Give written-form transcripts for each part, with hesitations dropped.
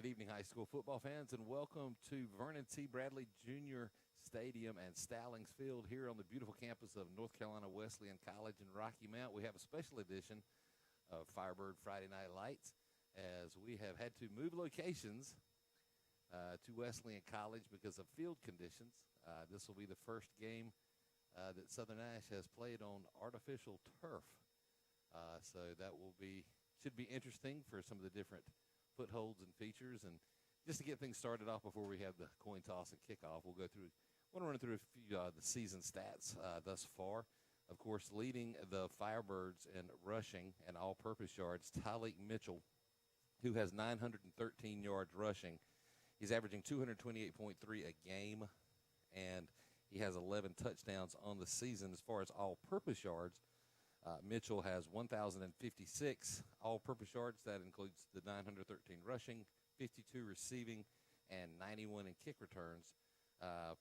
Good evening, high school football fans, and welcome to Vernon T. Bradley Jr. Stadium and Stallings Field here on the beautiful campus of North Carolina Wesleyan College in Rocky Mount. We have a special edition of Firebird Friday Night Lights as we have had to move locations to Wesleyan College because of field conditions. This will be the first game that Southern Nash has played on artificial turf. So that should be interesting for some of the different footholds and features. And just to get things started off before we have the coin toss and kickoff, we'll run through a few the season stats thus far. Of course, leading the Firebirds in rushing and all-purpose yards, Tyleek Mitchell, who has 913 yards rushing. He's averaging 228.3 a game, and he has 11 touchdowns on the season. As far as all-purpose yards, Mitchell has 1,056 all-purpose yards. That includes the 913 rushing, 52 receiving, and 91 in kick returns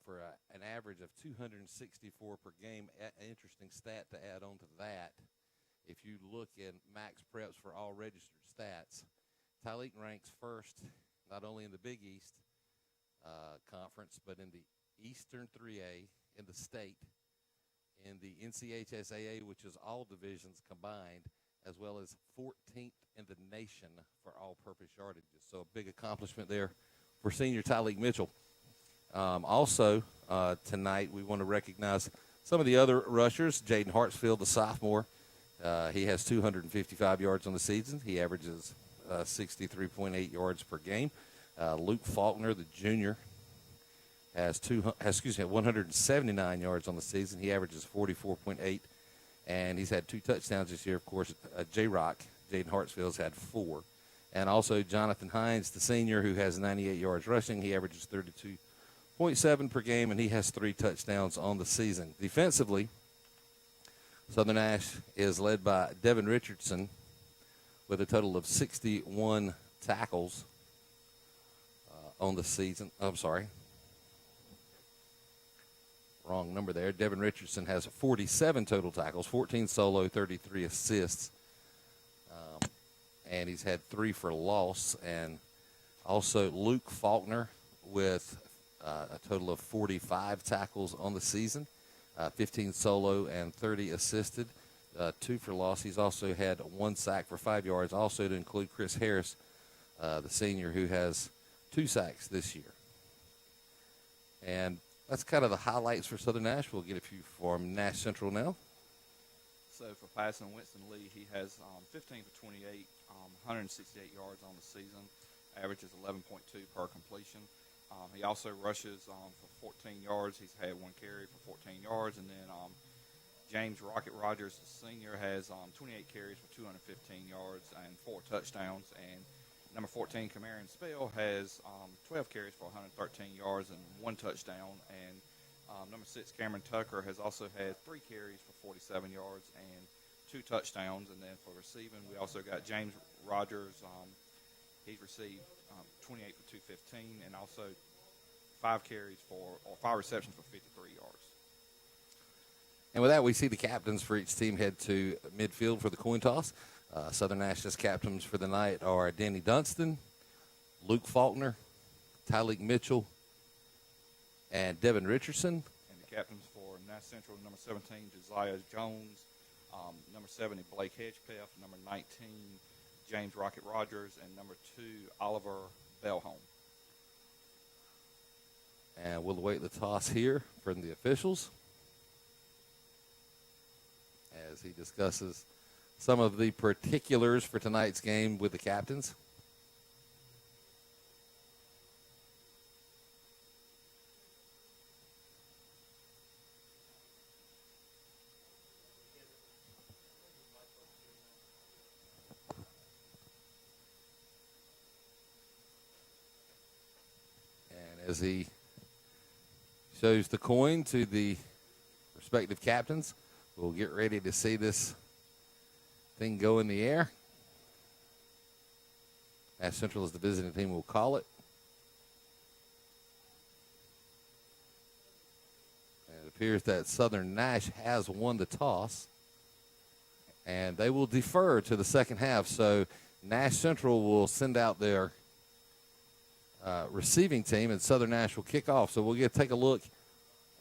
for an average of 264 per game. An interesting stat to add on to that, if you look in Max Preps for all registered stats, Tyleek ranks first not only in the Big East Conference, but in the Eastern 3A in the state, in the NCHSAA, which is all divisions combined, as well as 14th in the nation for all-purpose yardages. So a big accomplishment there for senior Tyleek Mitchell. Also, tonight we want to recognize some of the other rushers. Jaden Hartsfield, the sophomore, he has 255 yards on the season. He averages 63.8 yards per game. Luke Faulkner, the junior, has 179 yards on the season. He averages 44.8, and he's had 2 touchdowns this year. Of course, J-Rock, Jaden Hartsfield's had 4. And also Jonathan Hines, the senior, who has 98 yards rushing. He averages 32.7 per game, and he has 3 touchdowns on the season. Defensively, Southern Nash is led by Devin Richardson with a total of 61 tackles on the season. I'm sorry. Wrong number there. Devin Richardson has 47 total tackles, 14 solo, 33 assists. And he's had 3 for loss. And also Luke Faulkner with a total of 45 tackles on the season, 15 solo and 30 assisted, 2 for loss. He's also had 1 sack for 5 yards, also to include Chris Harris, the senior, who has 2 sacks this year. And that's kind of the highlights for Southern Nash. We'll get a few from Nash Central now. So for passing Winston Lee, he has 15 for 28, 168 yards on the season, averages 11.2 per completion. He also rushes for 14 yards. He's had 1 carry for 14 yards. And then James Rocket Rogers, the senior, has 28 carries for 215 yards and 4 touchdowns. And number 14, Camarion Spell, has 12 carries for 113 yards and 1 touchdown. And number 6, Cameron Tucker, has also had 3 carries for 47 yards and 2 touchdowns. And then for receiving, we also got James Rogers. He's received 28 for 215 and also 5 receptions for 53 yards. And with that, we see the captains for each team head to midfield for the coin toss. Southern Nash's captains for the night are Danny Dunston, Luke Faulkner, Tyleek Mitchell, and Devin Richardson. And the captains for Nash Central, number 17, Josiah Jones, number 70, Blake Hedgepeth, number 19, James Rocket Rogers, and number 2, Oliver Bellholm. And we'll await the toss here from the officials as he discusses some of the particulars for tonight's game with the captains. And as he shows the coin to the respective captains, we'll get ready to see this thing go in the air. Nash Central, as the visiting team, will call it. And it appears that Southern Nash has won the toss, and they will defer to the second half. So Nash Central will send out their receiving team, and Southern Nash will kick off. So we'll take a look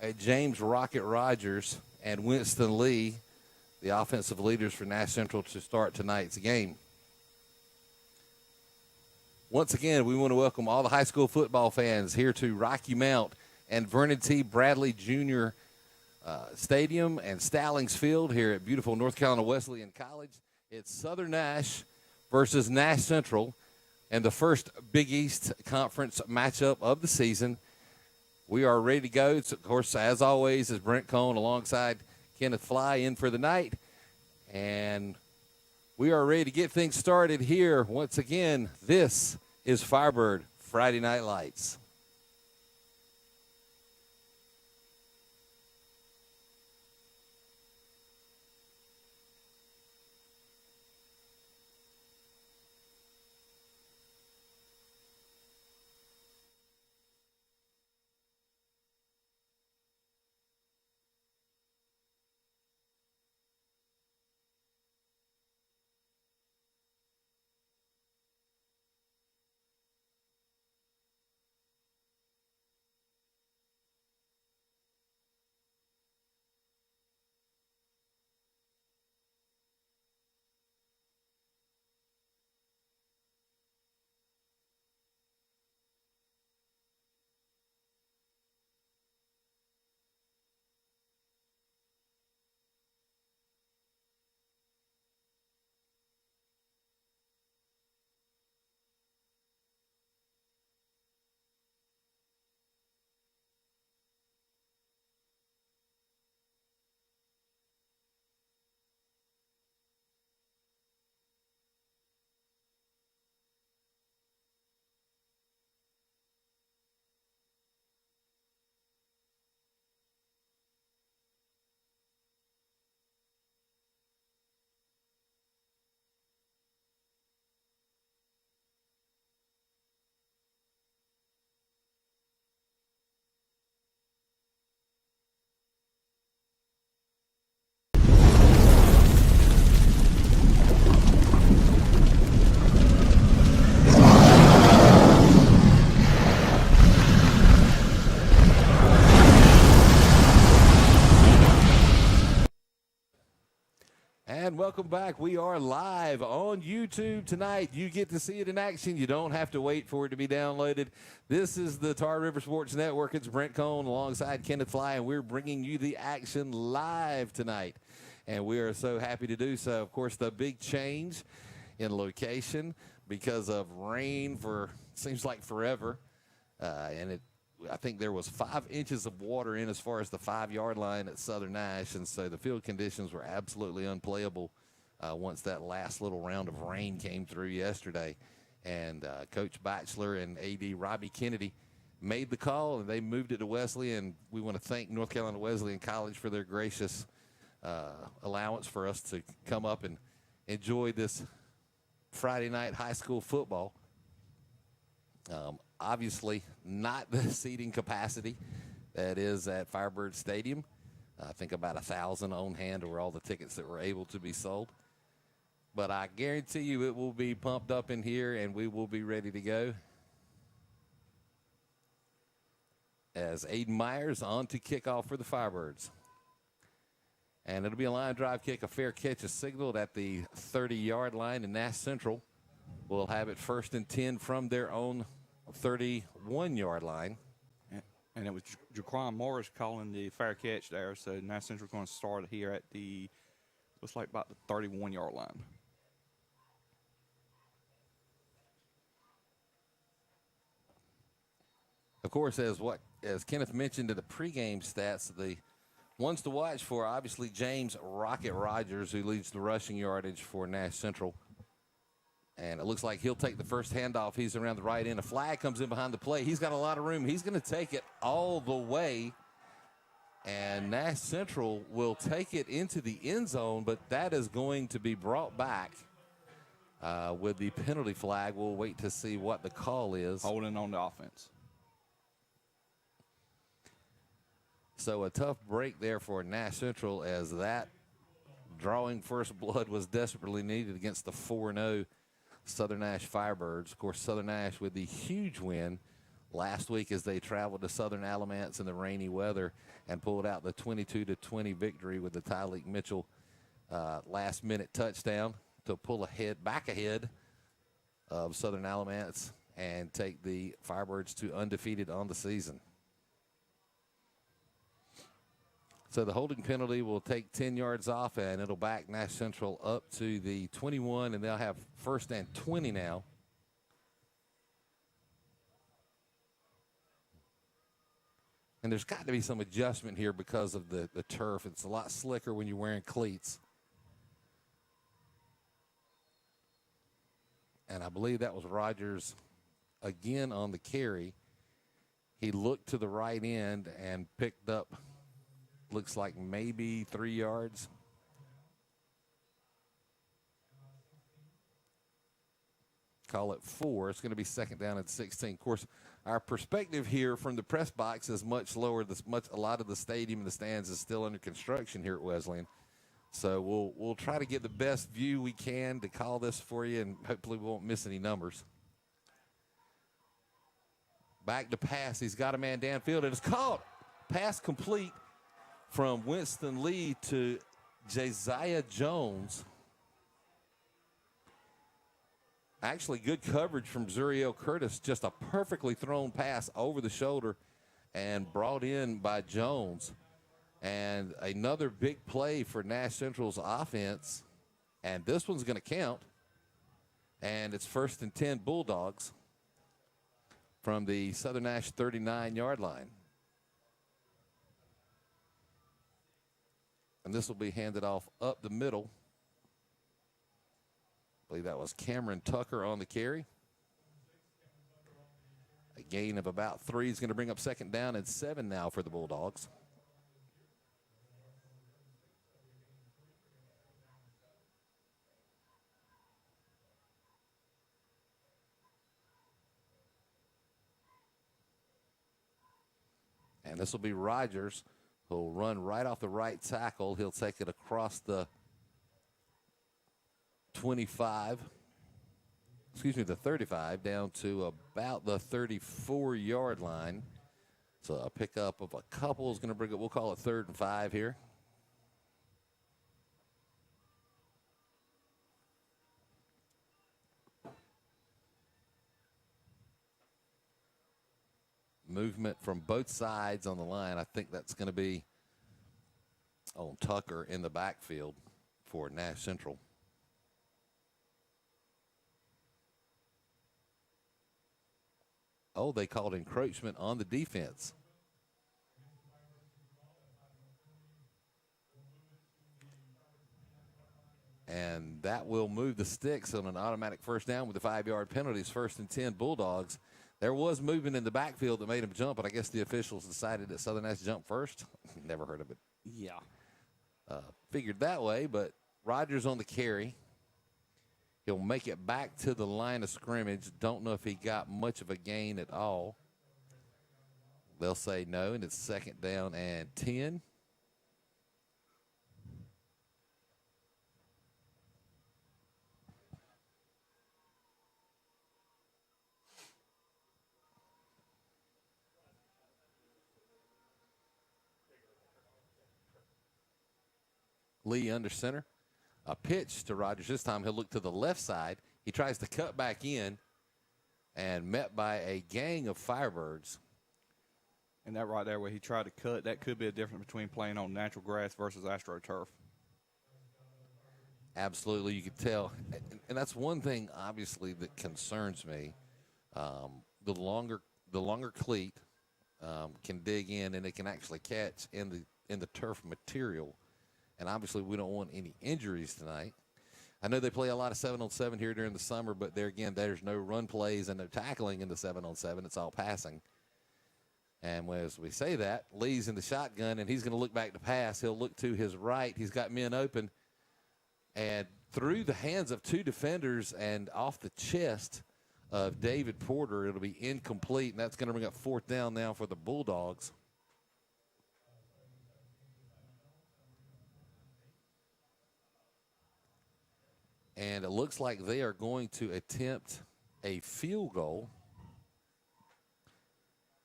at James Rocket Rogers and Winston Lee, the offensive leaders for Nash Central, to start tonight's game. Once again, we want to welcome all the high school football fans here to Rocky Mount and Vernon T. Bradley Jr. Stadium and Stallings Field here at beautiful North Carolina Wesleyan College. It's Southern Nash versus Nash Central, and the first Big East Conference matchup of the season. We are ready to go. It's, of course, as always, is Brent Cohn alongside Kenneth Fly in for the night. And we are ready to get things started here. Once again, this is Firebird Friday Night Lights. And welcome back. We are live on YouTube tonight. You get to see it in action. You don't have to wait for it to be downloaded. This is the Tar River Sports Network. It's Brent Cohn alongside Kenneth Fly, and we're bringing you the action live tonight. And we are so happy to do so. Of course, the big change in location because of rain for seems like forever. I think there was 5 inches of water in as far as the 5-yard line at Southern Nash, and so the field conditions were absolutely unplayable once that last little round of rain came through yesterday. And Coach Batchelor and A.D. Robbie Kennedy made the call, and they moved it to Wesleyan. And we want to thank North Carolina Wesleyan College for their gracious allowance for us to come up and enjoy this Friday night high school football. Obviously, not the seating capacity that is at Firebird Stadium. I think about 1,000 on hand were all the tickets that were able to be sold. But I guarantee you it will be pumped up in here, and we will be ready to go. As Aiden Myers on to kickoff for the Firebirds. And it'll be a line drive kick. A fair catch is signaled at the 30-yard line, and Nash Central will have it 1st and 10 from their own 31-yard line. And it was Jaquan Morris calling the fair catch there. So Nash Central going to start here at the, looks like about the 31-yard line. Of course, as Kenneth mentioned in the pregame stats, the ones to watch for, obviously, James Rocket Rogers, who leads the rushing yardage for Nash Central. And it looks like he'll take the first handoff. He's around the right end. A flag comes in behind the play. He's got a lot of room. He's going to take it all the way. And Nash Central will take it into the end zone, but that is going to be brought back with the penalty flag. We'll wait to see what the call is. Holding on the offense. So a tough break there for Nash Central, as that drawing first blood was desperately needed against the 4-0 Southern Nash Firebirds. Of course, Southern Nash with the huge win last week as they traveled to Southern Alamance in the rainy weather and pulled out the 22-20 victory with the Tyleek Mitchell last-minute touchdown to pull back ahead of Southern Alamance and take the Firebirds to undefeated on the season. So the holding penalty will take 10 yards off, and it'll back Nash Central up to the 21, and they'll have 1st and 20 now. And there's got to be some adjustment here because of the turf. It's a lot slicker when you're wearing cleats. And I believe that was Rogers again on the carry. He looked to the right end and picked up, looks like maybe 3 yards. Call it 4. It's going to be 2nd down and 16. Of course, our perspective here from the press box is much lower. A lot of the stadium and the stands is still under construction here at Wesleyan. So we'll try to get the best view we can to call this for you, and hopefully we won't miss any numbers. Back to pass. He's got a man downfield, and it's caught. Pass complete from Winston Lee to Josiah Jones. Actually, good coverage from Zuriel Curtis. Just a perfectly thrown pass over the shoulder and brought in by Jones. And another big play for Nash Central's offense. And this one's going to count. And it's 1st and 10 Bulldogs from the Southern Nash 39-yard line. And this will be handed off up the middle. I believe that was Cameron Tucker on the carry. A gain of about 3 is going to bring up 2nd down and 7 now for the Bulldogs. And this will be Rogers, who'll run right off the right tackle. He'll take it across the 25, the 35, down to about the 34-yard line. So a pickup of a couple is going to bring it, we'll call it 3rd and 5 here. Movement from both sides on the line. I think that's going to be on Tucker in the backfield for Nash Central. Oh, they called encroachment on the defense. And that will move the sticks on an automatic 1st down with the 5-yard penalties. 1st and 10 Bulldogs. There was movement in the backfield that made him jump, but I guess the officials decided that Southern Nash jumped first. Never heard of it. Yeah. Figured that way, but Rogers on the carry. He'll make it back to the line of scrimmage. Don't know if he got much of a gain at all. They'll say no, and it's 2nd down and 10. Lee under center. A pitch to Rogers. This time he'll look to the left side. He tries to cut back in and met by a gang of Firebirds. And that right there where he tried to cut, that could be a difference between playing on natural grass versus AstroTurf. Absolutely, you could tell. And that's one thing, obviously, that concerns me. The longer cleat can dig in, and it can actually catch in the turf material. And obviously, we don't want any injuries tonight. I know they play a lot of 7-on-7 here during the summer, but there's no run plays and no tackling in the 7-on-7. It's all passing. And as we say that, Lee's in the shotgun, and he's going to look back to pass. He'll look to his right. He's got men open. And through the hands of 2 defenders and off the chest of David Porter, it'll be incomplete, and that's going to bring up 4th down now for the Bulldogs. And it looks like they are going to attempt a field goal.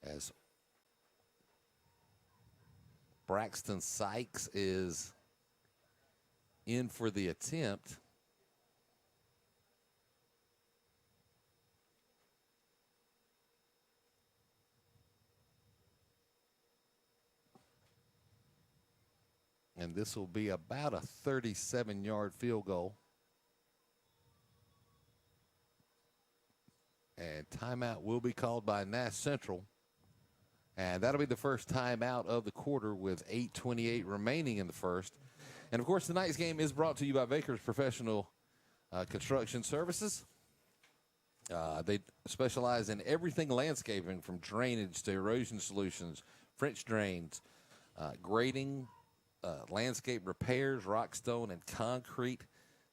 as Braxton Sykes is in for the attempt. And this will be about a 37-yard field goal. And timeout will be called by Nash Central. And that'll be the first timeout of the quarter with 8:28 remaining in the first. And, of course, tonight's game is brought to you by Baker's Professional Construction Services. They specialize in everything landscaping, from drainage to erosion solutions, French drains, grading, landscape repairs, rock, stone, and concrete.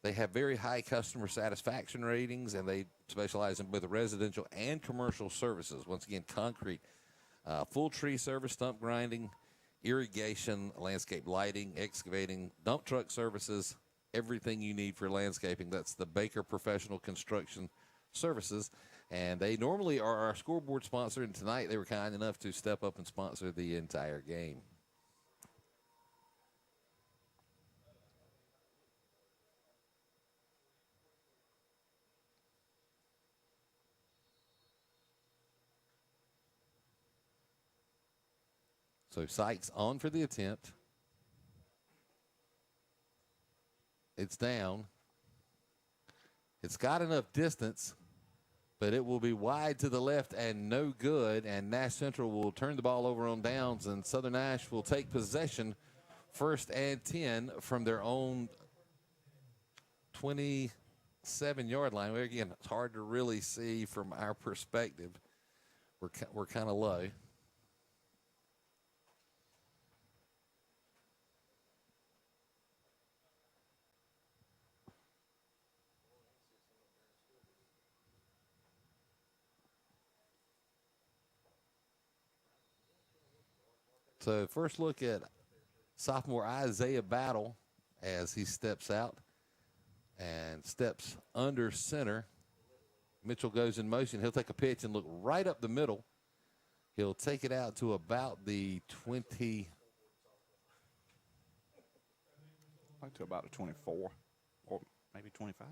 They have very high customer satisfaction ratings, and they specialize in both residential and commercial services. Once again, concrete, full tree service, stump grinding, irrigation, landscape lighting, excavating, dump truck services, everything you need for landscaping. That's the Baker Professional Construction Services. And they normally are our scoreboard sponsor, and tonight they were kind enough to step up and sponsor the entire game. So Sykes on for the attempt. It's down. It's got enough distance, but it will be wide to the left and no good. And Nash Central will turn the ball over on downs, and Southern Nash will take possession, 1st and 10 from their own 27-yard line. Where, again, it's hard to really see from our perspective. We're kind of low. So first look at sophomore Isaiah Battle as he steps out and steps under center. Mitchell goes in motion. He'll take a pitch and look right up the middle. He'll take it out to about the 20. Like to about a 24 or maybe 25.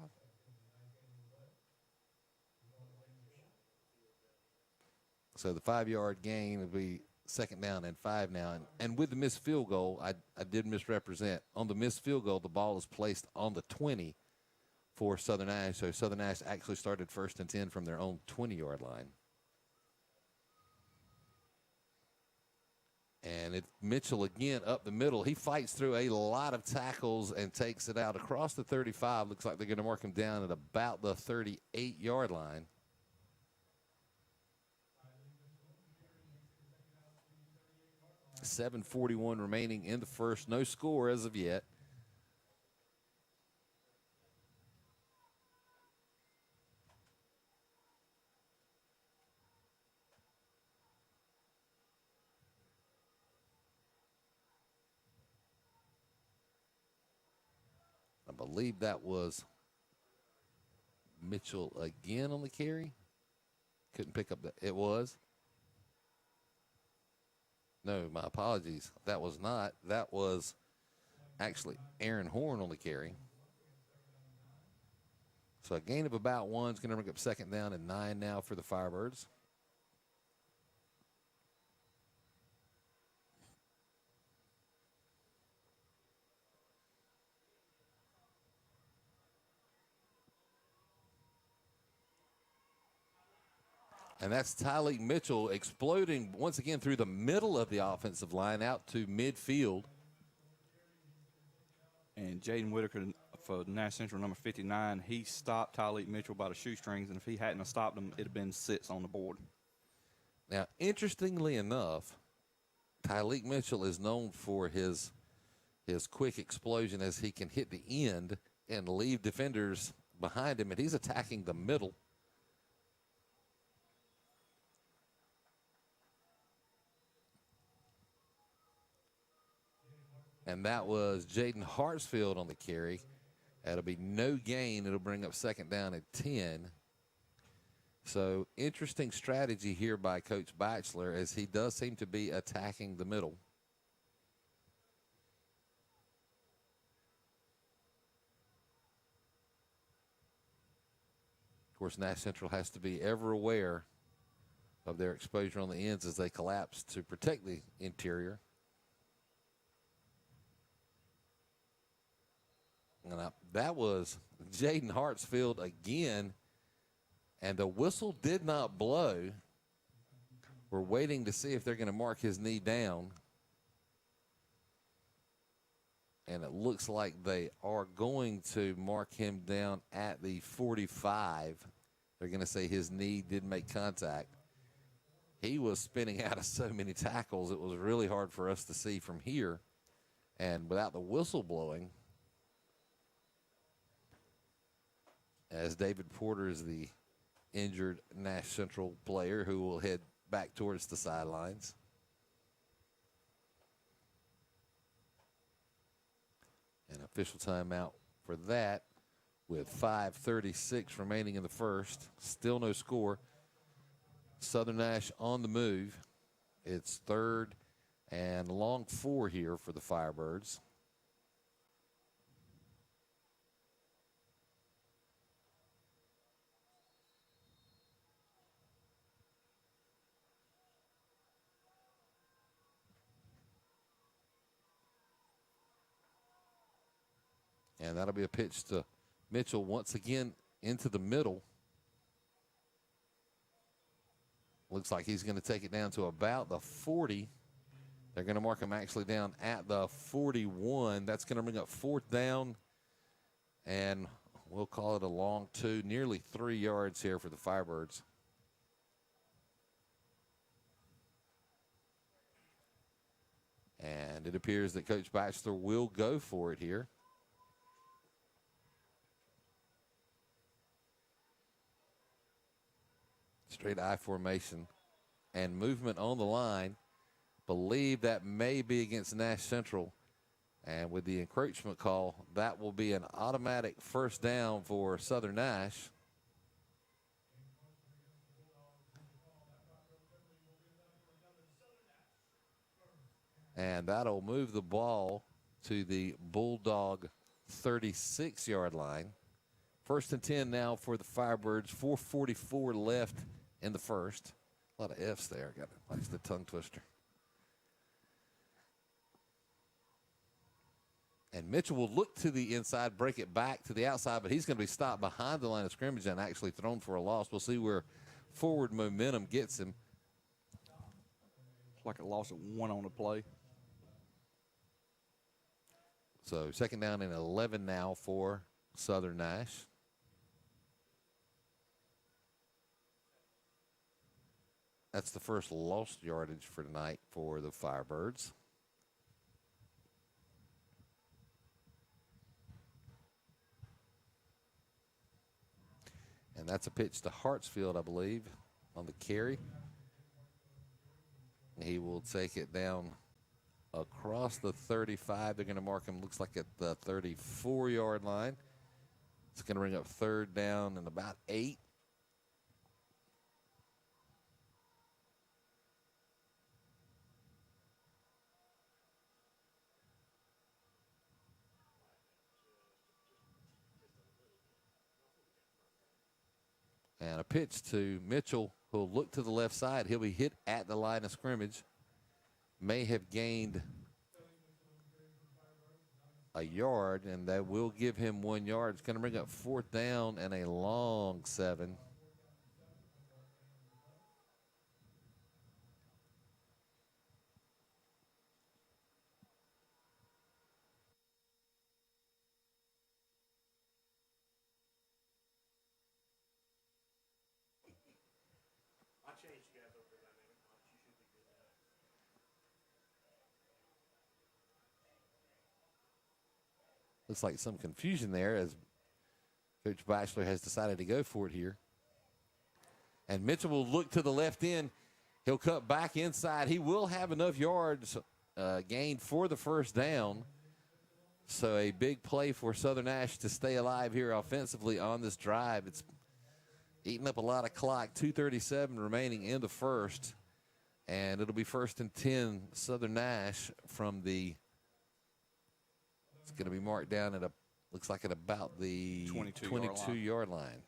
So the 5-yard gain will be 2nd down and 5 now. And with the missed field goal, I did misrepresent. On the missed field goal, the ball is placed on the 20 for Southern Nash. So Southern Nash actually started 1st and 10 from their own 20-yard line. And it's Mitchell again up the middle. He fights through a lot of tackles and takes it out across the 35. Looks like they're going to mark him down at about the 38-yard line. .741 remaining in the first. No score as of yet. I believe that was Mitchell again on the carry. Couldn't pick up that. It was. No, my apologies. That was not. That was actually Aaron Horn on the carry. So a gain of about 1 is going to bring up 2nd down and 9 now for the Firebirds. And that's Tyleek Mitchell exploding once again through the middle of the offensive line out to midfield. And Jaden Whitaker for Nash Central, number 59, he stopped Tyleek Mitchell by the shoestrings, and if he hadn't have stopped him, it would have been 6 on the board. Now, interestingly enough, Tyleek Mitchell is known for his quick explosion as he can hit the end and leave defenders behind him, and he's attacking the middle. And that was Jaden Hartsfield on the carry. That'll be no gain. It'll bring up 2nd down at 10. So interesting strategy here by Coach Batchelor, as he does seem to be attacking the middle. Of course, Nash Central has to be ever aware of their exposure on the ends as they collapse to protect the interior. And that was Jaden Hartsfield again, and the whistle did not blow. We're waiting to see if they're going to mark his knee down. And it looks like they are going to mark him down at the 45. They're going to say his knee did make contact. He was spinning out of so many tackles, it was really hard for us to see from here. And without the whistle blowing, as David Porter is the injured Nash Central player who will head back towards the sidelines. An official timeout for that with 5:36 remaining in the first. Still no score. Southern Nash on the move. It's 3rd and long 4 here for the Firebirds. And that'll be a pitch to Mitchell once again into the middle. Looks like he's going to take it down to about the 40. They're going to mark him actually down at the 41. That's going to bring up 4th down. And we'll call it a long 2, nearly 3 yards here for the Firebirds. And it appears that Coach Batchelor will go for it here. Straight I formation and movement on the line. Believe that may be against Nash Central. And with the encroachment call, that will be an automatic 1st down for Southern Nash. And that'll move the ball to the Bulldog 36-yard line. 1st and 10 now for the Firebirds. 4:44 left in the first. A lot of F's there. Got it. Likes the tongue twister. And Mitchell will look to the inside, break it back to the outside, but he's going to be stopped behind the line of scrimmage and actually thrown for a loss. We'll see where forward momentum gets him. It's like a loss of 1 on the play. So 2nd down and 11 now for Southern Nash. That's the first lost yardage for tonight for the Firebirds. And that's a pitch to Hartsfield, I believe, on the carry. He will take it down across the 35. They're going to mark him, looks like at the 34-yard line. It's going to bring up 3rd down and about 8. And a pitch to Mitchell, who'll look to the left side. He'll be hit at the line of scrimmage. May have gained a yard, and that will give him 1 yard. It's going to bring up 4th down and a long 7. Looks like some confusion there as Coach Batchelor has decided to go for it here. And Mitchell will look to the left end. He'll cut back inside. He will have enough yards gained for the 1st down. So a big play for Southern Nash to stay alive here offensively on this drive. eating up a lot of clock. 2:37 remaining in the first. And it'll be 1st and 10, Southern Nash from the, it's going to be marked down at looks like at about the 22-yard line.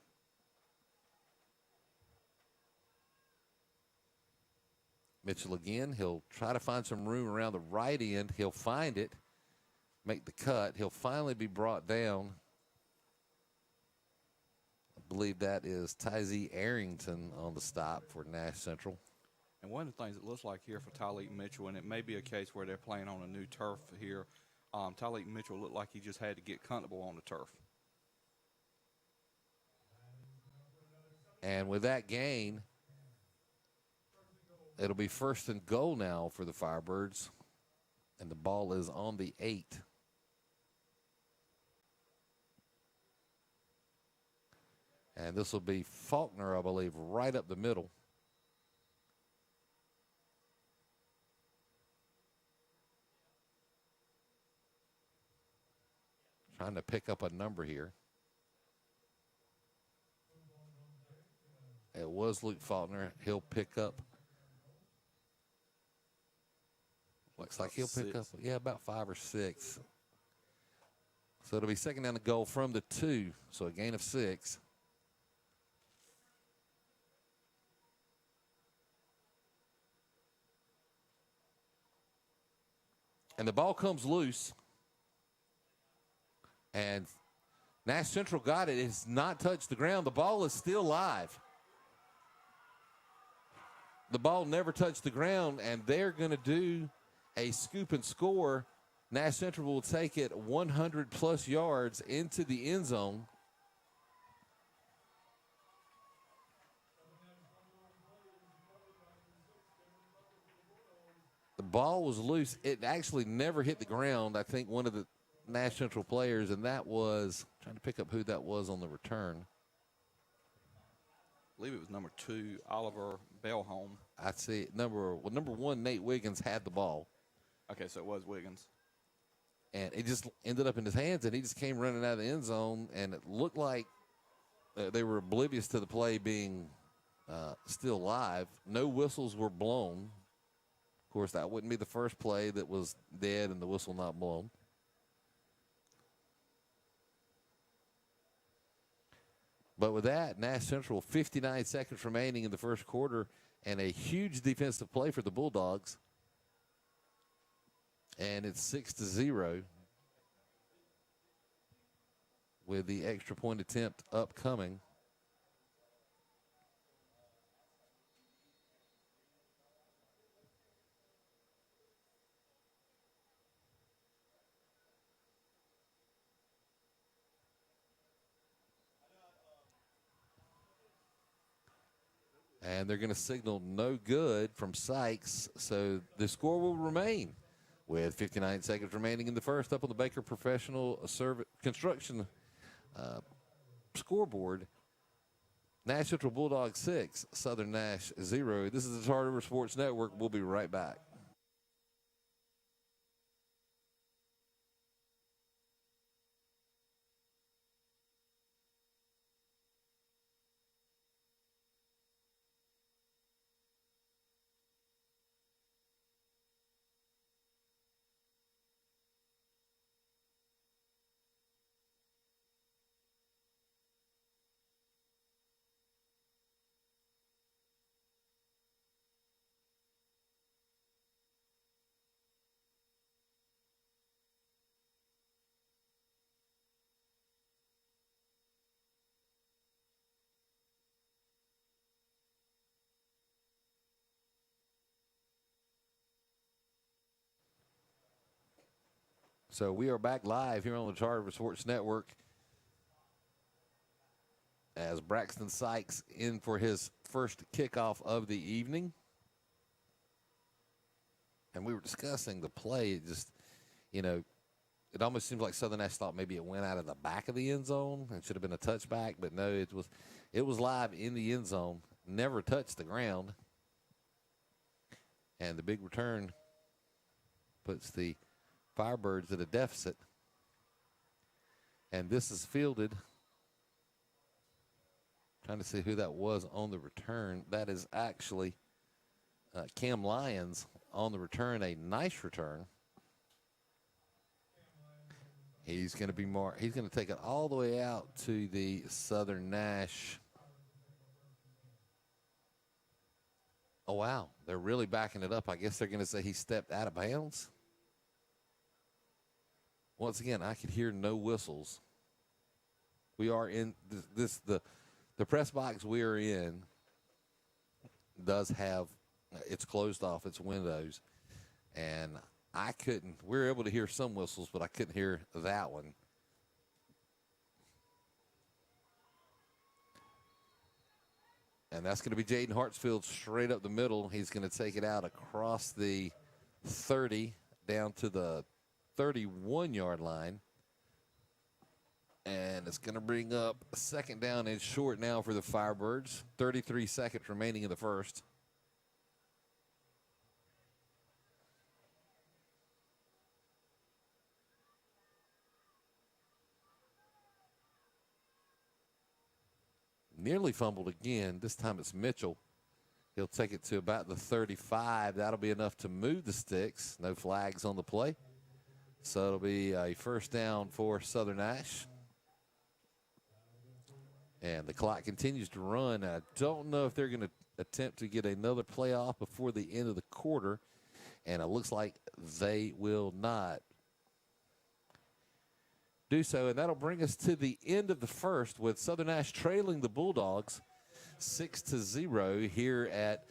Mitchell again, he'll try to find some room around the right end. He'll find it, make the cut. He'll finally be brought down. I believe that is Tyzee Arrington on the stop for Nash Central. And one of the things it looks like here for Tyleek Mitchell, and it may be a case where they're playing on a new turf here, Tyleek Mitchell looked like he just had to get comfortable on the turf. And with that gain, it'll be 1st and goal now for the Firebirds. And the ball is on the 8. And this will be Faulkner, I believe, right up the middle. Trying to pick up a number here. It was Luke Faulkner. He'll pick up. Looks like he'll pick up, about 5 or 6. So it'll be 2nd down to goal from the 2. So a gain of 6. And the ball comes loose. And Nash Central got it. It has not touched the ground. The ball is still live. The ball never touched the ground, and they're going to do a scoop and score. Nash Central will take it 100-plus yards into the end zone. The ball was loose. It actually never hit the ground. I think one of the Nash Central players, and that was, trying to pick up who that was on the return. I believe it was number 2, Oliver Bellholm. I see number 1, Nate Wiggins had the ball. Okay, so it was Wiggins. And it just ended up in his hands, and he just came running out of the end zone, and it looked like they were oblivious to the play being still live. No whistles were blown. Of course, that wouldn't be the first play that was dead and the whistle not blown. But with that, Nash Central, 59 seconds remaining in the first quarter, and a huge defensive play for the Bulldogs. And it's 6-0 with the extra point attempt upcoming. And they're going to signal no good from Sykes, so the score will remain with 59 seconds remaining in the first. Up on the Baker Professional Construction scoreboard, Nash Central Bulldogs 6, Southern Nash 0. This is the Tar River Sports Network. We'll be right back. So we are back live here on the Tar River Sports Network as Braxton Sykes in for his first kickoff of the evening. And we were discussing the play. It just, it almost seems like Southern Nash thought maybe it went out of the back of the end zone and should have been a touchback, but no, it was live in the end zone, never touched the ground. And the big return puts the Firebirds at a deficit. And this is fielded. Trying to see who that was on the return. That is actually Cam Lyons on the return. A nice return. He's going to be more. He's going to take it all the way out to the Southern Nash. Oh, wow. They're really backing it up. I guess they're going to say he stepped out of bounds. Once again, I could hear no whistles. We are in the press box we are in does have, it's closed off its windows, and we were able to hear some whistles, but I couldn't hear that one. And that's going to be Jaden Hartsfield straight up the middle. He's going to take it out across the 30 down to the 31-yard line. And it's going to bring up a second down and short now for the Firebirds. 33 seconds remaining in the first. Nearly fumbled again. This time it's Mitchell. He'll take it to about the 35. That'll be enough to move the sticks. No flags on the play. So it'll be a first down for Southern Nash. And the clock continues to run. I don't know if they're going to attempt to get another play off before the end of the quarter. And it looks like they will not do so. And that'll bring us to the end of the first with Southern Nash trailing the Bulldogs 6-0 here at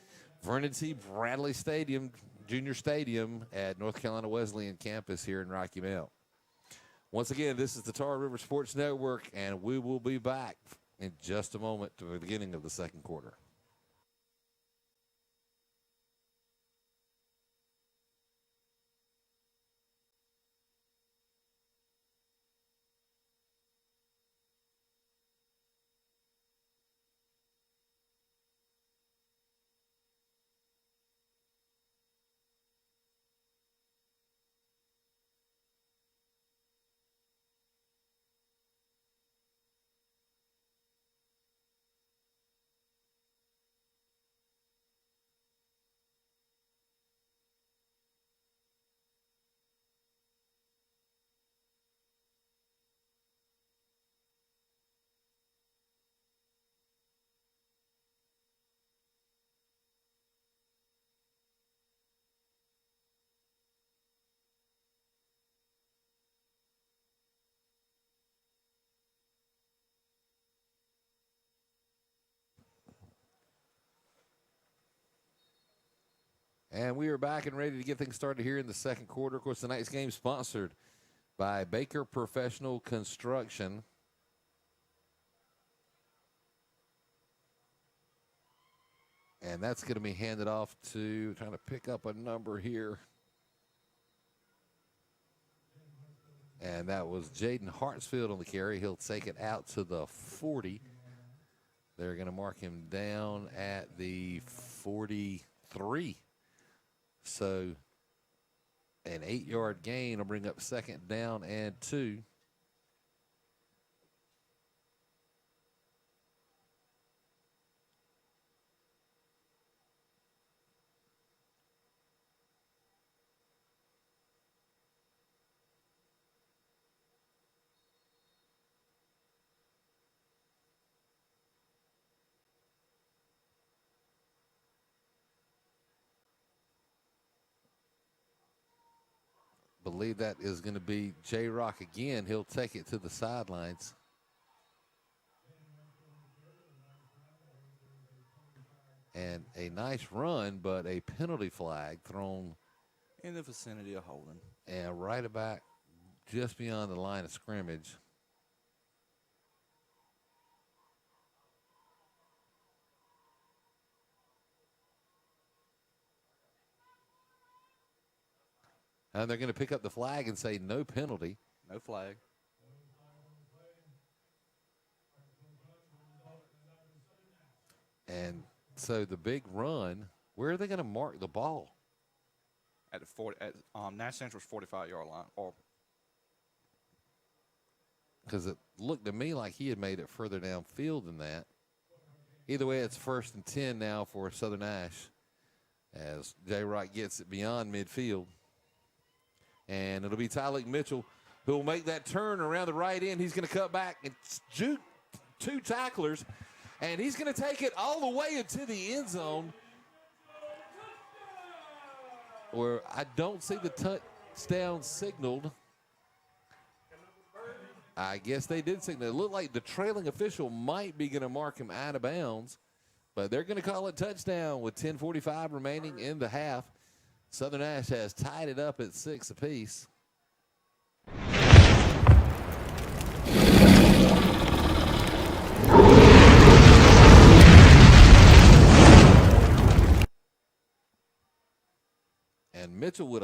Vernon T. Bradley Stadium, Junior Stadium at North Carolina Wesleyan campus here in Rocky Mount. Once again, this is the Tar River Sports Network, and we will be back in just a moment to the beginning of the second quarter. And we are back and ready to get things started here in the second quarter. Of course, tonight's game sponsored by Baker Professional Construction. And that's going to be handed off to, trying to pick up a number here. And that was Jaden Hartsfield on the carry. He'll take it out to the 40. They're going to mark him down at the 43. So an 8-yard gain will bring up second down and 2. Believe that is going to be J-Rock again. He'll take it to the sidelines. And a nice run, but a penalty flag thrown In the vicinity of holding. And right about just beyond the line of scrimmage. And they're going to pick up the flag and say no penalty. No flag. And so the big run, where are they going to mark the ball? At the 40, at Nash Central's 45-yard line. Or because it looked to me like he had made it further downfield than that. Either way, it's 1st and 10 now for Southern Nash as J. Wright gets it beyond midfield. And it'll be Tyleek Mitchell who will make that turn around the right end. He's going to cut back and juke 2 tacklers, and he's going to take it all the way into the end zone where I don't see the touchdown signaled. I guess they did signal. It looked like the trailing official might be going to mark him out of bounds, but they're going to call it touchdown with 10:45 remaining in the half. Southern Nash has tied it up at 6 apiece. And Mitchell with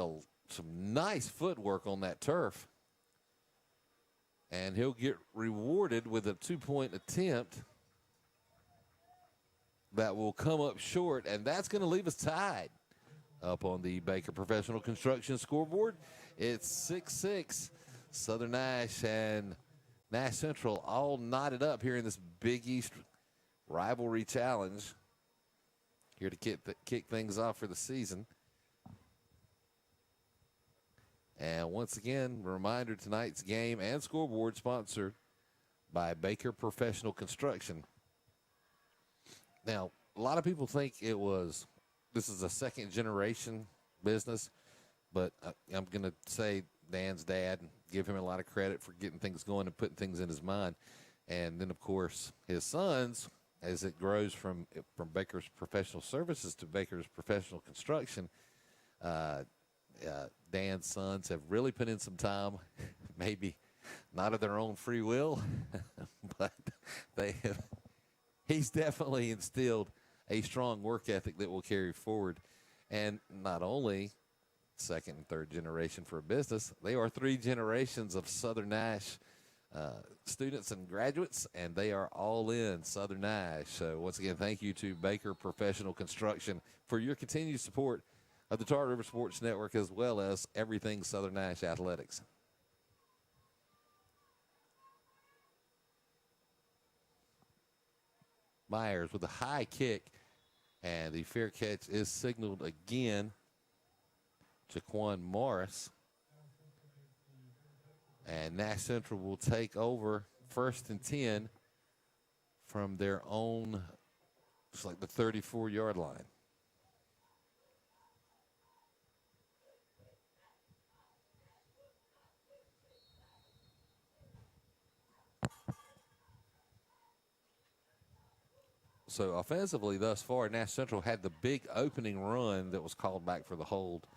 some nice footwork on that turf. And he'll get rewarded with a 2-point attempt that will come up short, and that's going to leave us tied up on the Baker Professional Construction scoreboard. It's 6-6. Southern Nash and Nash Central all knotted up here in this Big East rivalry challenge here to kick things off for the season. And once again, a reminder, tonight's game and scoreboard sponsored by Baker Professional Construction. Now, a lot of people think this is a second-generation business, but I'm going to say Dan's dad and give him a lot of credit for getting things going and putting things in his mind. And then, of course, his sons, as it grows from Baker's Professional Services to Baker's Professional Construction, Dan's sons have really put in some time, maybe not of their own free will, but he's definitely instilled a strong work ethic that will carry forward. And not only second and third generation for a business, they are 3 generations of Southern Nash students and graduates, and they are all in Southern Nash. So once again, thank you to Baker Professional Construction for your continued support of the Tar River Sports Network, as well as everything Southern Nash athletics. Myers with a high kick, and the fair catch is signaled again. Jaquan Morris. And Nash Central will take over 1st and 10 from their own, it's like the 34-yard line. So offensively thus far, Nash Central had the big opening run that was called back for the hold,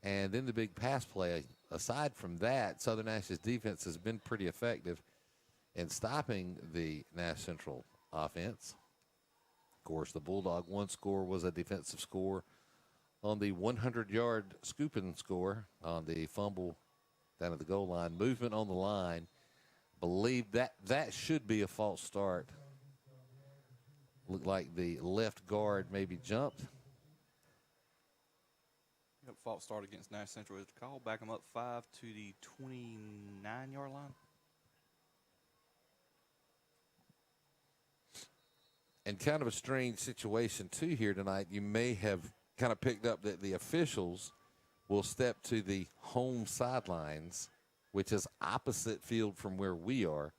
and then the big pass play. Aside from that, Southern Nash's defense has been pretty effective in stopping the Nash Central offense. Of course, the Bulldog one score was a defensive score on the 100-yard scooping score on the fumble down at the goal line. Movement on the line. Believe that should be a false start. Looked like the left guard maybe jumped. Yep, false start against Nash Central is the call. Back them up 5 to the 29-yard line. And kind of a strange situation, too, here tonight. You may have kind of picked up that the officials will step to the home sidelines, which is opposite field from where we are.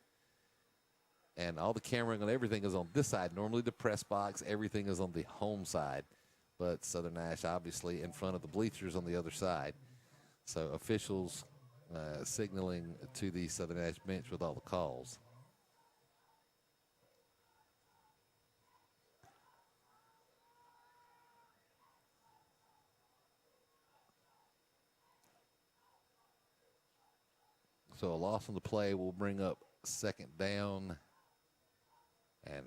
And all the cameraing and everything is on this side. Normally the press box, everything is on the home side. But Southern Nash obviously in front of the bleachers on the other side. So officials signaling to the Southern Nash bench with all the calls. So a loss on the play will bring up 2nd down and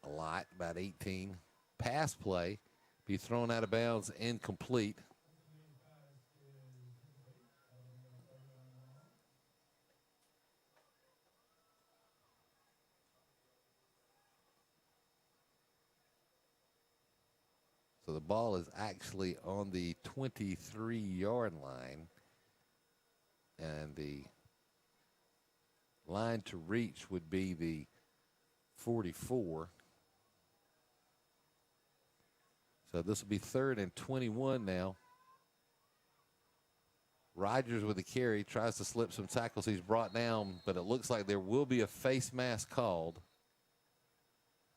a lot, about 18. Pass play, be thrown out of bounds, incomplete. So the ball is actually on the 23-yard line, and the line to reach would be the 44. So this will be 3rd and 21 now. Rogers with the carry, tries to slip some tackles. He's brought down, but it looks like there will be a face mask called.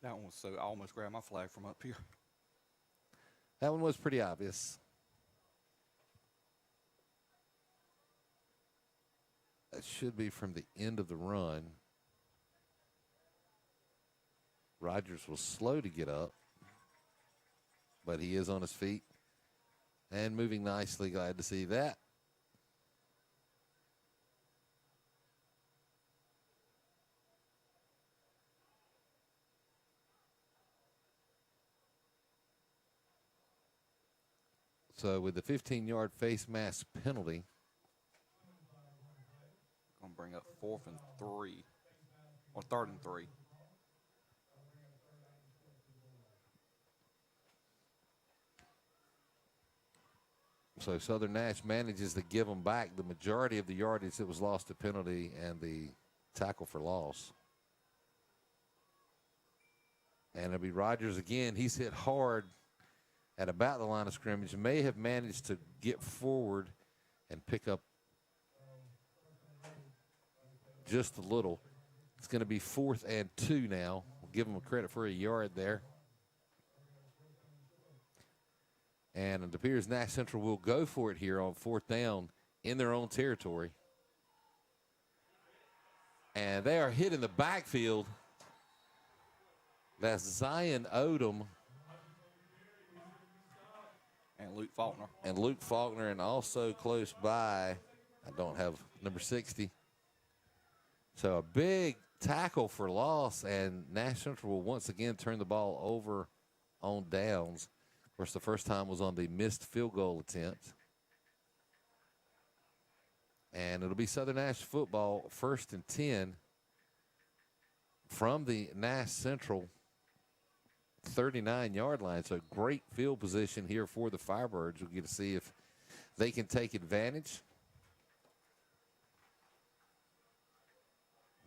That one was so I almost grabbed my flag from up here. That one was pretty obvious. That should be from the end of the run. Rogers was slow to get up, but he is on his feet and moving nicely. Glad to see that. So with the 15-yard face mask penalty. Going to bring up 4th and 3, or 3rd and 3. So Southern Nash manages to give them back the majority of the yardage that was lost to penalty and the tackle for loss. And it'll be Rogers again. He's hit hard at about the line of scrimmage. May have managed to get forward and pick up just a little. It's going to be 4th and 2 now. We'll give him a credit for a yard there. And it appears Nash Central will go for it here on 4th down in their own territory. And they are hit in the backfield. That's Zion Odom. And Luke Faulkner. And also close by, I don't have number 60. So a big tackle for loss, and Nash Central will once again turn the ball over on downs. Of course, the first time was on the missed field goal attempt. And it'll be Southern Nash football, 1st and 10 from the Nash Central 39-yard line. So great field position here for the Firebirds. We'll get to see if they can take advantage.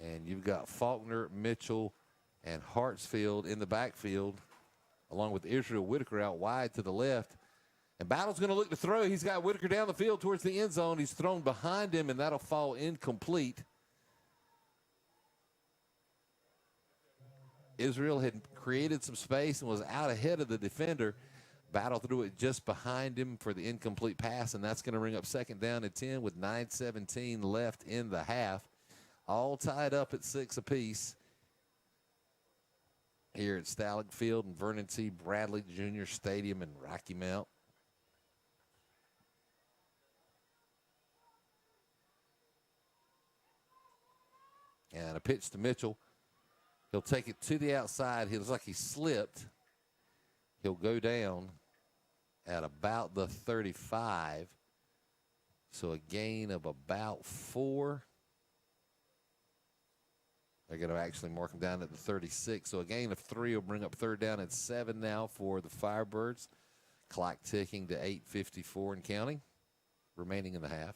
And you've got Faulkner, Mitchell, and Hartsfield in the backfield, along with Israel Whitaker out wide to the left. And Battle's going to look to throw. He's got Whitaker down the field towards the end zone. He's thrown behind him, and that'll fall incomplete. Israel had created some space and was out ahead of the defender. Battle threw it just behind him for the incomplete pass, and that's going to bring up 2nd down and 10 with 9:17 left in the half. All tied up at 6 apiece here at Stallick Field and Vernon T. Bradley Jr. Stadium in Rocky Mount. And a pitch to Mitchell. He'll take it to the outside. He looks like he slipped. He'll go down at about the 35. So a gain of about 4. They're going to actually mark him down at the 36. So a gain of 3 will bring up 3rd down and 7 now for the Firebirds. Clock ticking to 8:54 and counting, remaining in the half.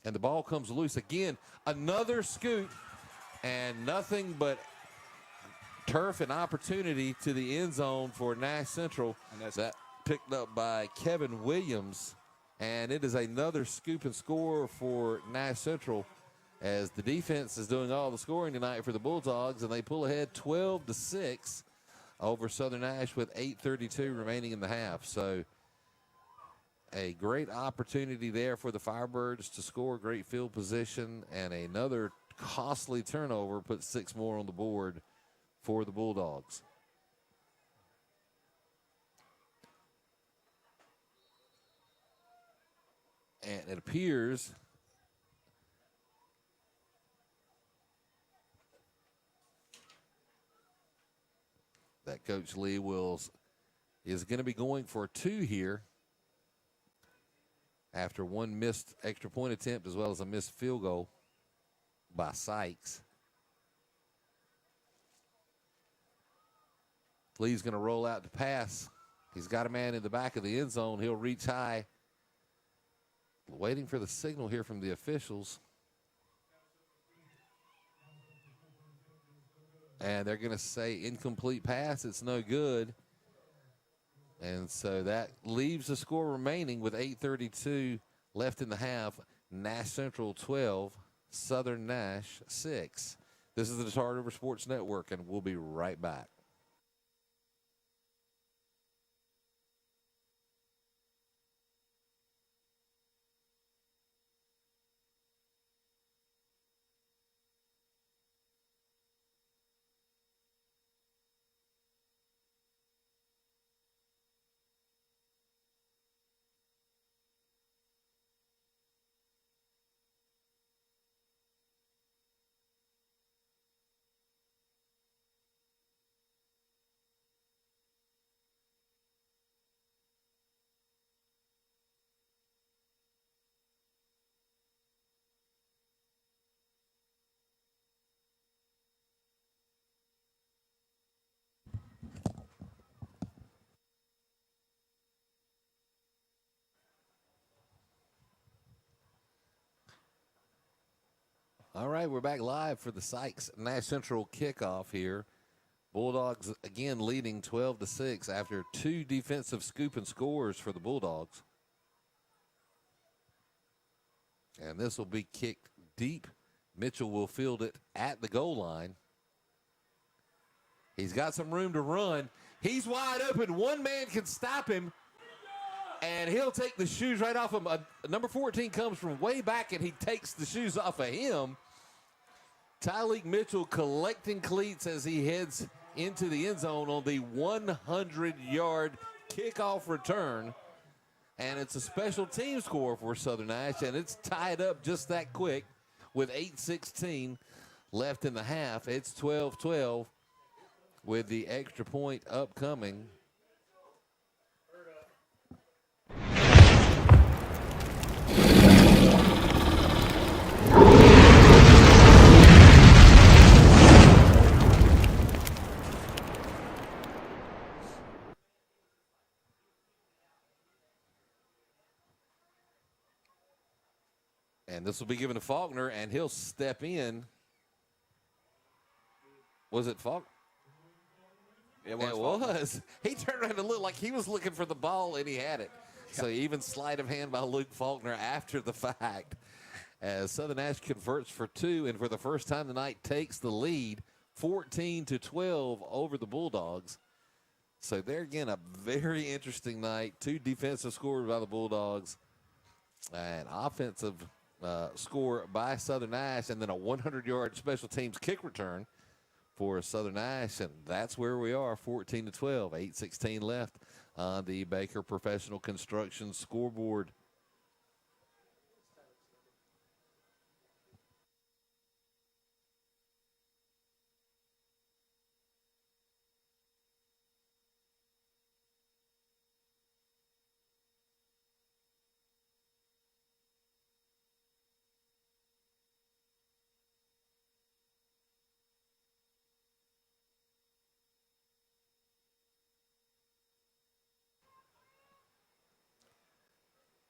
And the ball comes loose again. Another scoot, and nothing but turf and opportunity to the end zone for Nash Central. And that's that picked up by Kevin Williams. And it is another scoop and score for Nash Central as the defense is doing all the scoring tonight for the Bulldogs, and they pull ahead 12-6 over Southern Nash with 8:32 remaining in the half. So a great opportunity there for the Firebirds to score, great field position, and another costly turnover puts 6 more on the board for the Bulldogs. And it appears that Coach Lee is going to be going for 2 here after one missed extra point attempt as well as a missed field goal by Sykes. Lee's going to roll out to pass. He's got a man in the back of the end zone. He'll reach high. Waiting for the signal here from the officials. And they're going to say incomplete pass. It's no good. And so that leaves the score remaining with 8:32 left in the half. Nash Central 12, Southern Nash 6. This is the Tar River Sports Network, and we'll be right back. All right, we're back live for the Sykes Nash Central kickoff here. Bulldogs again leading 12-6 after two defensive scoop and scores for the Bulldogs. And this will be kicked deep. Mitchell will field it at the goal line. He's got some room to run. He's wide open. One man can stop him. And he'll take the shoes right off him. Number 14 comes from way back, and he takes the shoes off of him. Tyleek Mitchell collecting cleats as he heads into the end zone on the 100-yard kickoff return. And it's a special team score for Southern Nash, and it's tied up just that quick with 8:16 left in the half. It's 12-12 with the extra point upcoming. And this will be given to Faulkner, and he'll step in. Was it Faulkner? It was. It was. He turned around and looked like he was looking for the ball, and he had it. So even sleight of hand by Luke Faulkner after the fact. As Southern Nash converts for two, and for the first time tonight takes the lead, 14-12 over the Bulldogs. So there again, a very interesting night. Two defensive scores by the Bulldogs, an offensive score by Southern Nash, and then a 100-yard special teams kick return for Southern Nash, and that's where we are, 14-12, 8:16 left on the Baker Professional Construction scoreboard.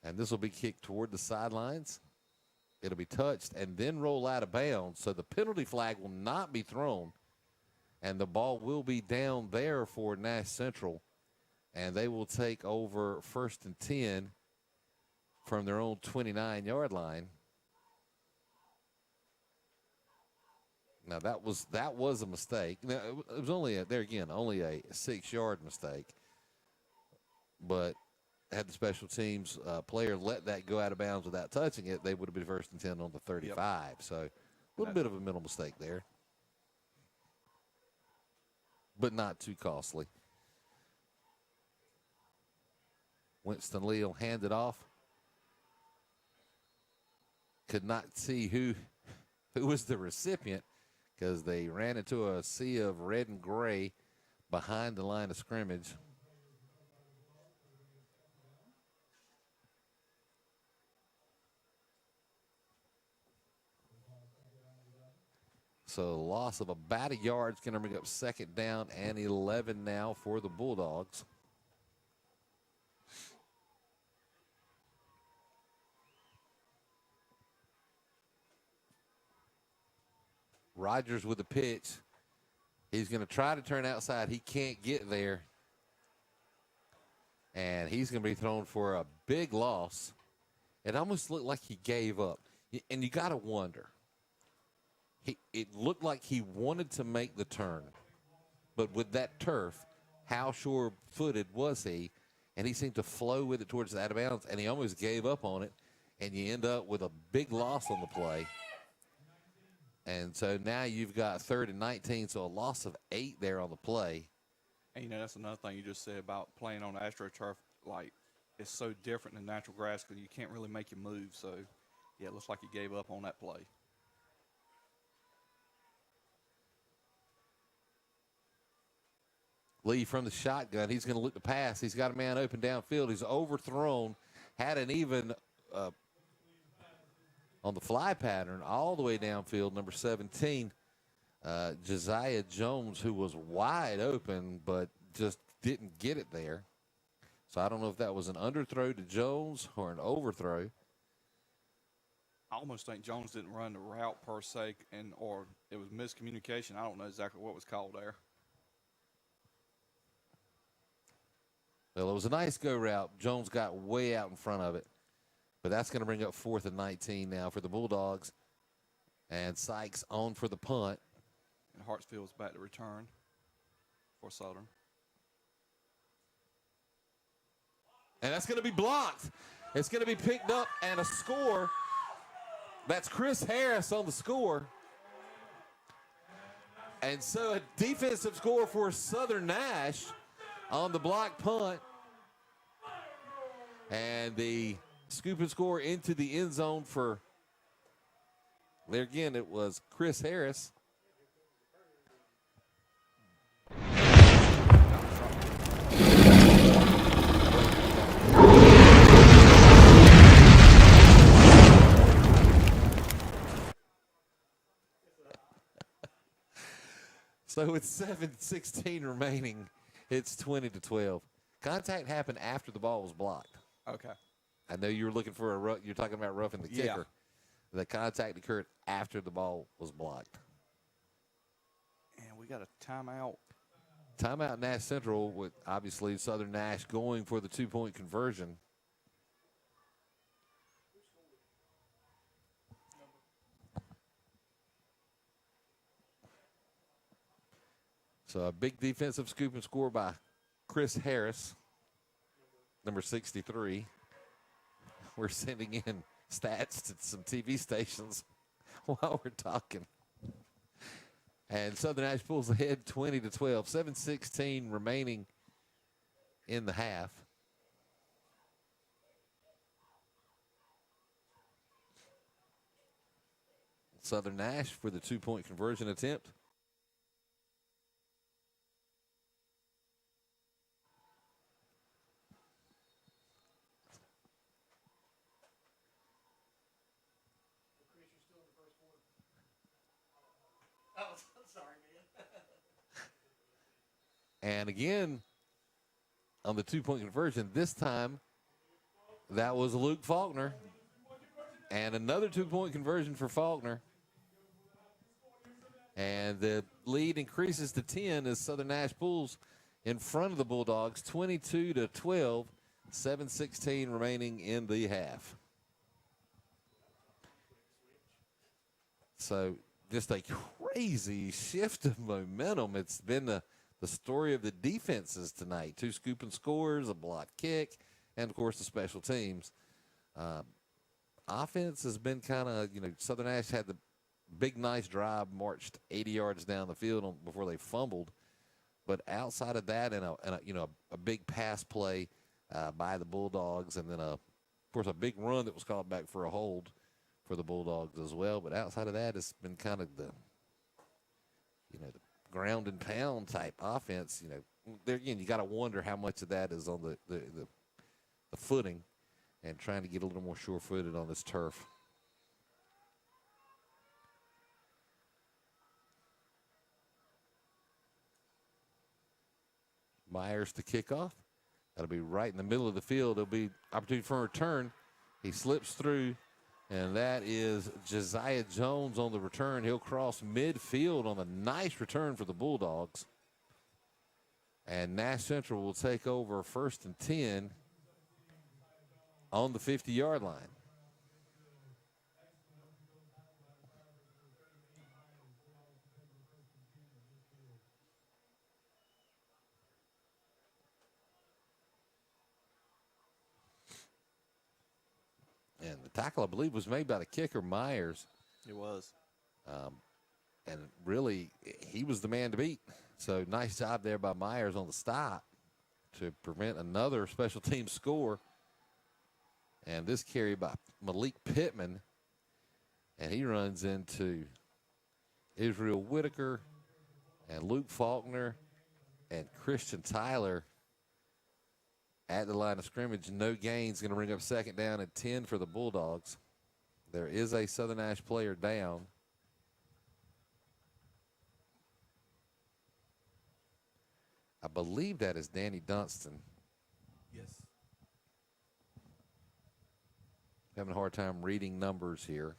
And this will be kicked toward the sidelines. It'll be touched and then roll out of bounds. So the penalty flag will not be thrown. And the ball will be down there for Nash Central. And they will take over 1st and 10 from their own 29-yard line. Now that was a mistake. Now, it was only a 6-yard mistake. But had the special teams player let that go out of bounds without touching it, they would have been 1st and 10 on the 35. Yep. So a little bit of a mental mistake there, but not too costly. Winston Lee will hand it off. Could not see who was the recipient because they ran into a sea of red and gray behind the line of scrimmage. So loss of about a yard is going to bring up 2nd down and 11 now for the Bulldogs. Rogers with the pitch. He's going to try to turn outside. He can't get there. And he's going to be thrown for a big loss. It almost looked like he gave up. And you got to wonder. It looked like he wanted to make the turn. But with that turf, how sure-footed was he? And he seemed to flow with it towards the out of bounds, and he almost gave up on it. And you end up with a big loss on the play. And so now you've got 3rd and 19, so a loss of 8 there on the play. And, that's another thing you just said about playing on AstroTurf. Like, it's so different than natural grass because you can't really make your move. So, yeah, it looks like he gave up on that play. Lee from the shotgun. He's going to look to pass. He's got a man open downfield. He's overthrown. Had an even on the fly pattern all the way downfield. Number 17, Josiah Jones, who was wide open but just didn't get it there. So I don't know if that was an underthrow to Jones or an overthrow. I almost think Jones didn't run the route per se, or it was miscommunication. I don't know exactly what was called there. Well, it was a nice go route. Jones got way out in front of it. But that's going to bring up 4th and 19 now for the Bulldogs. And Sykes on for the punt. And Hartsfield's back to return for Southern. And that's going to be blocked. It's going to be picked up and a score. That's Chris Harris on the score. And so a defensive score for Southern Nash on the block punt. And the scoop and score into the end zone for, there again, it was Chris Harris. So with 7:16 remaining, it's 20-12. Contact happened after the ball was blocked. Okay. I know you were looking for you're talking about roughing the kicker. Yeah. The contact occurred after the ball was blocked. And we got a timeout. Timeout Nash Central with obviously Southern Nash going for the 2-point conversion. So a big defensive scoop and score by Chris Harris, number 63. We're sending in stats to some TV stations while we're talking. And Southern Nash pulls ahead 20-12. 7:16 remaining in the half. Southern Nash for the 2-point conversion attempt. And again, on the 2-point conversion, this time that was Luke Faulkner. And another 2-point conversion for Faulkner. And the lead increases to 10 as Southern Nash pulls in front of the Bulldogs, 22-12, 7:16 remaining in the half. So just a crazy shift of momentum. It's been the story of the defenses tonight. 2 scoop and scores, a block kick, and, of course, the special teams. Offense has been kind of, Southern Nash had the big, nice drive, marched 80 yards down the field before they fumbled. But outside of that and a big pass play by the Bulldogs, and then, of course, a big run that was called back for a hold for the Bulldogs as well. But outside of that, it's been kind of the ground and pound type offense. There again, you got to wonder how much of that is on the footing and trying to get a little more sure-footed on this turf. Myers to kick off. That'll be right in the middle of the field. There'll be opportunity for a return. He slips through And that is Josiah Jones on the return. He'll cross midfield on a nice return for the Bulldogs. And Nash Central will take over 1st and 10 on the 50-yard line. And the tackle, I believe, was made by the kicker, Myers. It was. And really, he was the man to beat. So nice job there by Myers on the stop to prevent another special team score. And this carry by Malik Pittman. And he runs into Israel Whitaker and Luke Faulkner and Christian Tyler at the line of scrimmage. No gains, going to bring up 2nd down and 10 for the Bulldogs. There is a Southern Nash player down. I believe that is Danny Dunston. Yes. Having a hard time reading numbers here.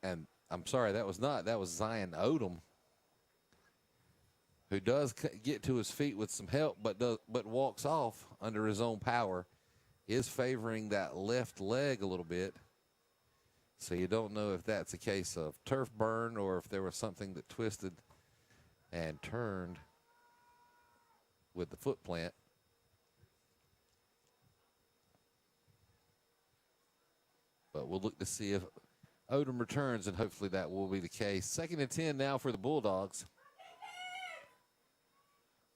And I'm sorry, that was Zion Odom, who does get to his feet with some help, but walks off under his own power, is favoring that left leg a little bit. So you don't know if that's a case of turf burn or if there was something that twisted and turned with the foot plant. But we'll look to see if Odom returns, and hopefully that will be the case. 2nd and 10 now for the Bulldogs.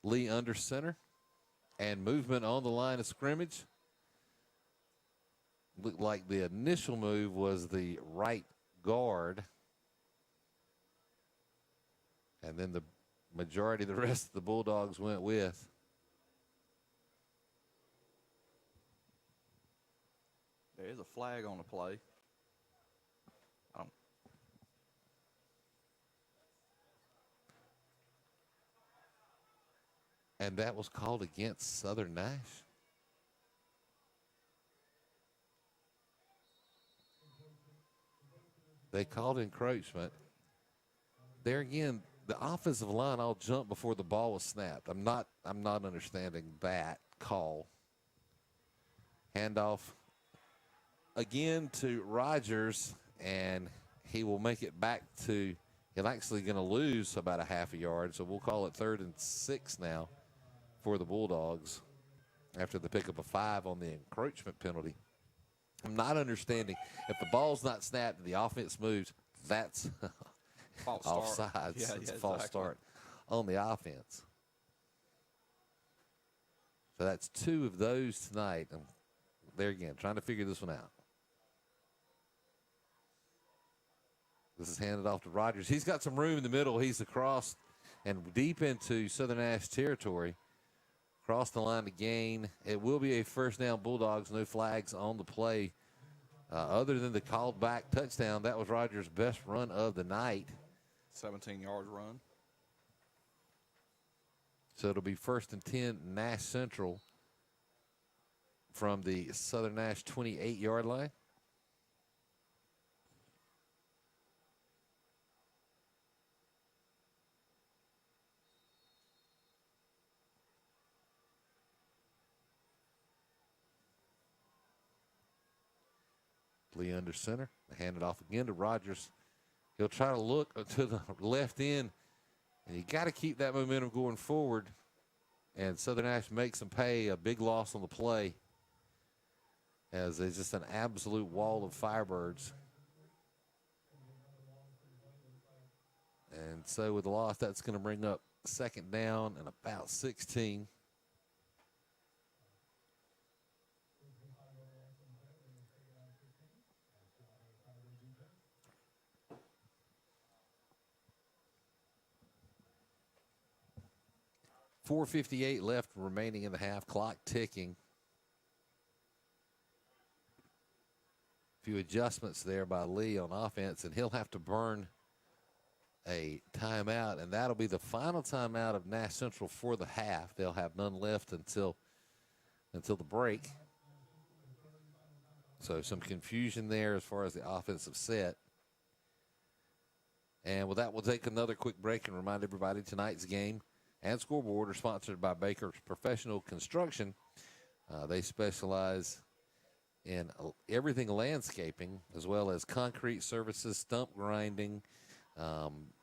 Lee under center, and movement on the line of scrimmage. Looked like the initial move was the right guard, and then the majority of the rest of the Bulldogs went with. There is a flag on the play. And that was called against Southern Nash. They called encroachment. There again, the offensive line all jumped before the ball was snapped. I'm not understanding that call. Handoff again to Rogers, and he will make it back to, he's actually going to lose about a half a yard, so we'll call it 3rd and 6 now for the Bulldogs after the pickup of 5 on the encroachment penalty. I'm not understanding. If the ball's not snapped and the offense moves, that's offsides. Yeah, it's a false start on the offense. So that's 2 of those tonight. I'm there again, trying to figure this one out. This is handed off to Rogers. He's got some room in the middle. He's across and deep into Southern Nash territory. Cross the line to gain. It will be a 1st down Bulldogs. No flags on the play. Other than the called back touchdown, that was Rogers' best run of the night. 17-yard run. So it'll be 1st and 10 Nash Central from the Southern Nash 28-yard line. Lee under center. Hand it off again to Rogers. He'll try to look to the left end, and you got to keep that momentum going forward. And Southern Nash makes them pay a big loss on the play, as there's just an absolute wall of Firebirds. And so with the loss, that's going to bring up 2nd down and about 16. 4:58 left remaining in the half, clock ticking. A few adjustments there by Lee on offense, and he'll have to burn a timeout, and that'll be the final timeout of Nash Central for the half. They'll have none left until the break. So some confusion there as far as the offensive set. And with that, we'll take another quick break and remind everybody tonight's game and scoreboard are sponsored by Baker's Professional Construction. They specialize in everything landscaping, as well as concrete services, stump grinding,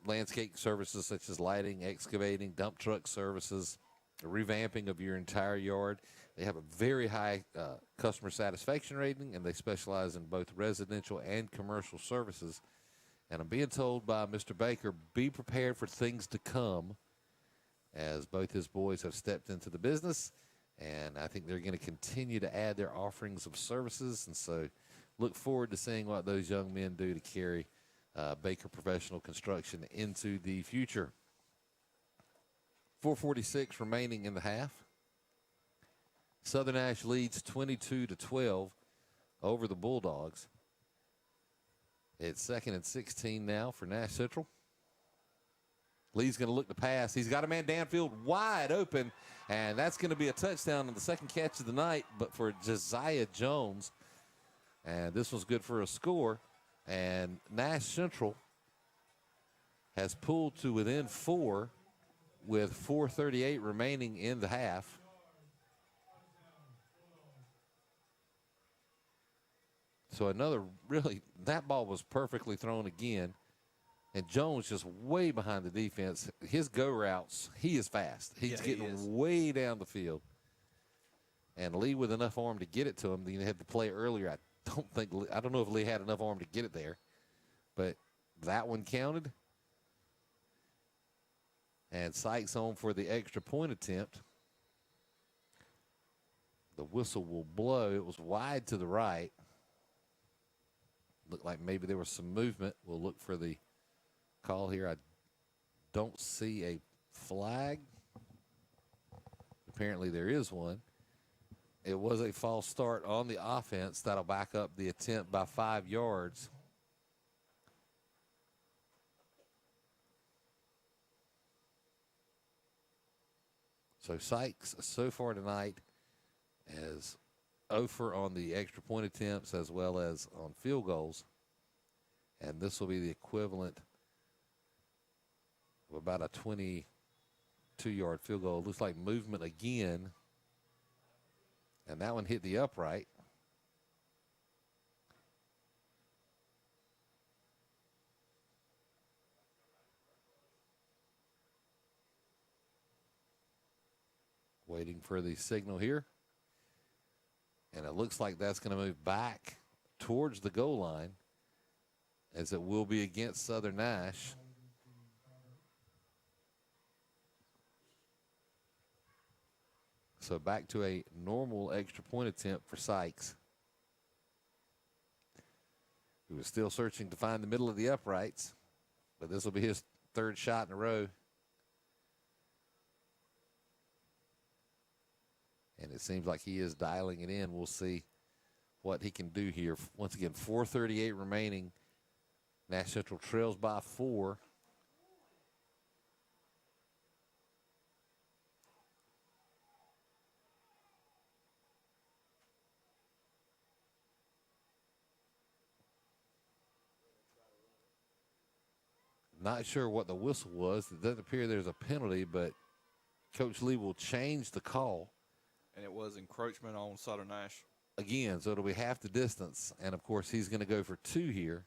landscape services such as lighting, excavating, dump truck services, revamping of your entire yard. They have a very high customer satisfaction rating, and they specialize in both residential and commercial services. And I'm being told by Mr. Baker, be prepared for things to come, as both his boys have stepped into the business, and I think they're going to continue to add their offerings of services. And so look forward to seeing what those young men do to carry Baker Professional Construction into the future. 4:46 remaining in the half. Southern Nash leads 22-12 over the Bulldogs. It's 2nd and 16 now for Nash Central. Lee's going to look to pass. He's got a man downfield wide open, and that's going to be a touchdown on the second catch of the night, but for Josiah Jones. And this was good for a score. And Nash Central has pulled to within 4 with 4:38 remaining in the half. So another really, that ball was perfectly thrown again. And Jones just way behind the defense. His go routes, he is fast. He's getting way down the field. And Lee with enough arm to get it to him. He had the play earlier. I don't know if Lee had enough arm to get it there. But that one counted. And Sykes on for the extra point attempt. The whistle will blow. It was wide to the right. Looked like maybe there was some movement. We'll look for the call here. I don't see a flag. Apparently there is one. It was a false start on the offense. That'll back up the attempt by 5 yards. So Sykes so far tonight has 0 for on the extra point attempts as well as on field goals. And this will be the equivalent of about a 22-yard field goal. Looks like movement again. And that one hit the upright. Waiting for the signal here. And it looks like that's going to move back towards the goal line, as it will be against Southern Nash. So back to a normal extra point attempt for Sykes, who is still searching to find the middle of the uprights, but this will be his 3rd shot in a row. And it seems like he is dialing it in. We'll see what he can do here. Once again, 4:38 remaining. Nash Central trails by 4. Not sure what the whistle was. It doesn't appear there's a penalty, but Coach Lee will change the call. And it was encroachment on Southern Nash. Again, so it'll be half the distance. And, of course, he's going to go for 2 here.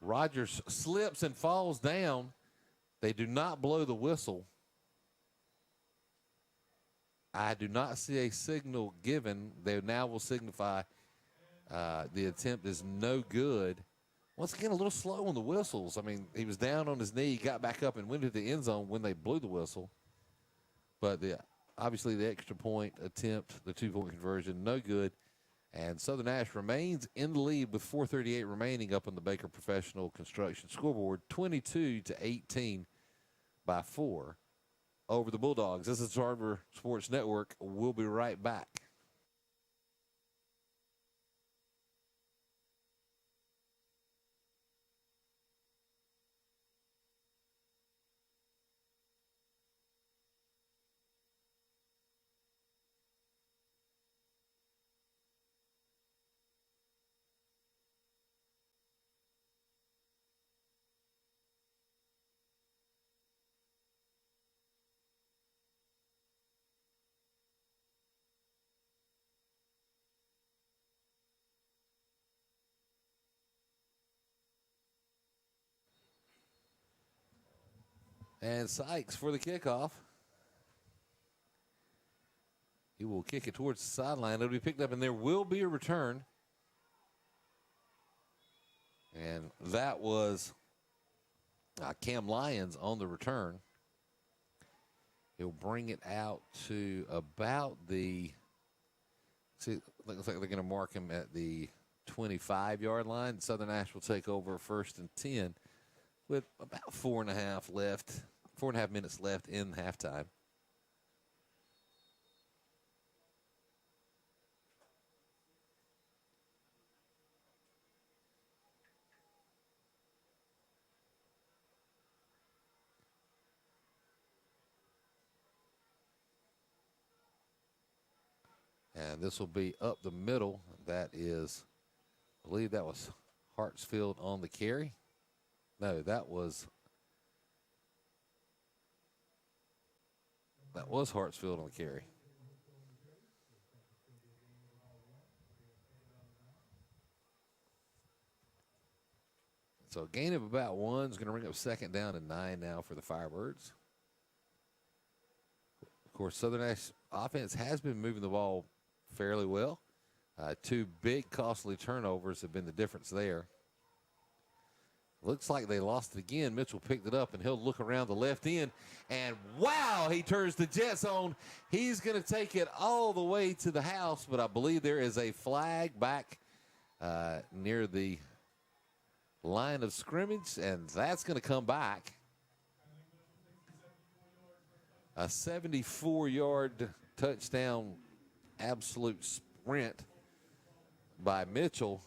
Rogers slips and falls down. They do not blow the whistle. I do not see a signal given. They now will signify the attempt is no good. Once again, a little slow on the whistles. I mean, he was down on his knee, got back up and went to the end zone when they blew the whistle. But obviously the extra point attempt, the 2-point conversion, no good. And Southern Nash remains in the lead with 4:38 remaining up on the Baker Professional Construction scoreboard, 22-18 by 4 over the Bulldogs. This is Harbor Sports Network. We'll be right back. And Sykes for the kickoff. He will kick it towards the sideline. It'll be picked up, and there will be a return. And that was Cam Lyons on the return. He'll bring it out to about the, see, looks like they're going to mark him at the 25-yard line. Southern Nash will take over 1st and 10 with about 4.5 minutes left in halftime. And this will be up the middle. That is, I believe that was Hartsfield on the carry. No, that was Hartsfield on the carry. So a gain of about 1 is going to bring up 2nd down and 9 now for the Firebirds. Of course, Southern Nash offense has been moving the ball fairly well. 2 big costly turnovers have been the difference there. Looks like they lost it again. Mitchell picked it up, and he'll look around the left end. And, wow, he turns the Jets on. He's going to take it all the way to the house, but I believe there is a flag back near the line of scrimmage, and that's going to come back. A 74-yard touchdown absolute sprint by Mitchell.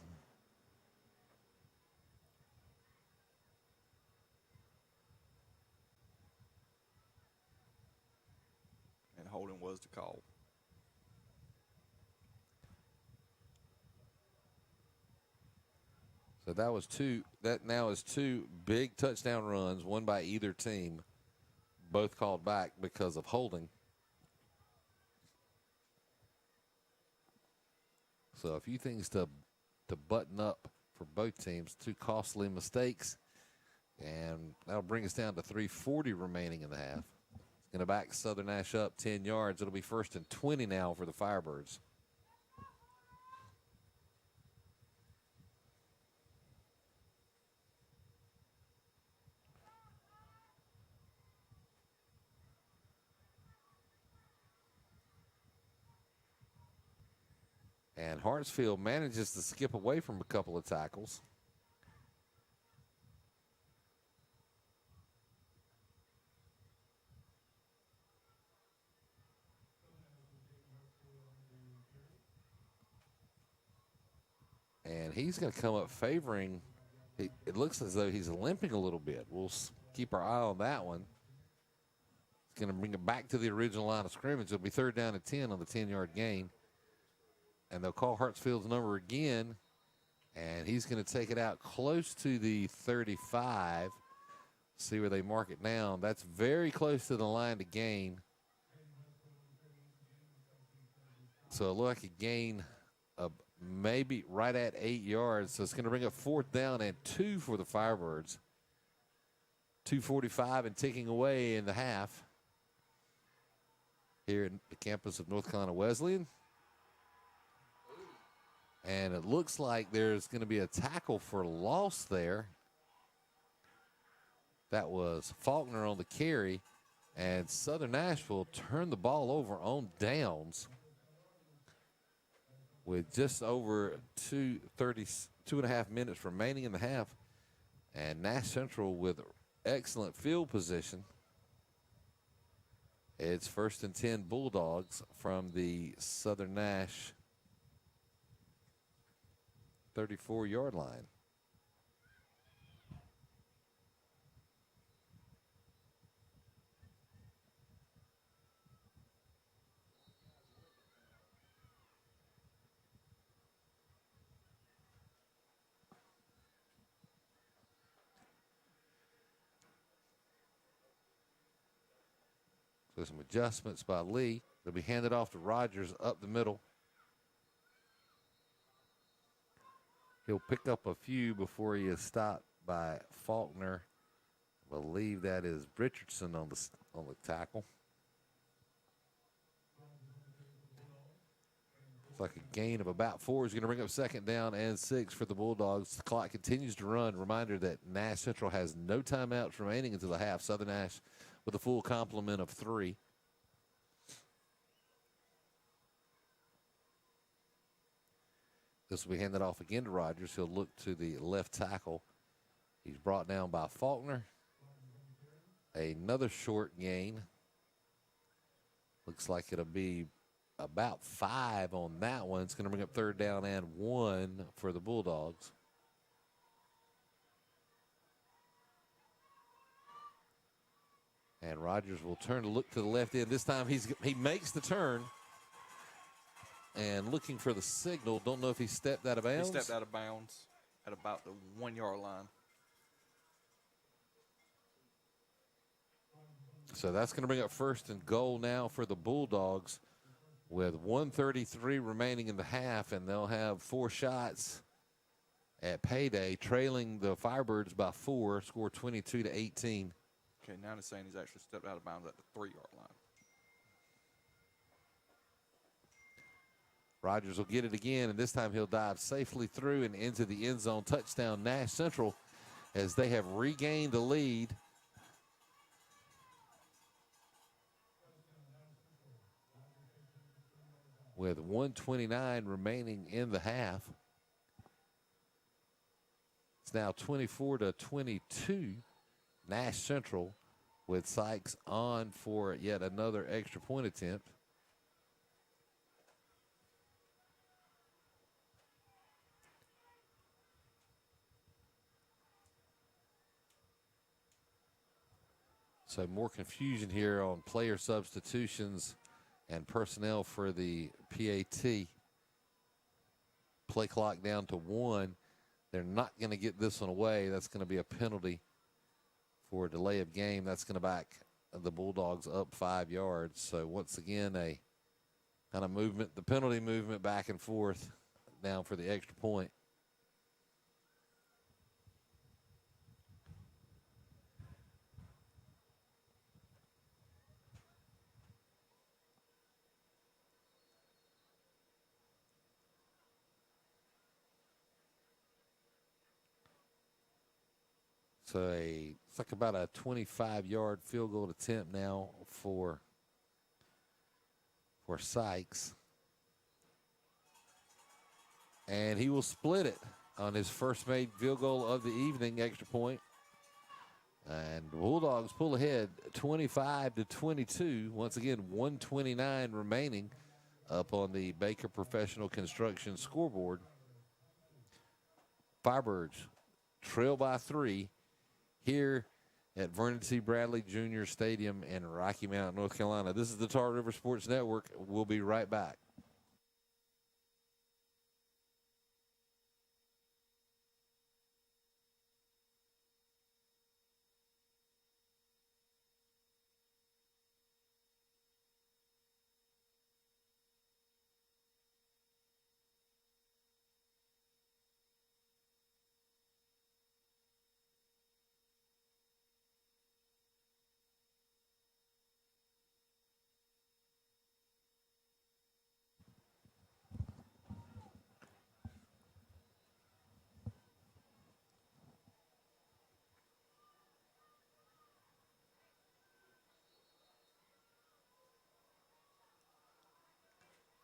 Holding was the call. So that now is 2 big touchdown runs, one by either team, both called back because of holding. So a few things to button up for both teams. 2 costly mistakes, and that'll bring us down to 3:40 remaining in the half. Going to back Southern Nash up 10 yards. It'll be 1st and 20 now for the Firebirds. And Hartsfield manages to skip away from a couple of tackles. And he's going to come up favoring. It looks as though he's limping a little bit. We'll keep our eye on that one. It's going to bring it back to the original line of scrimmage. It'll be 3rd down and 10 on the 10-yard gain. And they'll call Hartsfield's number again. And he's going to take it out close to the 35. See where they mark it now. That's very close to the line to gain. So it looked like a gain of maybe right at 8 yards. So it's going to bring up 4th down and 2 for the Firebirds. 2:45 and ticking away in the half here at the campus of North Carolina Wesleyan. And it looks like there's going to be a tackle for loss there. That was Faulkner on the carry. And Southern Nash will turn the ball over on downs. with just over 2.5 minutes remaining in the half. And Nash Central with excellent field position. It's 1st and 10 Bulldogs from the Southern Nash 34-yard line. So some adjustments by Lee. They'll be handed off to Rogers up the middle. He'll pick up a few before he is stopped by Faulkner. I believe that is Richardson on the tackle. It's like a gain of about 4. He's going to bring up 2nd down and 6 for the Bulldogs. The clock continues to run. Reminder that Nash Central has no timeouts remaining until the half. Southern Nash with a full complement of 3. This will be handed off again to Rogers. He'll look to the left tackle. He's brought down by Faulkner. Another short gain. Looks like it'll be about 5 on that one. It's going to bring up 3rd down and 1 for the Bulldogs. And Rogers will turn to look to the left end. This time he makes the turn. And looking for the signal. Don't know if he stepped out of bounds. He stepped out of bounds at about the 1-yard line. So that's going to bring up 1st and goal now for the Bulldogs with 1:33 remaining in the half, and they'll have 4 shots at payday, trailing the Firebirds by 4, score 22-18. Okay, now they're saying he's actually stepped out of bounds at the 3-yard line. Rogers will get it again, and this time he'll dive safely through and into the end zone. Touchdown, Nash Central, as they have regained the lead. With 1:29 remaining in the half. It's now 24-22. Nash Central with Sykes on for yet another extra point attempt. So more confusion here on player substitutions and personnel for the PAT. Play clock down to 1. They're not going to get this one away. That's going to be a penalty for a delay of game. That's going to back the Bulldogs up 5 yards. So once again, a kind of movement, the penalty movement back and forth down for the extra point. So it's like about a 25-yard field goal attempt now for Sykes. And he will split it on his first made field goal of the evening, extra point. And the Bulldogs pull ahead 25-22. Once again, 1:29 remaining up on the Baker Professional Construction scoreboard. Firebirds trail by 3 here at Vernon T. Bradley Jr. Stadium in Rocky Mount, North Carolina. This is the Tar River Sports Network. We'll be right back.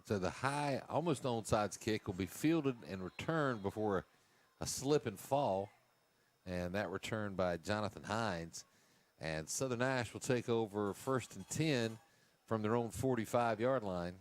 So the high, almost onside kick will be fielded and returned before a slip and fall. And that return by Jonathan Hines. And Southern Nash will take over 1st and 10 from their own 45-yard line.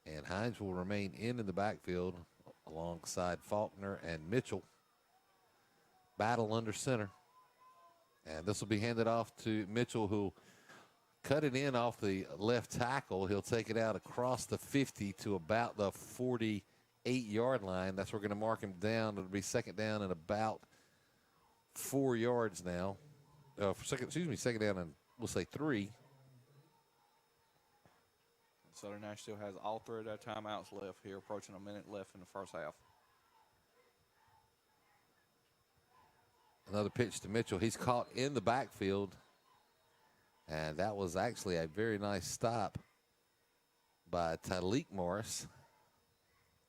And Hines will remain in the backfield alongside Faulkner and Mitchell. Battle under center. And this will be handed off to Mitchell, who'll cut it in off the left tackle. He'll take it out across the 50 to about the 48-yard line. That's where we're going to mark him down. It'll be second down and about 4 yards now. Second down and we'll say 3. Southern Nash still has all 3 of their timeouts left here, approaching a minute left in the first half. Another pitch to Mitchell. He's caught in the backfield. And that was actually a very nice stop by Tyleek Morris.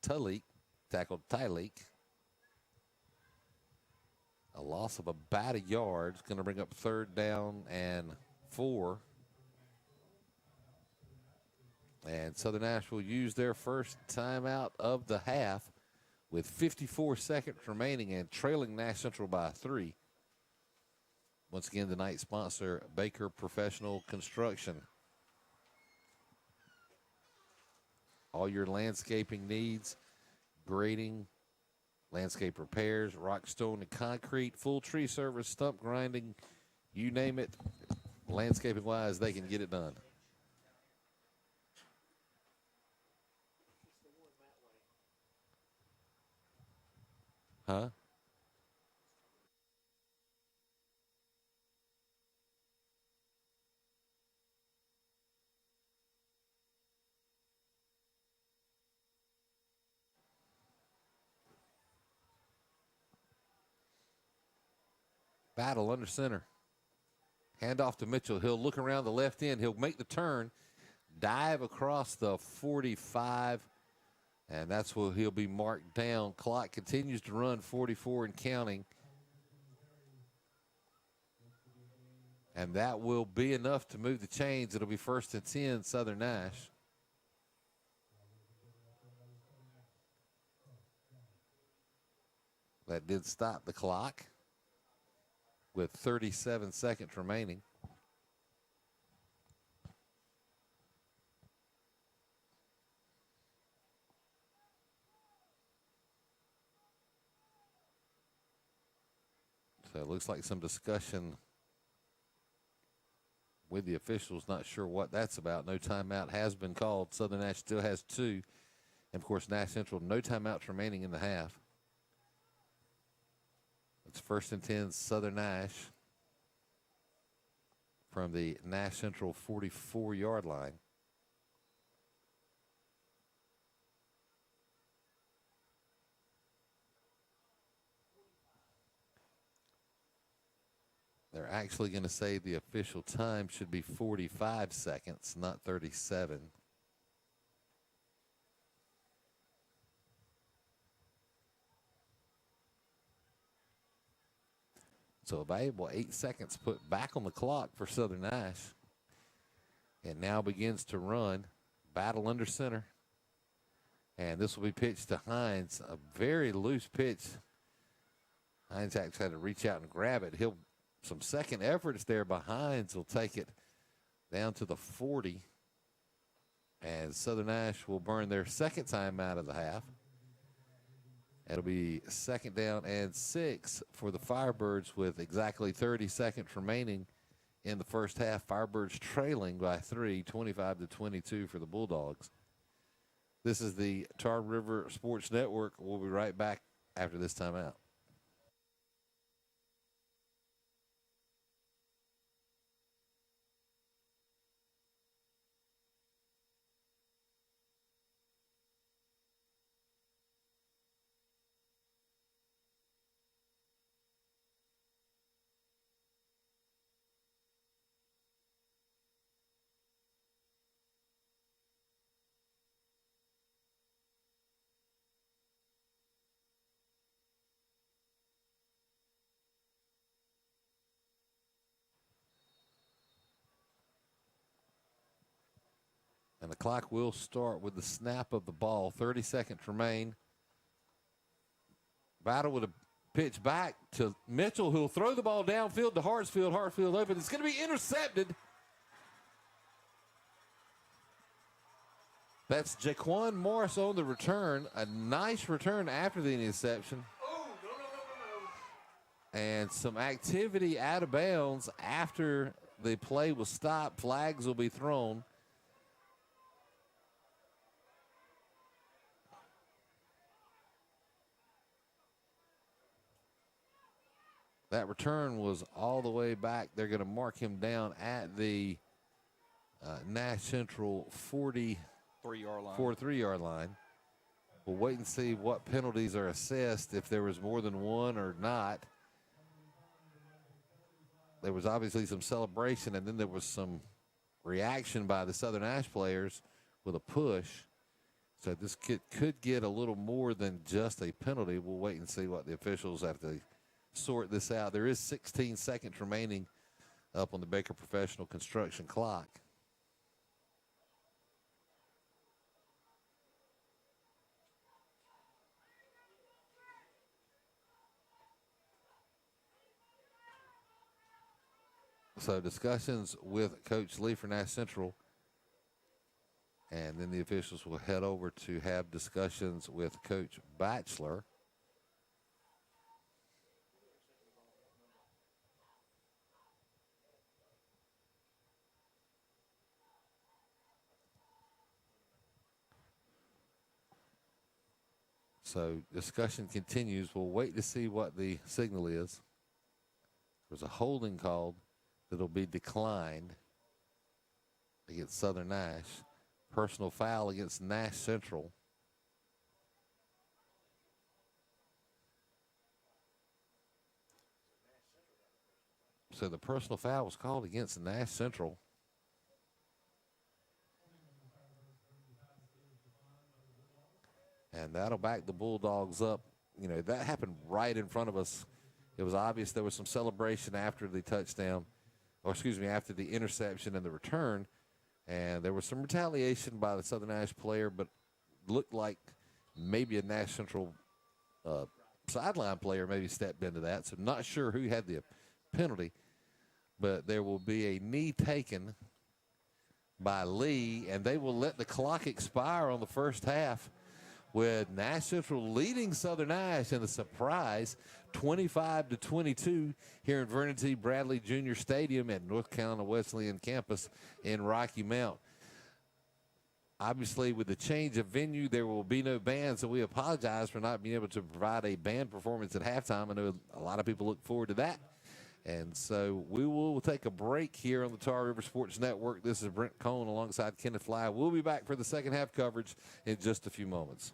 Tyleek tackled Tyleek. A loss of about a yard. It's going to bring up 3rd down and 4. And Southern Nash will use their first timeout of the half with 54 seconds remaining and trailing Nash Central by 3. Once again, the night sponsor, Baker Professional Construction. All your landscaping needs, grading, landscape repairs, rock, stone, and concrete, full tree service, stump grinding, you name it, landscaping-wise, they can get it done. Huh? Battle under center. Hand off to Mitchell. He'll look around the left end. He'll make the turn, dive across the 45, and that's where he'll be marked down. Clock continues to run, 44 and counting. And that will be enough to move the chains. It'll be 1st and 10, Southern Nash. That did stop the clock with 37 seconds remaining. So it looks like some discussion with the officials. Not sure what that's about. No timeout has been called. Southern Nash still has 2. And, of course, Nash Central, no timeouts remaining in the half. It's 1st and 10, Southern Nash from the Nash Central 44-yard line. They're actually going to say the official time should be 45 seconds, not 37. So a valuable 8 seconds put back on the clock for Southern Nash. And now begins to run. Battle under center. And this will be pitched to Hines. A very loose pitch. Hines actually had to reach out and grab it. Some second efforts there by Hines will take it down to the 40. And Southern Nash will burn their second time out of the half. It'll be 2nd down and 6 for the Firebirds with exactly 30 seconds remaining in the first half. Firebirds trailing by 3, 25-22 for the Bulldogs. This is the Tar River Sports Network. We'll be right back after this timeout. clock will start with the snap of the ball. 30 seconds remain. Battle with a pitch back to Mitchell, who'll throw the ball downfield to Hartsfield. Hartsfield open. It's going to be intercepted. That's Jaquan Morris on the return. A nice return after the interception. And some activity out of bounds after the play was stopped. Flags will be thrown. That return was all the way back. They're going to mark him down at the Nash Central 43-yard line. We'll wait and see what penalties are assessed, if there was more than one or not. There was obviously some celebration, and then there was some reaction by the Southern Nash players with a push. So this could get a little more than just a penalty. We'll wait and see what the officials have to sort this out. There is 16 seconds remaining up on the Baker Professional Construction clock. So discussions with Coach Lee for Nash Central, and then the officials will head over to have discussions with Coach Batchelor. So discussion continues. We'll wait to see what the signal is. There's a holding called that'll be declined against Southern Nash. Personal foul against Nash Central. So the personal foul was called against Nash Central. And that'll back the Bulldogs up. You know, that happened right in front of us. It was obvious there was some celebration after the touchdown, or excuse me, after the interception and the return. And there was some retaliation by the Southern Nash player, but looked like maybe a Nash Central sideline player maybe stepped into that. So not sure who had the penalty, but there will be a knee taken by Lee, and they will let the clock expire on the first half, with Nash Central leading Southern Nash in the surprise 25-22 here in Vernon T. Bradley Jr. Stadium at North Carolina Wesleyan campus in Rocky Mount. Obviously, with the change of venue, there will be no band, so we apologize for not being able to provide a band performance at halftime. I know a lot of people look forward to that. And so we will take a break here on the Tar River Sports Network. This is Brent Cohn alongside Kenneth Fly. We'll be back for the second half coverage in just a few moments.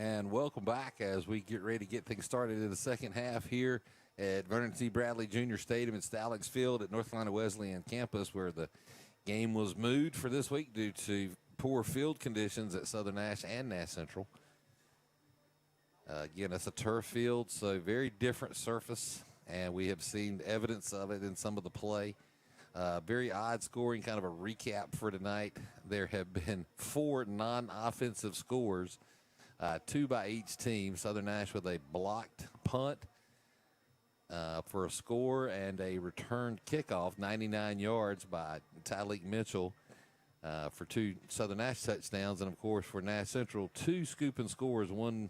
And welcome back as we get ready to get things started in the second half here at Vernon T. Bradley Jr. Stadium in Stallings Field at North Carolina Wesleyan campus, where the game was moved for this week due to poor field conditions at Southern Nash and Nash Central. Again, it's a turf field, so very different surface, and we have seen evidence of it in some of the play. Very odd scoring, kind of a recap for tonight. There have been 4 non-offensive scores, 2 by each team. Southern Nash with a blocked punt for a score and a returned kickoff, 99 yards by Tyleek Mitchell for 2 Southern Nash touchdowns. And, of course, for Nash Central, 2 scoop and scores, one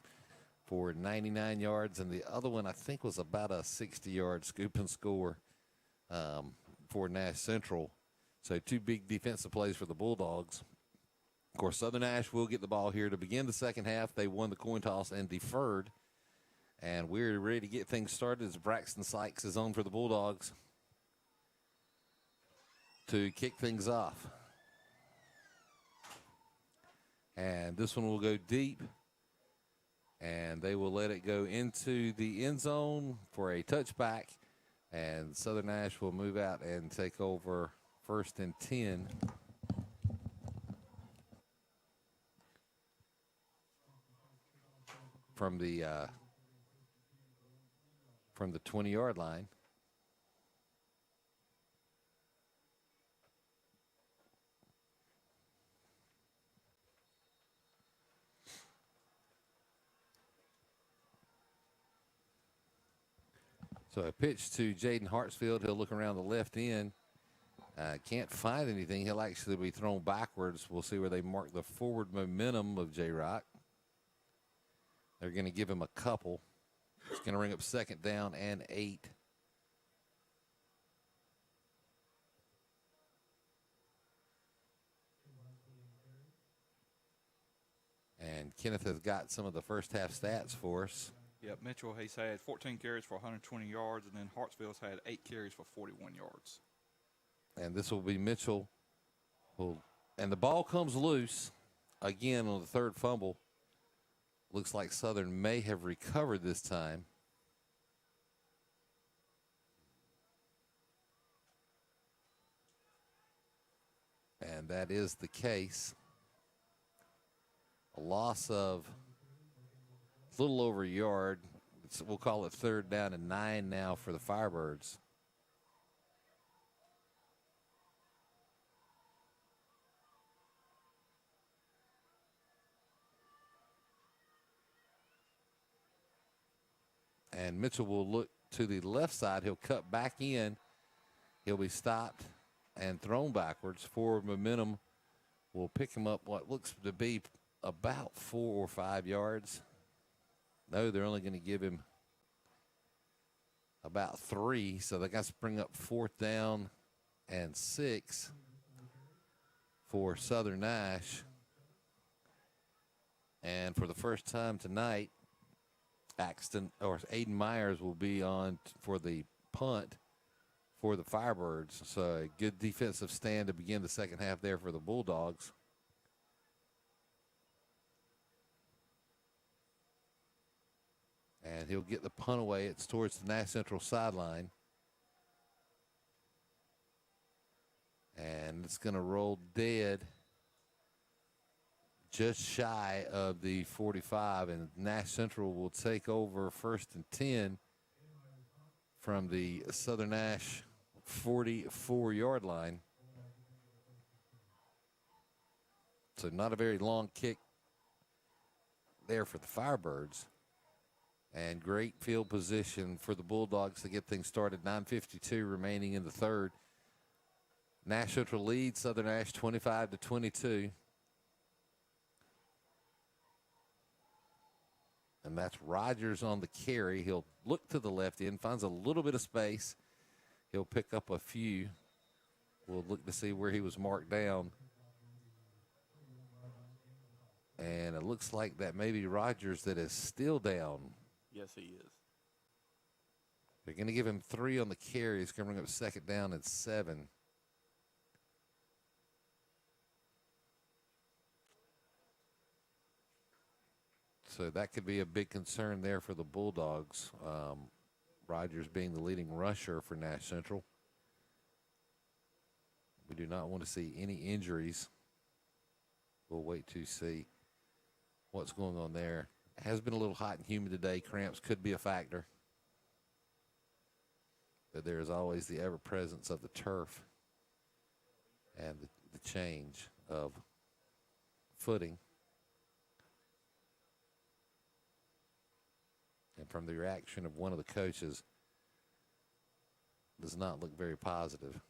for 99 yards, and the other one I think was about a 60-yard scoop and score for Nash Central. So 2 big defensive plays for the Bulldogs. Of course, Southern Nash will get the ball here to begin the second half. They won the coin toss and deferred. And we're ready to get things started as Braxton Sykes is on for the Bulldogs to kick things off. And this one will go deep. And they will let it go into the end zone for a touchback. And Southern Nash will move out and take over 1st and 10. From the 20-yard line. So a pitch to Jaden Hartsfield. He'll look around the left end. Can't find anything. He'll actually be thrown backwards. We'll see where they mark the forward momentum of J-Rock. They're going to give him a couple. It's going to bring up 2nd down and 8. And Kenneth has got some of the first half stats for us. Yep, Mitchell, he's had 14 carries for 120 yards, and then Hartsfield's had 8 carries for 41 yards. And this will be Mitchell. And the ball comes loose again on the 3rd fumble. Looks like Southern may have recovered this time. And that is the case. A loss of a little over a yard. We'll call it 3rd down and 9 now for the Firebirds. And Mitchell will look to the left side. He'll cut back in. He'll be stopped and thrown backwards. Forward momentum will pick him up what looks to be about 4 or 5 yards. No, they're only going to give him about 3. So they got to bring up 4th down and 6 for Southern Nash. And for the first time tonight, Aiden Myers will be on for the punt for the Firebirds. So a good defensive stand to begin the second half there for the Bulldogs. And he'll get the punt away. It's towards the Nash Central sideline. And it's going to roll dead just shy of the 45, and Nash Central will take over 1st and 10 from the Southern Nash 44-yard line. So not a very long kick there for the Firebirds. And great field position for the Bulldogs to get things started. 9:52 remaining in the 3rd. Nash Central leads Southern Nash 25-22. And that's Rogers on the carry. He'll look to the left end, finds a little bit of space. He'll pick up a few. We'll look to see where he was marked down. And it looks like that may be Rogers that is still down. Yes, he is. They're going to give him 3 on the carry. He's going to bring up 2nd down and 7. So that could be a big concern there for the Bulldogs. Rogers being the leading rusher for Nash Central. We do not want to see any injuries. We'll wait to see what's going on there. It has been a little hot and humid today. Cramps could be a factor. But there is always the ever-presence of the turf and the change of footing. And from the reaction of one of the coaches, does not look very positive.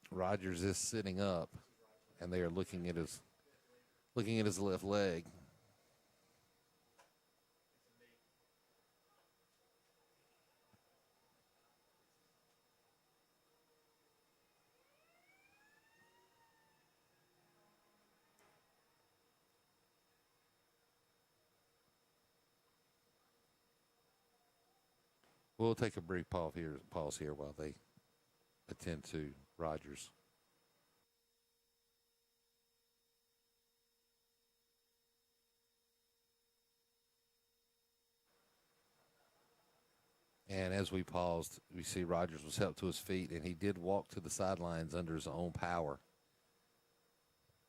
Rogers is sitting up, and they are looking at his left leg. We'll take a brief pause here while they attend to Rogers. And as we paused, we see Rogers was helped to his feet, and he did walk to the sidelines under his own power.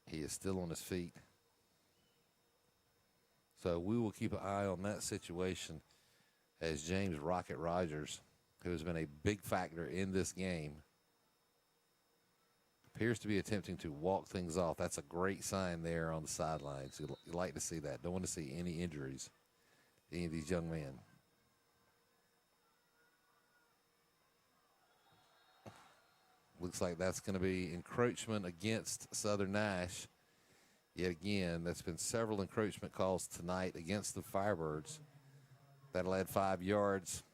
He is still on his feet. So we will keep an eye on that situation as James Rocket Rogers, who has been a big factor in this game, appears to be attempting to walk things off. That's a great sign there on the sidelines. You like to see that. Don't want to see any injuries to any of these young men. Looks like that's going to be encroachment against Southern Nash. Yet again, that's been several encroachment calls tonight against the Firebirds. That'll add 5 yards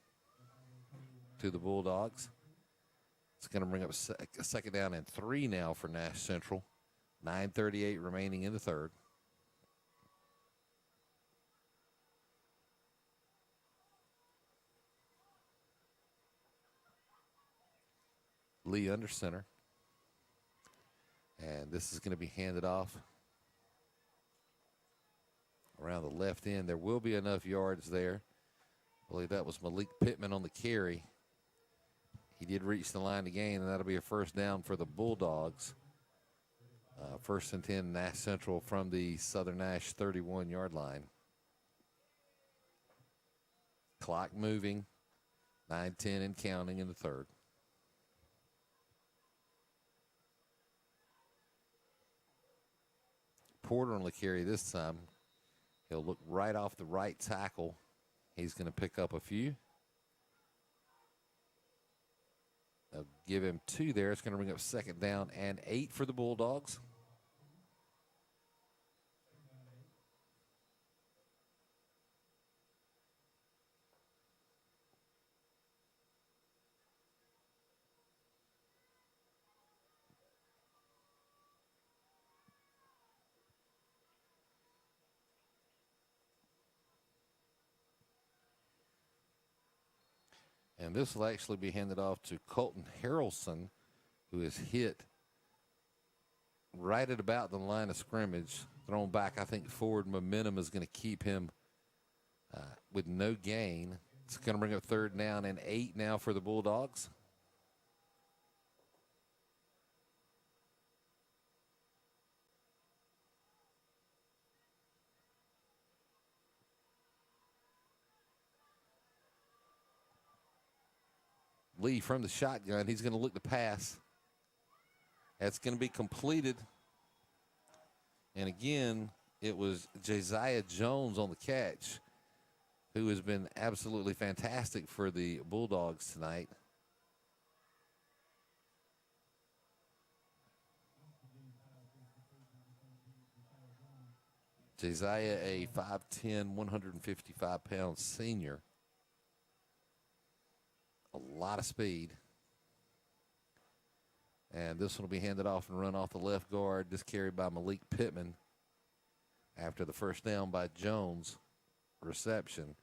to the Bulldogs. It's going to bring up a second down and 3 now for Nash Central. 9:38 remaining in the third. Lee under center. And this is going to be handed off around the left end. There will be enough yards there. I believe that was Malik Pittman on the carry. He did reach the line to gain, and that'll be a first down for the Bulldogs. First and 10, Nash Central from the Southern Nash 31-yard line. Clock moving, 9:10 and counting in the third. Porter on the carry this time. He'll look right off the right tackle. He's going to pick up a few. They'll give him 2 there. It's going to bring up second down and 8 for the Bulldogs. And this will actually be handed off to Colton Harrelson, who is hit right at about the line of scrimmage. Thrown back, I think forward momentum is going to keep him with no gain. It's going to bring up third down and 8 now for the Bulldogs. Lee from the shotgun. He's going to look to pass. That's going to be completed. And again, it was Josiah Jones on the catch, who has been absolutely fantastic for the Bulldogs tonight. Josiah, a 5'10", 155-pound senior. A lot of speed. And this one will be handed off and run off the left guard. This carried by Malik Pittman after the first down by Jones reception.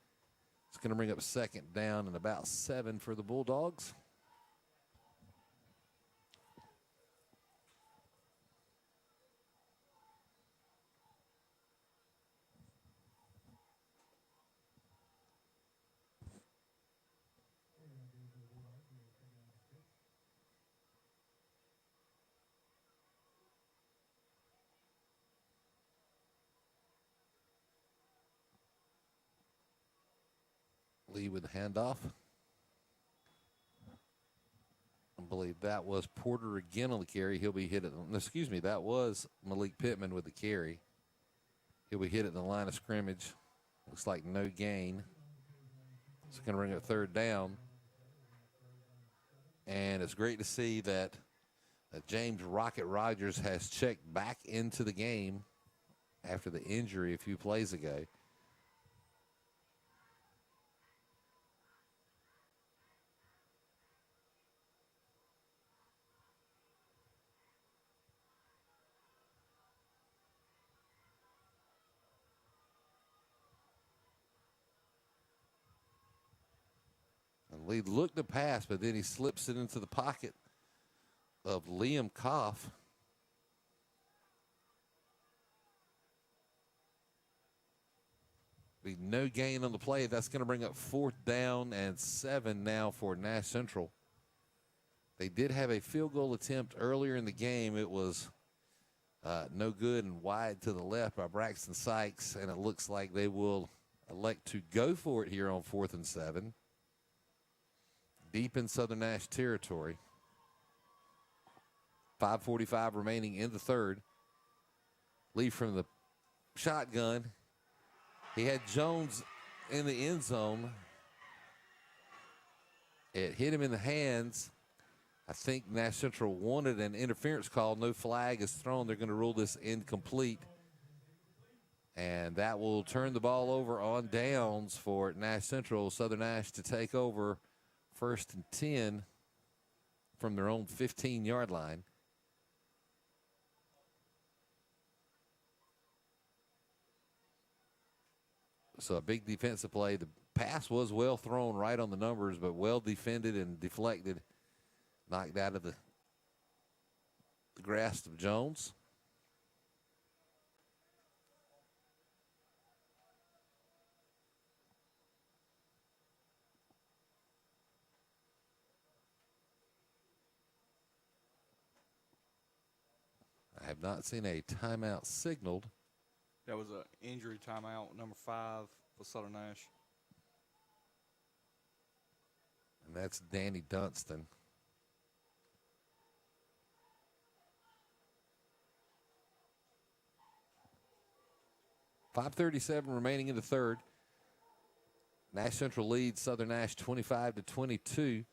It's going to bring up second down and about 7 for the Bulldogs. Lee with the handoff. I believe that was Porter again on the carry. He'll be hit at, excuse me, that was Malik Pittman with the carry. He'll be hit at the line of scrimmage. Looks like no gain. It's going to bring up third down. And it's great to see that James Rocket Rogers has checked back into the game after the injury a few plays ago. And Lee looked to pass, but then he slips it into the pocket of Liam Koff. Be no gain on the play. That's going to bring up 4th down and 7 now for Nash Central. They did have a field goal attempt earlier in the game. It was no good and wide to the left by Braxton Sykes, and it looks like they will elect to go for it here on 4th and 7. Deep in Southern Nash territory. 5:45 remaining in the third. Lee from the shotgun. He had Jones in the end zone. It hit him in the hands. I think Nash Central wanted an interference call. No flag is thrown. They're going to rule this incomplete. And that will turn the ball over on downs for Nash Central. Southern Nash to take over 1st and 10 from their own 15-yard line. So a big defensive play. The pass was well thrown, right on the numbers, but well defended and deflected. Knocked out of the grasp of Jones. I have not seen a timeout signaled. That was an injury timeout, number 5 for Southern Nash. And that's Danny Dunston. .537 remaining in the third. Nash Central leads Southern Nash 25-22.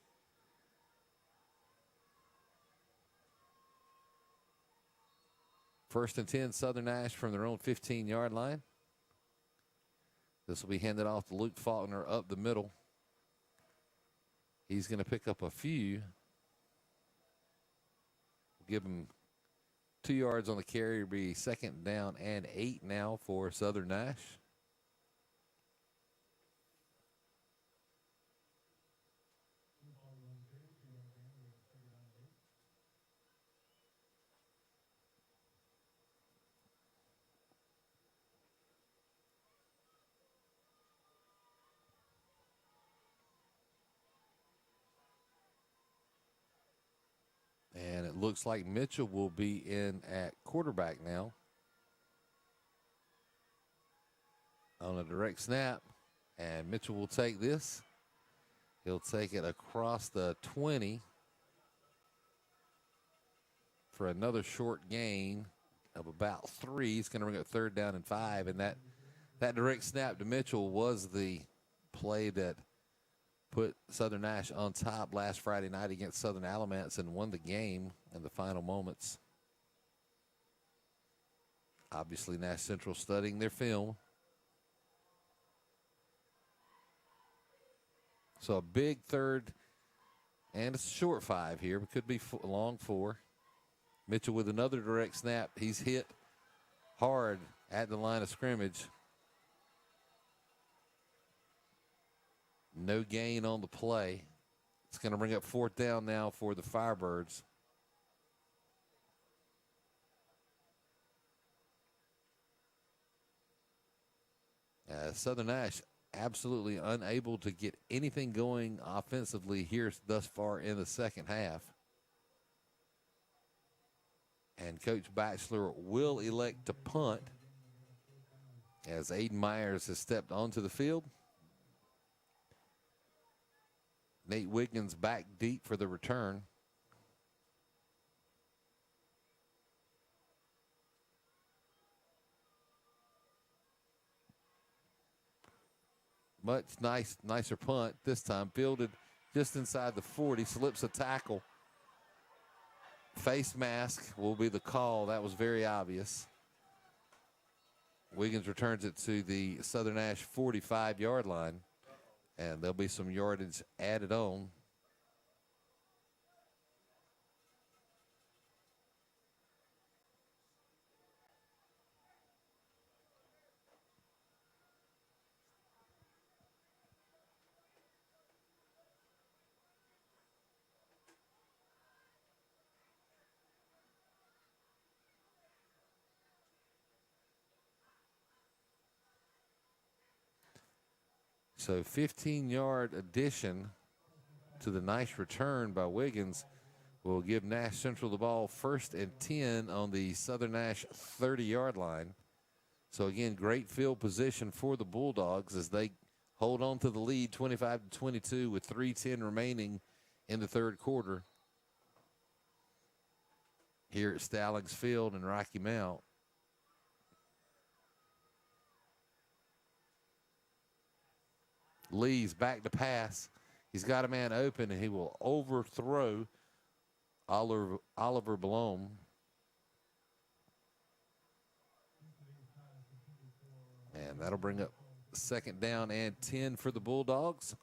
First and 10, Southern Nash from their own 15-yard line. This will be handed off to Luke Faulkner up the middle. He's going to pick up a few. Give him 2 yards on the carry. It'll be 2nd down and 8 now for Southern Nash. And it looks like Mitchell will be in at quarterback now. On a direct snap. And Mitchell will take this. He'll take it across the 20 for another short gain of about 3. He's going to bring up 3rd down and 5. And that direct snap to Mitchell was the play that put Southern Nash on top last Friday night against Southern Alamance and won the game in the final moments. Obviously, Nash Central studying their film. So a big 3rd and a short 5 here. It could be a long 4. Mitchell with another direct snap. He's hit hard at the line of scrimmage. No gain on the play. It's going to bring up 4th down now for the Firebirds. Southern Nash absolutely unable to get anything going offensively here thus far in the second half. And Coach Batchelor will elect to punt as Aiden Myers has stepped onto the field. Nate Wiggins back deep for the return. Much nicer punt this time. Fielded just inside the 40, slips a tackle. Face mask will be the call. That was very obvious. Wiggins returns it to the Southern Ash 45-yard line, and there'll be some yardage added on. So 15-yard addition to the nice return by Wiggins will give Nash Central the ball 1st and 10 on the Southern Nash 30-yard line. So again, great field position for the Bulldogs as they hold on to the lead 25-22 with 3:10 remaining in the third quarter here at Stallings Field in Rocky Mount. Lee's back to pass. He's got a man open, and he will overthrow Oliver Blome. And that'll bring up 2nd down and 10 for the Bulldogs.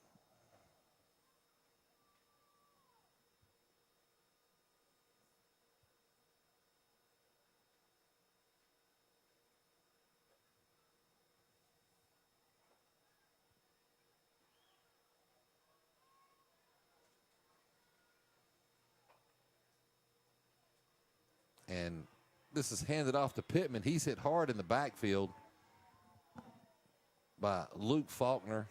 And this is handed off to Pittman. He's hit hard in the backfield by Luke Faulkner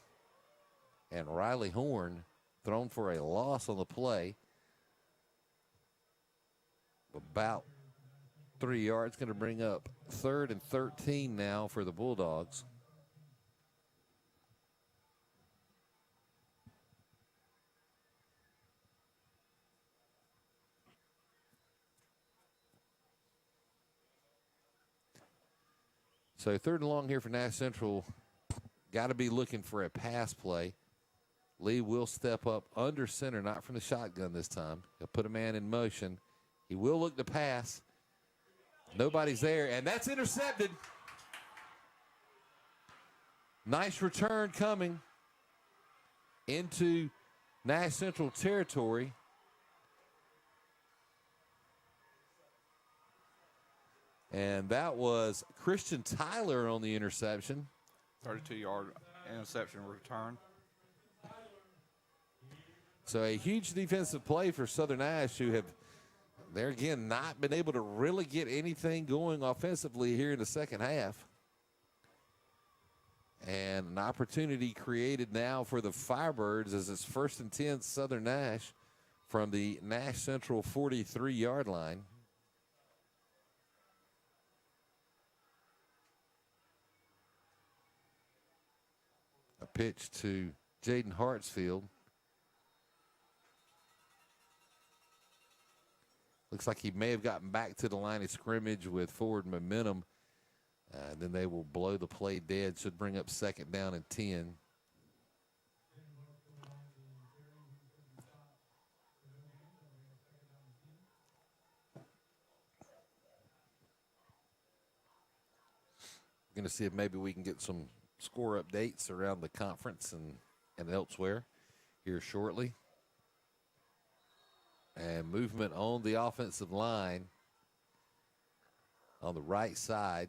and Riley Horn, thrown for a loss on the play. About 3 yards, going to bring up 3rd and 13 now for the Bulldogs. So 3rd and long here for Nash Central. Got to be looking for a pass play. Lee will step up under center, not from the shotgun this time. He'll put a man in motion. He will look to pass. Nobody's there, and that's intercepted. Nice return coming into Nash Central territory. And that was Christian Tyler on the interception. 32-yard interception return. So a huge defensive play for Southern Ash, who have, there again, not been able to really get anything going offensively here in the second half. And an opportunity created now for the Firebirds as it's 1st and 10 Southern Nash from the Nash Central 43-yard line. A pitch to Jaden Hartsfield. Looks like he may have gotten back to the line of scrimmage with forward momentum. Then they will blow the play dead. Should bring up 2nd down and 10. Going to see if maybe we can get some score updates around the conference and elsewhere here shortly. And movement on the offensive line on the right side.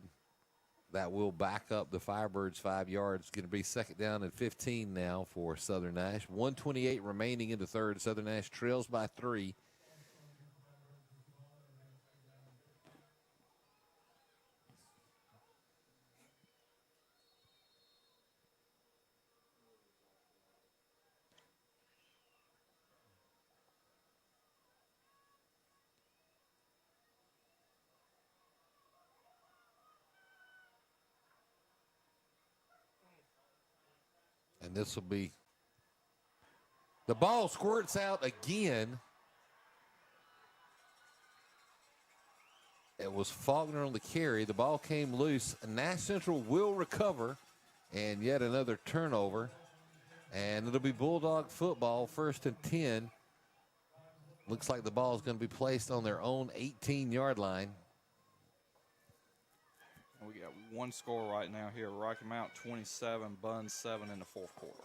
That will back up the Firebirds 5 yards. Going to be 2nd down and 15 now for Southern Nash. 1:28 remaining in the third. Southern Nash trails by 3. And this will be The ball squirts out again. It was Faulkner on the carry. The ball came loose. Nash Central will recover, and yet another turnover. And it'll be Bulldog football, 1st and 10. Looks like the ball is going to be placed on their own 18-yard line. We got one score right now here. Rocky Mount 27, Bun 7 in the 4th quarter.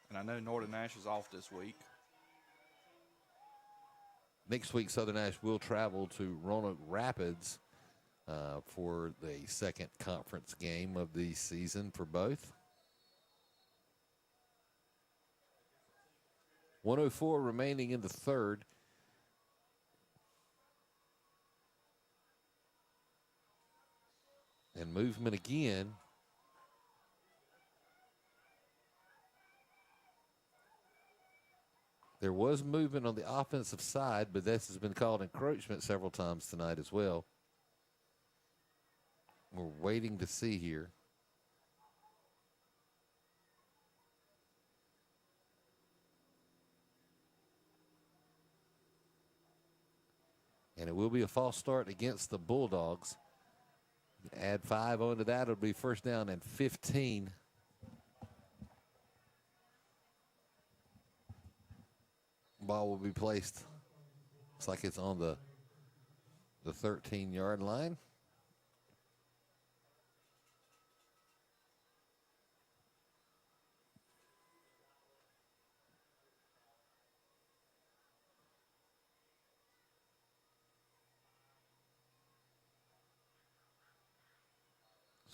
And I know Northern Nash is off this week. Next week, Southern Nash will travel to Roanoke Rapids for the second conference game of the season for both. 104 remaining in the 3rd. And movement again. There was movement on the offensive side, but this has been called encroachment several times tonight as well. We're waiting to see here. And it will be a false start against the Bulldogs. Add 5 onto that, it'll be 1st down and 15. Ball will be placed. Looks like it's on the 13-yard line.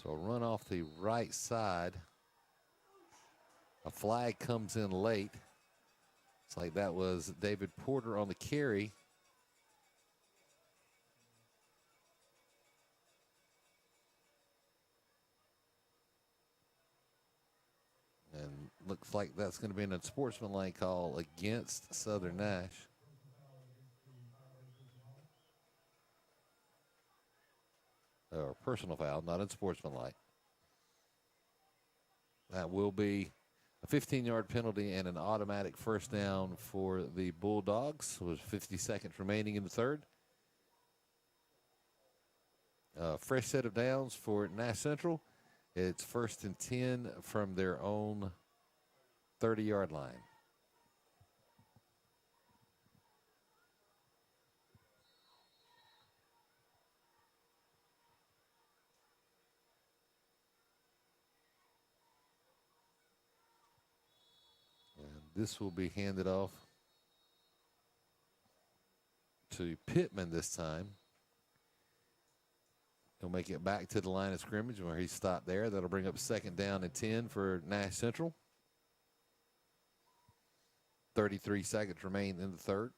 So a run off the right side. A flag comes in late. It's like that was David Porter on the carry. And looks like that's going to be an unsportsmanlike call against Southern Nash. Or personal foul, not unsportsmanlike. That will be a 15-yard penalty and an automatic 1st down for the Bulldogs. With 50 seconds remaining in the 3rd. Fresh set of downs for Nash Central. It's 1st and 10 from their own 30-yard line. This will be handed off to Pittman this time. He'll make it back to the line of scrimmage where he stopped there. That'll bring up 2nd down and 10 for Nash Central. 33 seconds remain in the 3rd.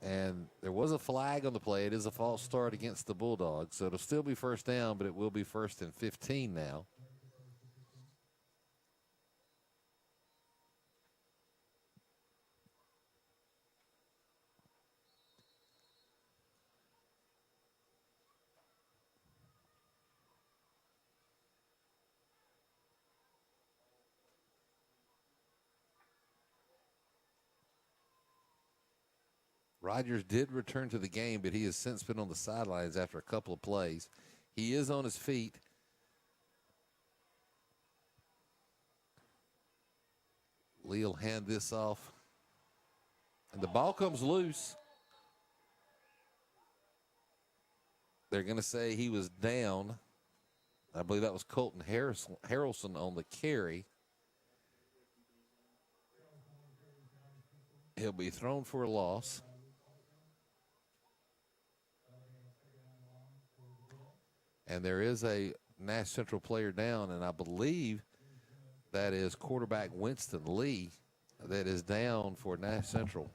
And there was a flag on the play. It is a false start against the Bulldogs. So it'll still be 1st down, but it will be 1st and 15 now. Rogers did return to the game, but he has since been on the sidelines after a couple of plays. He is on his feet. Lee will hand this off. And the ball comes loose. They're going to say he was down. I believe that was Colton Harrelson on the carry. He'll be thrown for a loss. And there is a Nash Central player down, and I believe that is quarterback Winston Lee that is down for Nash Central.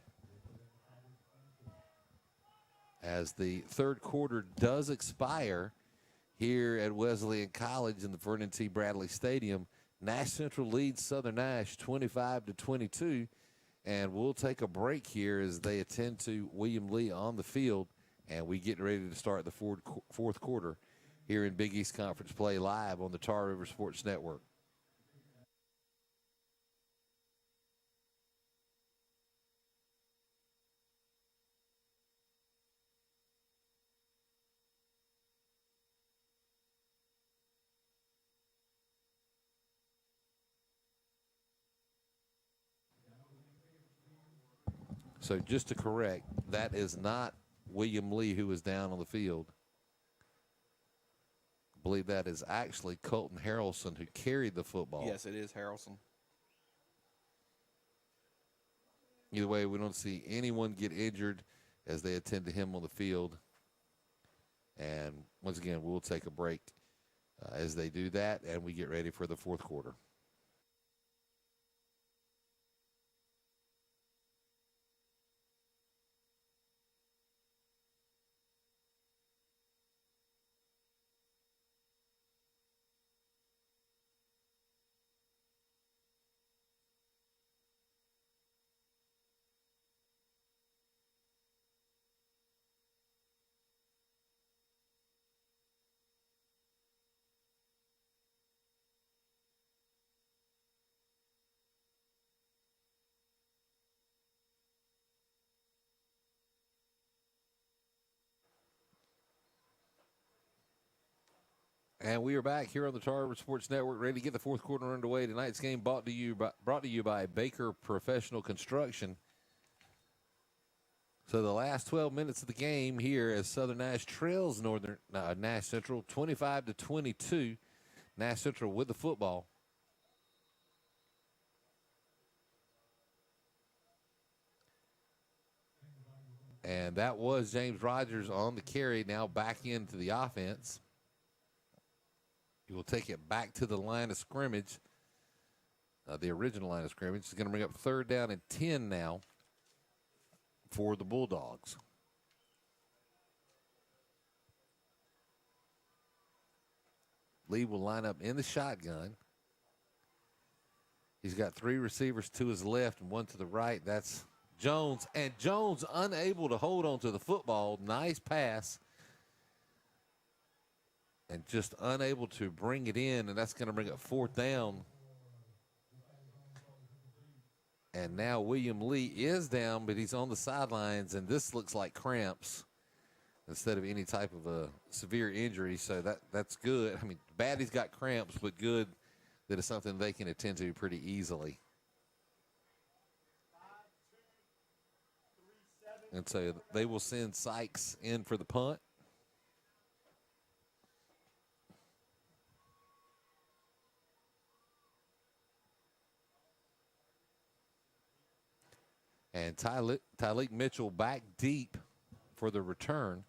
As the 3rd quarter does expire here at Wesleyan College in the Vernon T. Bradley Stadium, Nash Central leads Southern Nash 25-22, and we'll take a break here as they attend to William Lee on the field, and we get ready to start the 4th quarter here in Big East Conference play live on the Tar River Sports Network. So just to correct, that is not William Lee who is down on the field. I believe that is actually Colton Harrelson who carried the football. Yes, it is Harrelson. Either way, we don't see anyone get injured as they attend to him on the field. And once again, we'll take a break as they do that, and we get ready for the fourth quarter. And we are back here on the Tar River Sports Network, ready to get the fourth quarter underway. Tonight's game brought to you by Baker Professional Construction. So the last 12 minutes of the game here as Southern Nash trails Nash Central 25-22. Nash Central with the football. And that was James Rogers on the carry, now back into the offense. He will take it back to the line of scrimmage, the original line of scrimmage. He's going to bring up 3rd down and 10 now for the Bulldogs. Lee will line up in the shotgun. He's got 3 receivers to his left and 1 to the right. That's Jones. And Jones unable to hold on to the football. Nice pass. And just unable to bring it in, and that's going to bring up 4th down. And now William Lee is down, but he's on the sidelines, and this looks like cramps instead of any type of a severe injury. So that's good. I mean, bad he's got cramps, but good that it's something they can attend to pretty easily. And so they will send Sykes in for the punt. And Tyleek Mitchell back deep for the return.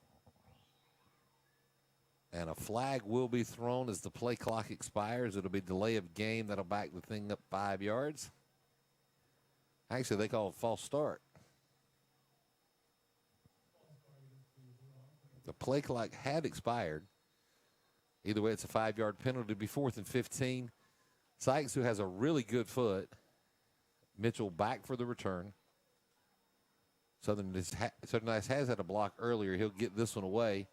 And a flag will be thrown as the play clock expires. It'll be delay of game. That'll back the thing up 5 yards. Actually, they call it false start. The play clock had expired. Either way, it's a 5-yard penalty. It'll be 4th and 15. Sykes, who has a really good foot. Mitchell back for the return. Southern Nice has had a block earlier. He'll get this one away,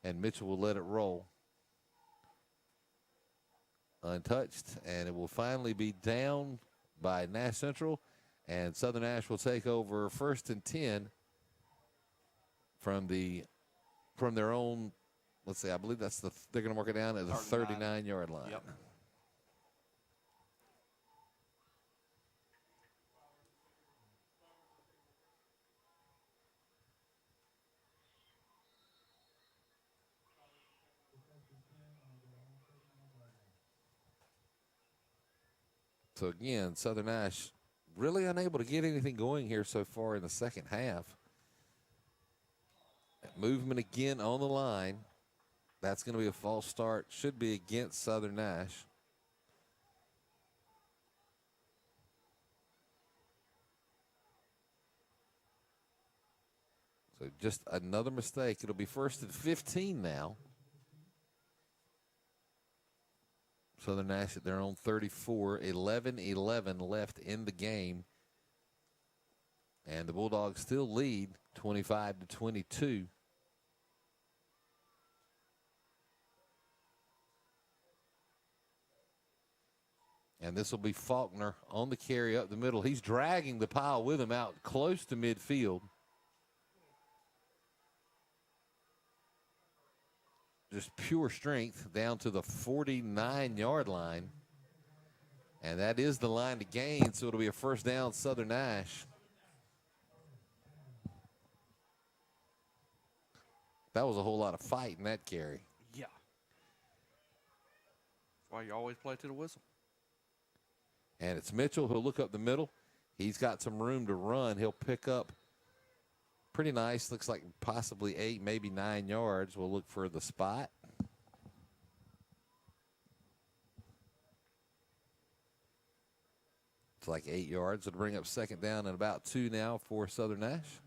and Mitchell will let it roll. Untouched, and it will finally be down by Nash Central, and Southern Nash will take over 1st and 10 from their own. Let's see, I believe they're going to mark it down at the 39-yard line. Yep. So, again, Southern Nash really unable to get anything going here so far in the second half. Movement again on the line. That's going to be a false start. Should be against Southern Nash. So just another mistake. It'll be 1st and 15 now. Southern Nash at their own 34, 11-11 left in the game. And the Bulldogs still lead 25-22. And this will be Faulkner on the carry up the middle. He's dragging the pile with him out close to midfield. Just pure strength down to the 49-yard line. And that is the line to gain, so it'll be a 1st down Southern Nash. That was a whole lot of fight in that carry. Yeah. That's why you always play to the whistle. And it's Mitchell who'll look up the middle. He's got some room to run. He'll pick up pretty nice. Looks like possibly 8, maybe 9 yards. We'll look for the spot. It's like 8 yards. It'll bring up second down and about 2 now for Southern Nash.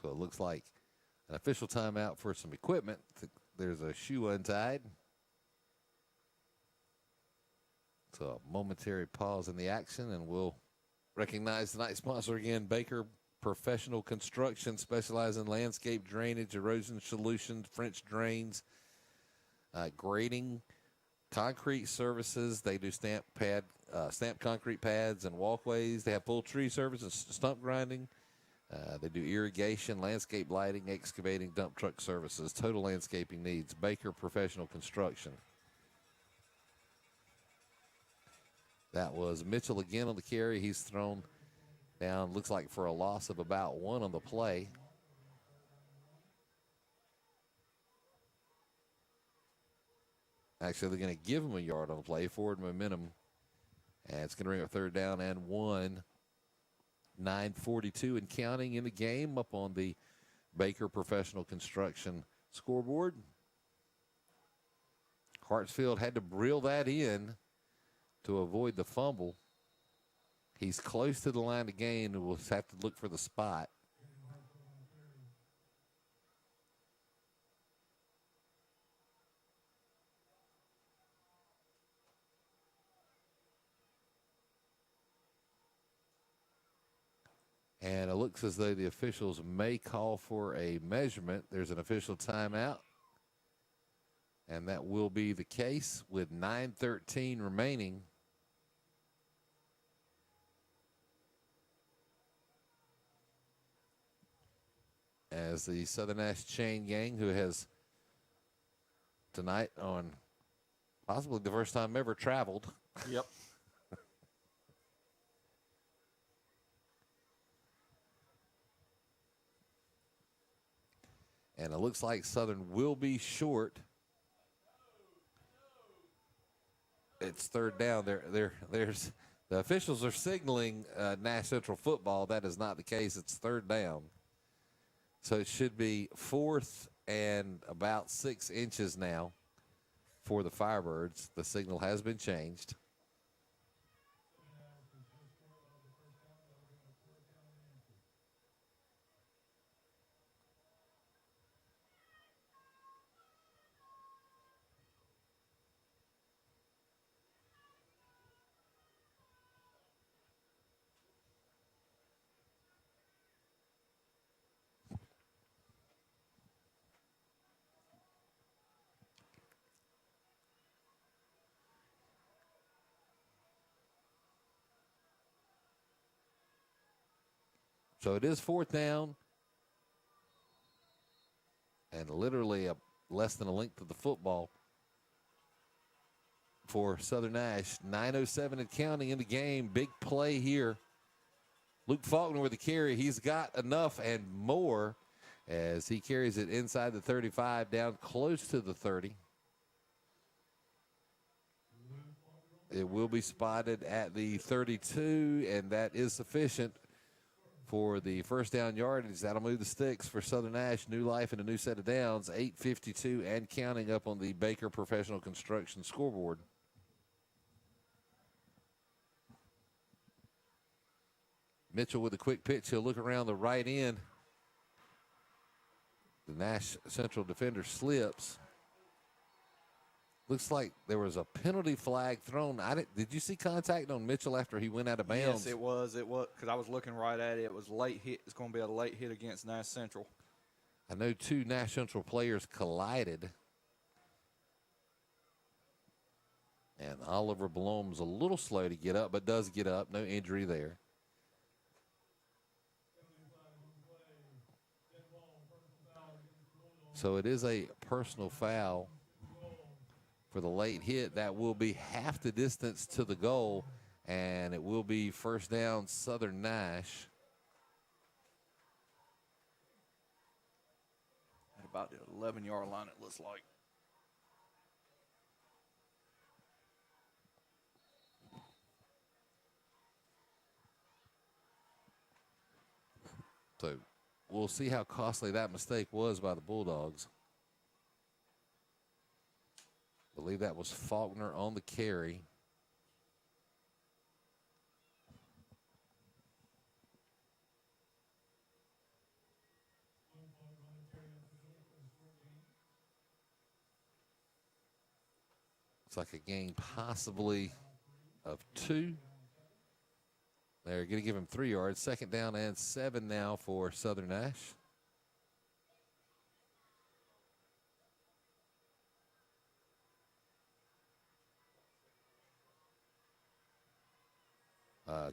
So it looks like an official timeout for some equipment. There's a shoe untied. So a momentary pause in the action, and we'll recognize tonight's sponsor again, Baker Professional Construction, specializing in landscape drainage, erosion solutions, French drains, grading, concrete services. They do stamped concrete pads and walkways. They have full tree services, stump grinding. They do irrigation, landscape lighting, excavating, dump truck services, total landscaping needs. Baker Professional Construction. That was Mitchell again on the carry. He's thrown down, looks like for a loss of about 1 on the play. Actually, they're going to give him a yard on the play, forward momentum. And it's going to bring up third down and 1. 9:42 and counting in the game up on the Baker Professional Construction scoreboard. Hartsfield had to reel that in to avoid the fumble. He's close to the line of gain and will have to look for the spot. And it looks as though the officials may call for a measurement. There's an official timeout. And that will be the case with 9:13 remaining. As the Southern Nash chain gang, who has tonight on possibly the first time ever traveled. Yep. And it looks like Southern will be short. It's third down. There's the officials are signaling Nash Central Football. That is not the case. It's third down. So it should be 4th and about 6 inches now for the Firebirds. The signal has been changed. So it is 4th down. And literally less than a length of the football for Southern Nash. 9:07 and counting in the game. Big play here. Luke Faulkner with the carry. He's got enough and more as he carries it inside the 35 down close to the 30. It will be spotted at the 32, and that is sufficient for the first down yardage. That'll move the sticks for Southern Nash. New life and a new set of downs. 8:52 and counting up on the Baker Professional Construction scoreboard. Mitchell with a quick pitch. He'll look around the right end. The Nash Central defender slips. Looks like there was a penalty flag thrown. Did you see contact on Mitchell after he went out of bounds? Yes, it was. It was because I was looking right at it. It was late hit. It's going to be a late hit against Nash Central. I know 2 Nash Central players collided. And Oliver Blom's a little slow to get up, but does get up. No injury there. So it is a personal foul for the late hit. That will be half the distance to the goal, and it will be first down Southern Nash. At about the 11-yard line, it looks like. So we'll see how costly that mistake was by the Bulldogs. I believe that was Faulkner on the carry. Looks like a gain possibly of 2. They're going to give him 3 yards. Second down and 7 now for Southern Nash.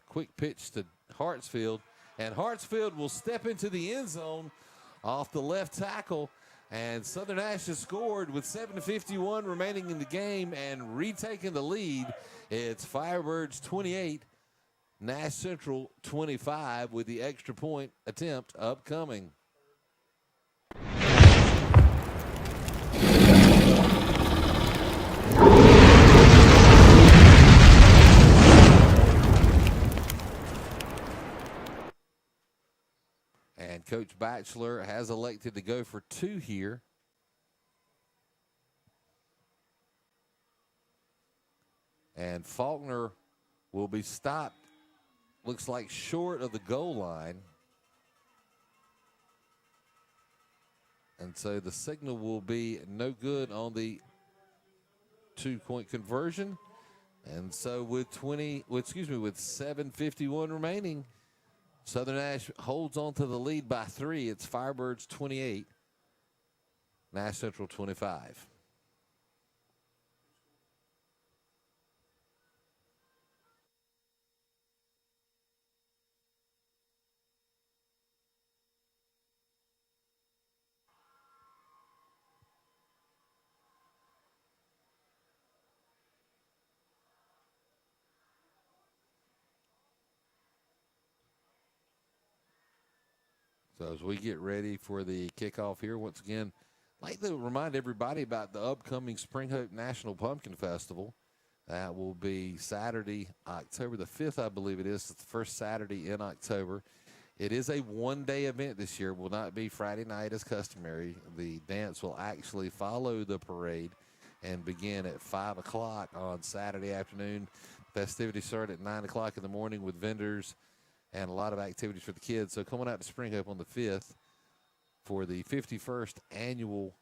Quick pitch to Hartsfield, and Hartsfield will step into the end zone off the left tackle, and Southern Nash has scored with 7:51 remaining in the game and retaking the lead. It's Firebirds 28, Nash Central 25 with the extra point attempt upcoming. And Coach Batchelor has elected to go for 2 here. And Faulkner will be stopped, looks like short of the goal line. And so the signal will be no good on the 2-point conversion. And so with 7:51 remaining, Southern Nash holds on to the lead by 3. It's Firebirds 28, Nash Central 25. So as we get ready for the kickoff here, once again, I'd like to remind everybody about the upcoming Spring Hope National Pumpkin Festival. That will be Saturday, October the 5th, I believe it is. It's the first Saturday in October. It is a one-day event this year. It will not be Friday night as customary. The dance will actually follow the parade and begin at 5 o'clock on Saturday afternoon. Festivities start at 9 o'clock in the morning with vendors and a lot of activities for the kids. So coming out to Spring Hope on the 5th for the 51st Annual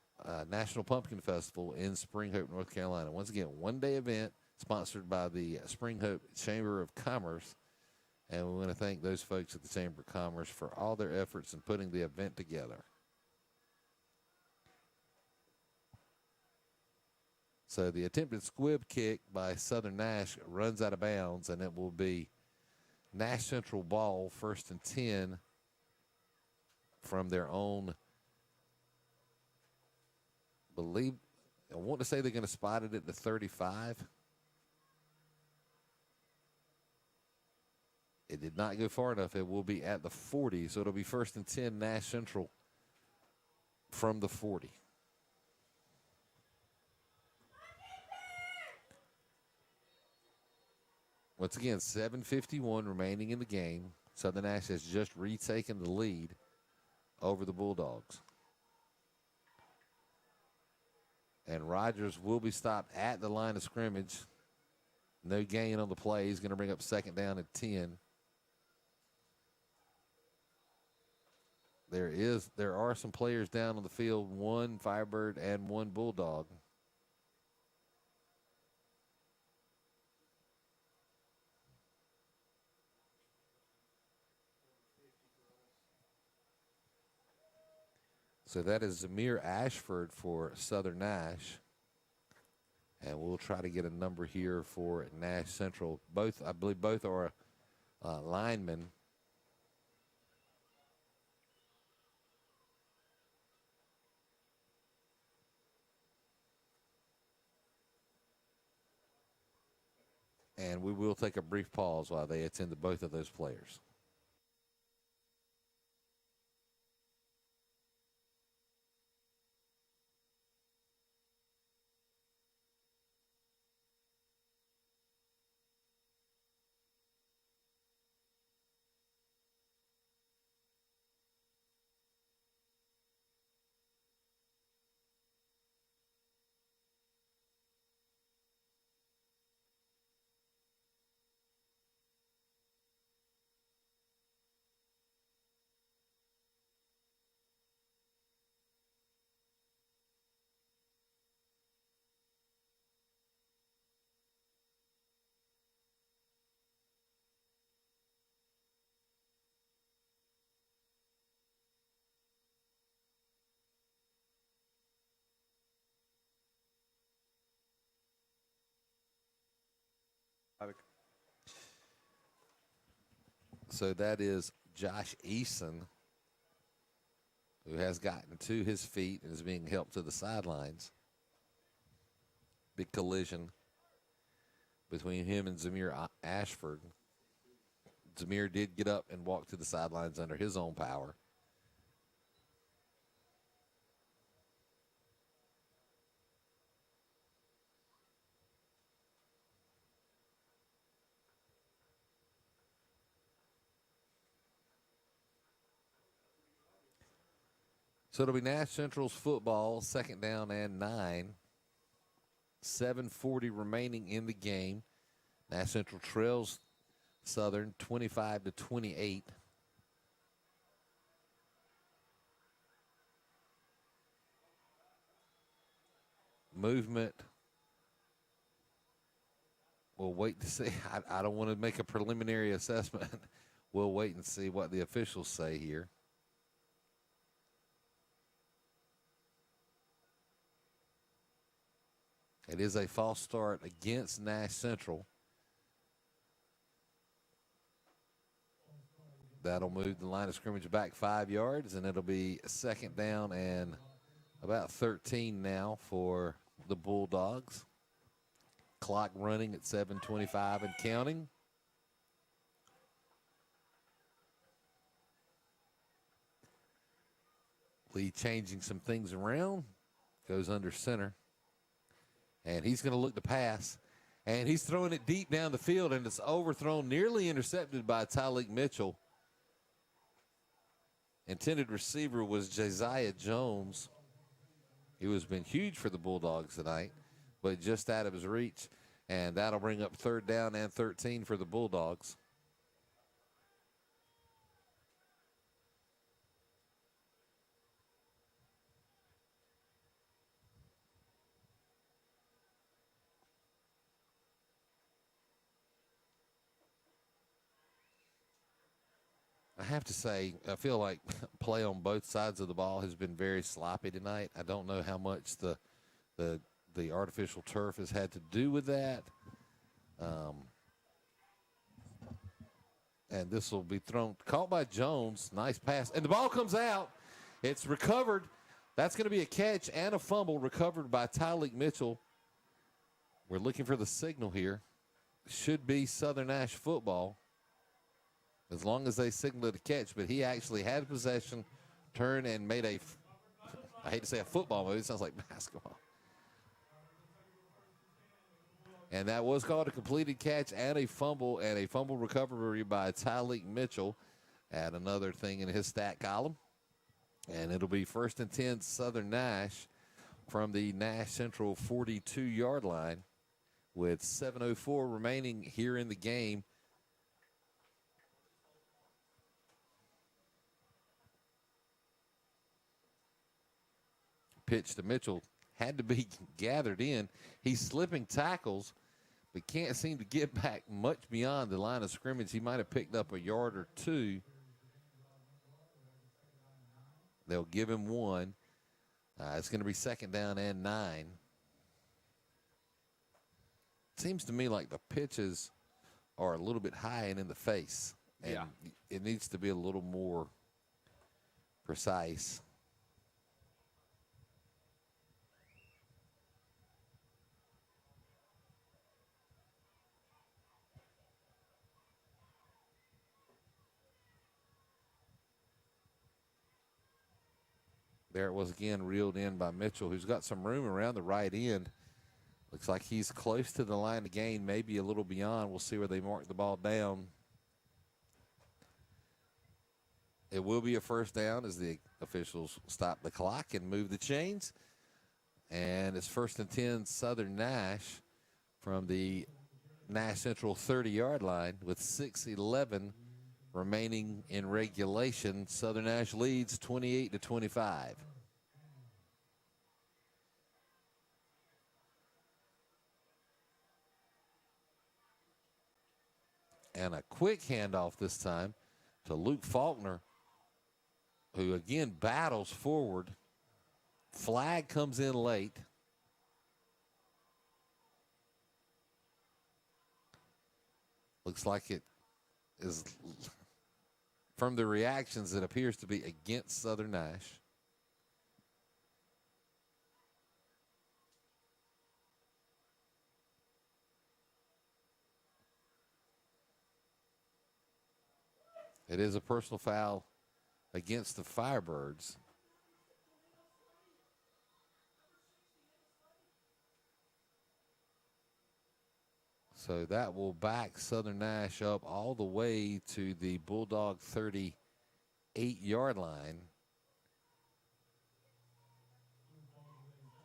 National Pumpkin Festival in Spring Hope, North Carolina. Once again, one-day event sponsored by the Spring Hope Chamber of Commerce. And we want to thank those folks at the Chamber of Commerce for all their efforts in putting the event together. So the attempted squib kick by Southern Nash runs out of bounds, and it will be Nash Central ball, 1st and 10 from their own. I want to say they're going to spot it at the 35. It did not go far enough. It will be at the 40, so it'll be 1st and 10 Nash Central from the 40. Once again, 7:51 remaining in the game. Southern Nash has just retaken the lead over the Bulldogs. And Rogers will be stopped at the line of scrimmage. No gain on the play. He's going to bring up 2nd down at 10. There are some players down on the field, 1 Firebird and 1 Bulldog. So that is Zamir Ashford for Southern Nash. And we'll try to get a number here for Nash Central. I believe both are linemen. And we will take a brief pause while they attend to both of those players. So that is Josh Eason, who has gotten to his feet and is being helped to the sidelines. Big collision between him and Zamir Ashford. Zamir did get up and walk to the sidelines under his own power. So it'll be Nash Central's football, second down and 9. 7:40 remaining in the game. Nash Central trails Southern 25-28. Movement. We'll wait to see. I don't want to make a preliminary assessment. We'll wait and see what the officials say here. It is a false start against Nash Central. That'll move the line of scrimmage back 5 yards, and it'll be second down and about 13 now for the Bulldogs. Clock running at 7:25 and counting. Lee changing some things around. Goes under center. And he's going to look to pass. And he's throwing it deep down the field, and it's overthrown, nearly intercepted by Tyleek Mitchell. Intended receiver was Josiah Jones. He has been huge for the Bulldogs tonight, but just out of his reach. And that'll bring up third down and 13 for the Bulldogs. I have to say, I feel like play on both sides of the ball has been very sloppy tonight. I don't know how much the artificial turf has had to do with that. And this will be thrown, caught by Jones. Nice pass. And the ball comes out. It's recovered. That's going to be a catch and a fumble recovered by Tyleek Mitchell. We're looking for the signal here. Should be Southern Nash football, as long as they signal it a catch. But he actually had possession, turned, and made a, I hate to say a football move. It sounds like basketball. And that was called a completed catch and a fumble recovery by Tyleek Mitchell. Add another thing in his stat column. And it'll be 1st and 10 Southern Nash from the Nash Central 42-yard line with 7:04 remaining here in the game. Pitch to Mitchell had to be gathered in. He's slipping tackles, but can't seem to get back much beyond the line of scrimmage. He might have picked up a yard or two. They'll give him one. It's going to be second down and 9. Seems to me like the pitches are a little bit high and in the face. And it needs to be a little more precise. There it was again, reeled in by Mitchell, who's got some room around the right end. Looks like he's close to the line of gain, maybe a little beyond. We'll see where they mark the ball down. It will be a first down as the officials stop the clock and move the chains. And it's 1st and 10, Southern Nash from the Nash Central 30-yard line with 6:11 remaining in regulation. Southern Nash leads 28-25. And a quick handoff this time to Luke Faulkner, who again battles forward. Flag comes in late. Looks like it is, from the reactions, it appears to be against Southern Nash. It is a personal foul against the Firebirds. So that will back Southern Nash up all the way to the Bulldog 38-yard line.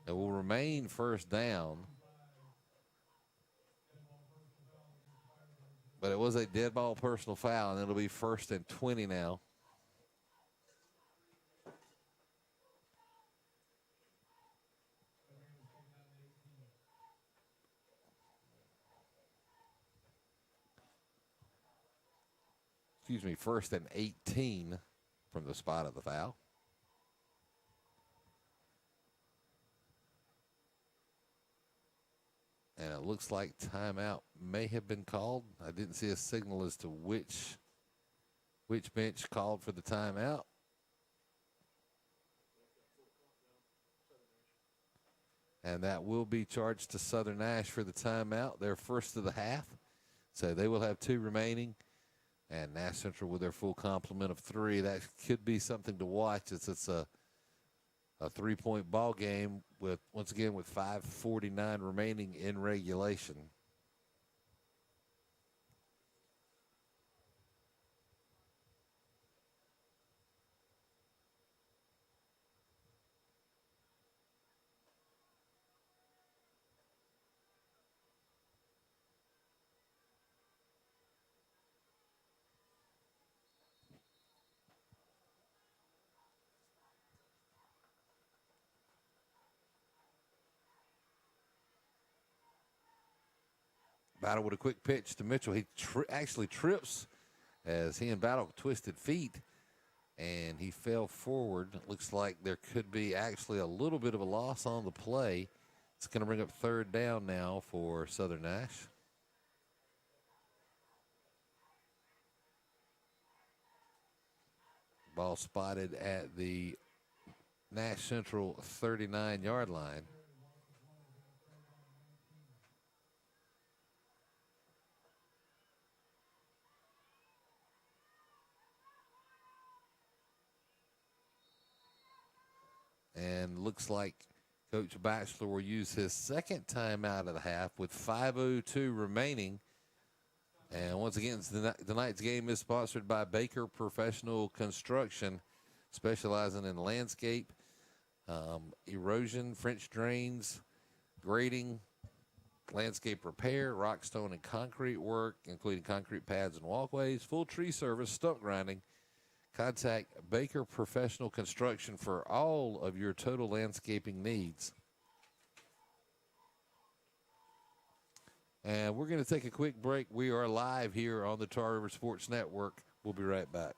It will remain first down. But it was a dead ball personal foul, and it'll be 1st and 20 now. Excuse me, 1st and 18 from the spot of the foul. And it looks like timeout may have been called. I didn't see a signal as to which bench called for the timeout. And that will be charged to Southern Nash for the timeout. They're first of the half, so they will have 2 remaining. And Nash Central with their full complement of 3. That could be something to watch. It's a 3-point ball game with, once again, with 5:49 remaining in regulation. Battle with a quick pitch to Mitchell. He actually trips as he and Battle twisted feet, and he fell forward. It looks like there could be actually a little bit of a loss on the play. It's going to bring up 3rd down now for Southern Nash. Ball spotted at the Nash Central 39-yard line. And looks like Coach Batchelor will use his 2nd timeout of the half with 5:02 remaining. And once again, tonight's game is sponsored by Baker Professional Construction, specializing in landscape, erosion, French drains, grading, landscape repair, rock, stone, and concrete work, including concrete pads and walkways, full tree service, stump grinding. Contact Baker Professional Construction for all of your total landscaping needs. And we're going to take a quick break. We are live here on the Tar River Sports Network. We'll be right back.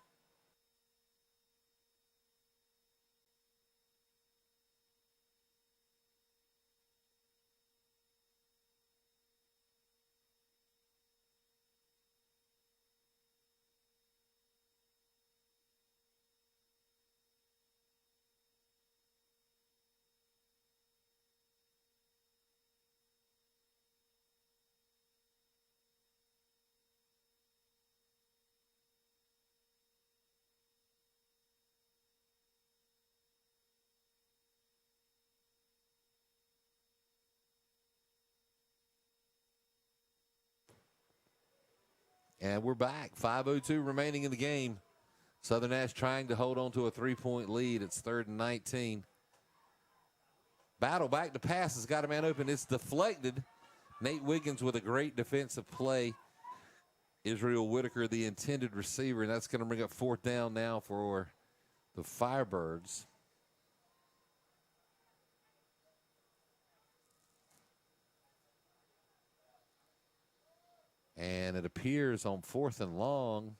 And we're back. 5:02 remaining in the game. Southern Nash trying to hold on to a 3-point lead. It's 3rd and 19. Battle back to pass has got a man open. It's deflected. Nate Wiggins with a great defensive play. Israel Whitaker, the intended receiver, and that's going to bring up 4th down now for the Firebirds. And it appears on 4th and long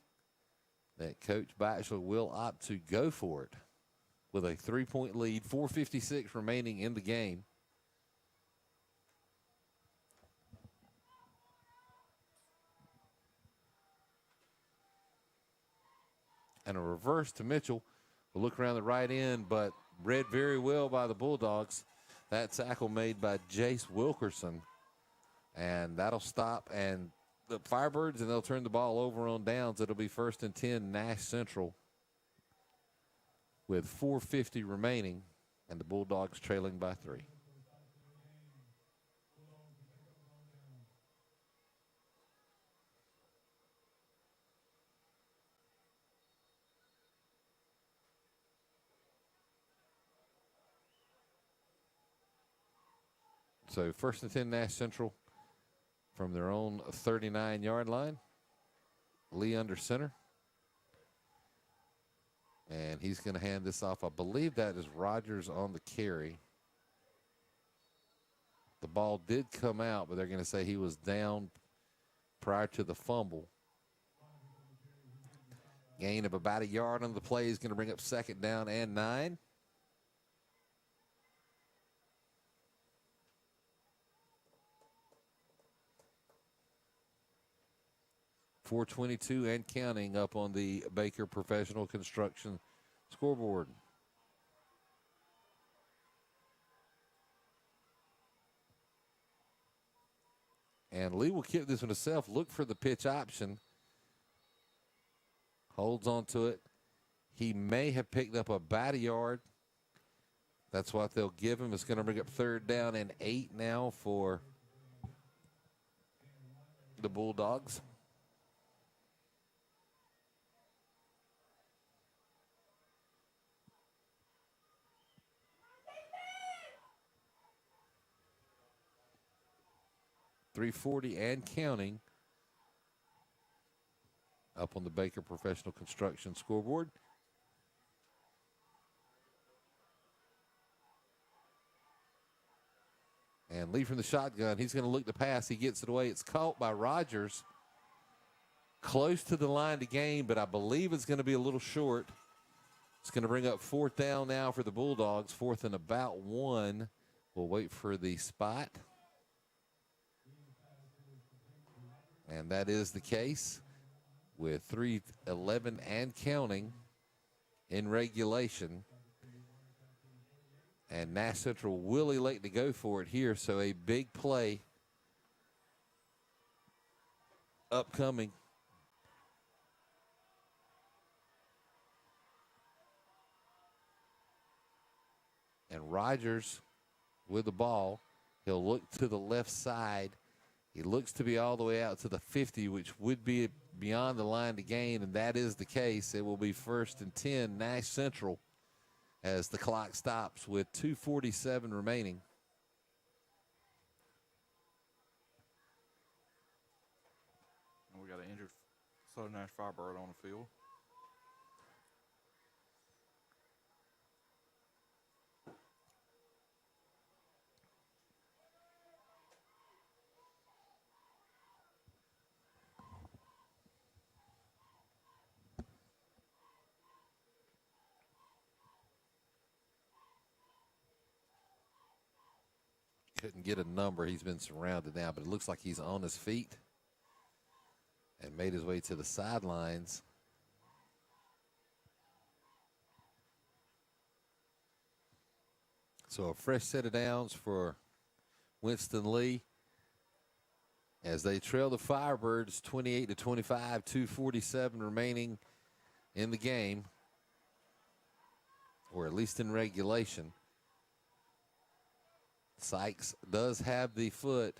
that Coach Batchelor will opt to go for it with a 3-point lead, 4:56 remaining in the game. And a reverse to Mitchell. We'll look around the right end, but read very well by the Bulldogs. That tackle made by Jace Wilkerson. And that'll stop and the Firebirds, and they'll turn the ball over on downs. It'll be 1st and 10 Nash Central with 4:50 remaining, and the Bulldogs trailing by 3. So 1st and 10 Nash Central from their own 39-yard line. Lee under center. And he's going to hand this off. I believe that is Rogers on the carry. The ball did come out, but they're going to say he was down prior to the fumble. Gain of about a yard on the play is going to bring up 2nd down and 9. .422 and counting up on the Baker Professional Construction scoreboard. And Lee will keep this one himself. Look for the pitch option. Holds on to it. He may have picked up about a yard. That's what they'll give him. It's going to bring up 3rd down and 8 now for the Bulldogs. .340 and counting up on the Baker Professional Construction scoreboard. And Lee from the shotgun. He's going to look to pass. He gets it away. It's caught by Rogers. Close to the line to gain, but I believe it's going to be a little short. It's going to bring up 4th down now for the Bulldogs. 4th and about 1. We'll wait for the spot. And that is the case with 3:11 and counting in regulation. And Nash Central will elect to go for it here, so a big play upcoming. And Rogers with the ball. He'll look to the left side. He looks to be all the way out to the 50, which would be beyond the line to gain, and that is the case. It will be 1st and 10 Nash Central as the clock stops with 2:47 remaining. And we got an injured Southern Nash Firebird on the field. Couldn't get a number. He's been surrounded now, but it looks like he's on his feet and made his way to the sidelines. So a fresh set of downs for Winston Lee as they trail the Firebirds 28-25, 2:47 remaining in the game, or at least in regulation. Sykes does have the foot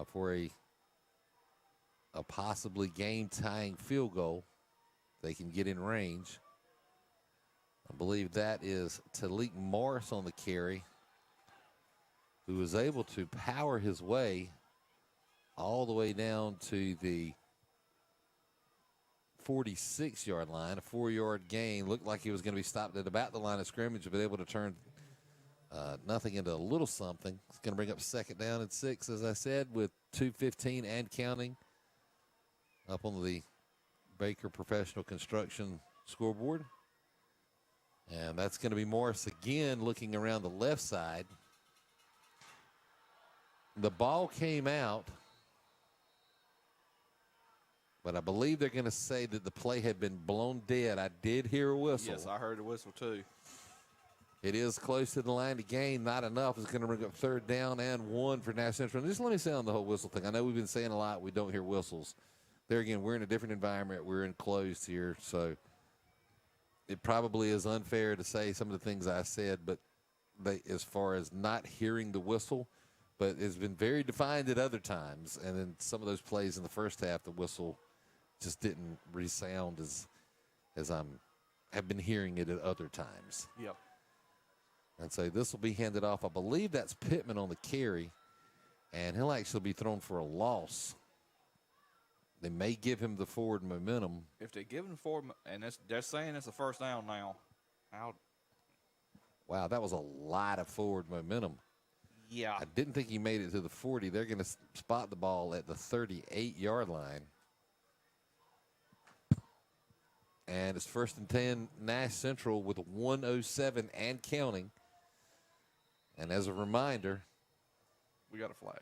for a possibly game-tying field goal. They can get in range. I believe that is Talik Morris on the carry, who was able to power his way all the way down to the 46-yard line, a 4-yard gain. Looked like he was going to be stopped at about the line of scrimmage, but able to turn nothing into a little something. It's going to bring up 2nd down and 6, as I said, with 2:15 and counting up on the Baker Professional Construction scoreboard. And that's going to be Morris again looking around the left side. The ball came out, but I believe they're going to say that the play had been blown dead. I did hear a whistle. Yes, I heard a whistle too. It is close to the line to gain. Not enough. It's going to bring up 3rd down and 1 for Nash Central. And just let me say on the whole whistle thing. I know we've been saying a lot. We don't hear whistles. There again, we're in a different environment. We're enclosed here. So it probably is unfair to say some of the things I said, but as far as not hearing the whistle, but it's been very defined at other times. And then some of those plays in the first half, the whistle just didn't resound as have been hearing it at other times. Yep. And so this will be handed off. I believe that's Pittman on the carry, and he'll actually be thrown for a loss. They may give him the forward momentum. If they give him forward, and they're saying it's a 1st down now. Wow, that was a lot of forward momentum. Yeah. I didn't think he made it to the 40. They're going to spot the ball at the 38-yard line. And it's 1st and 10, Nash Central with 1:07 and counting. And as a reminder, we got a flag.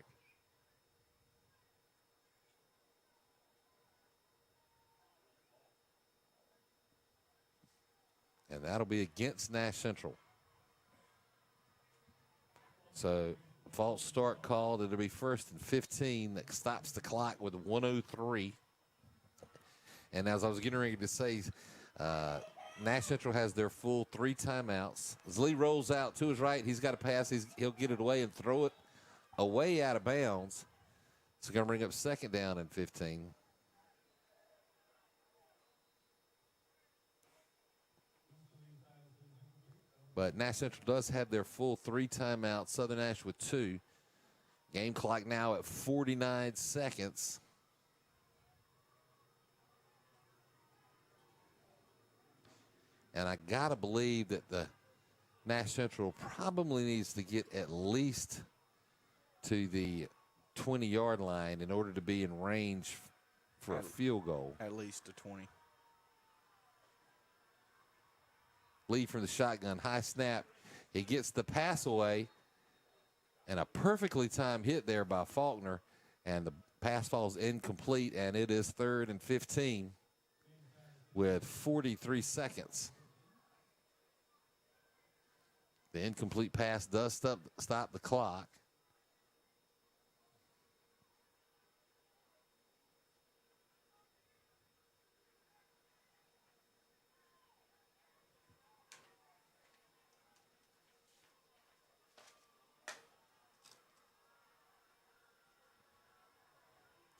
And that'll be against Nash Central. So false start called. It'll be 1st and 15. That stops the clock with 1:03. And as I was getting ready to say, Nash Central has their full 3 timeouts. As Lee rolls out to his right, he's got a pass. He'll get it away and throw it away out of bounds. It's going to bring up 2nd down and 15. But Nash Central does have their full 3 timeouts. Southern Nash with 2. Game clock now at 49 seconds. And I got to believe that the Nash Central probably needs to get at least to the 20-yard line in order to be in range for a field goal. At least to 20. Lee from the shotgun, high snap. He gets the pass away, and a perfectly timed hit there by Faulkner, and the pass falls incomplete, and it is 3rd and 15 with 43 seconds. The incomplete pass does stop the clock.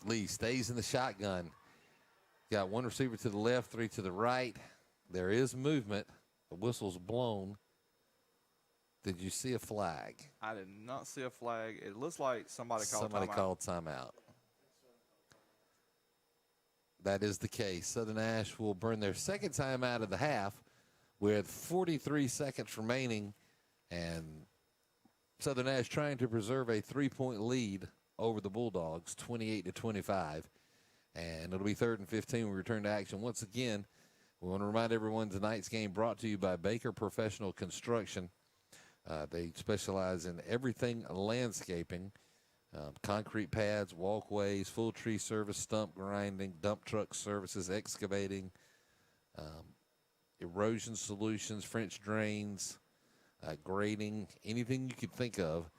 Lee stays in the shotgun. Got 1 receiver to the left, 3 to the right. There is movement. The whistle's blown. Did you see a flag? I did not see a flag. It looks like somebody called timeout. That is the case. Southern Nash will burn their 2nd timeout of the half with 43 seconds remaining, and Southern Nash trying to preserve a 3-point lead over the Bulldogs, 28-25. And it'll be 3rd and 15 when we return to action. Once again, we want to remind everyone tonight's game brought to you by Baker Professional Construction. They specialize in everything landscaping, concrete pads, walkways, full tree service, stump grinding, dump truck services, excavating, erosion solutions, French drains, grading, anything you could think of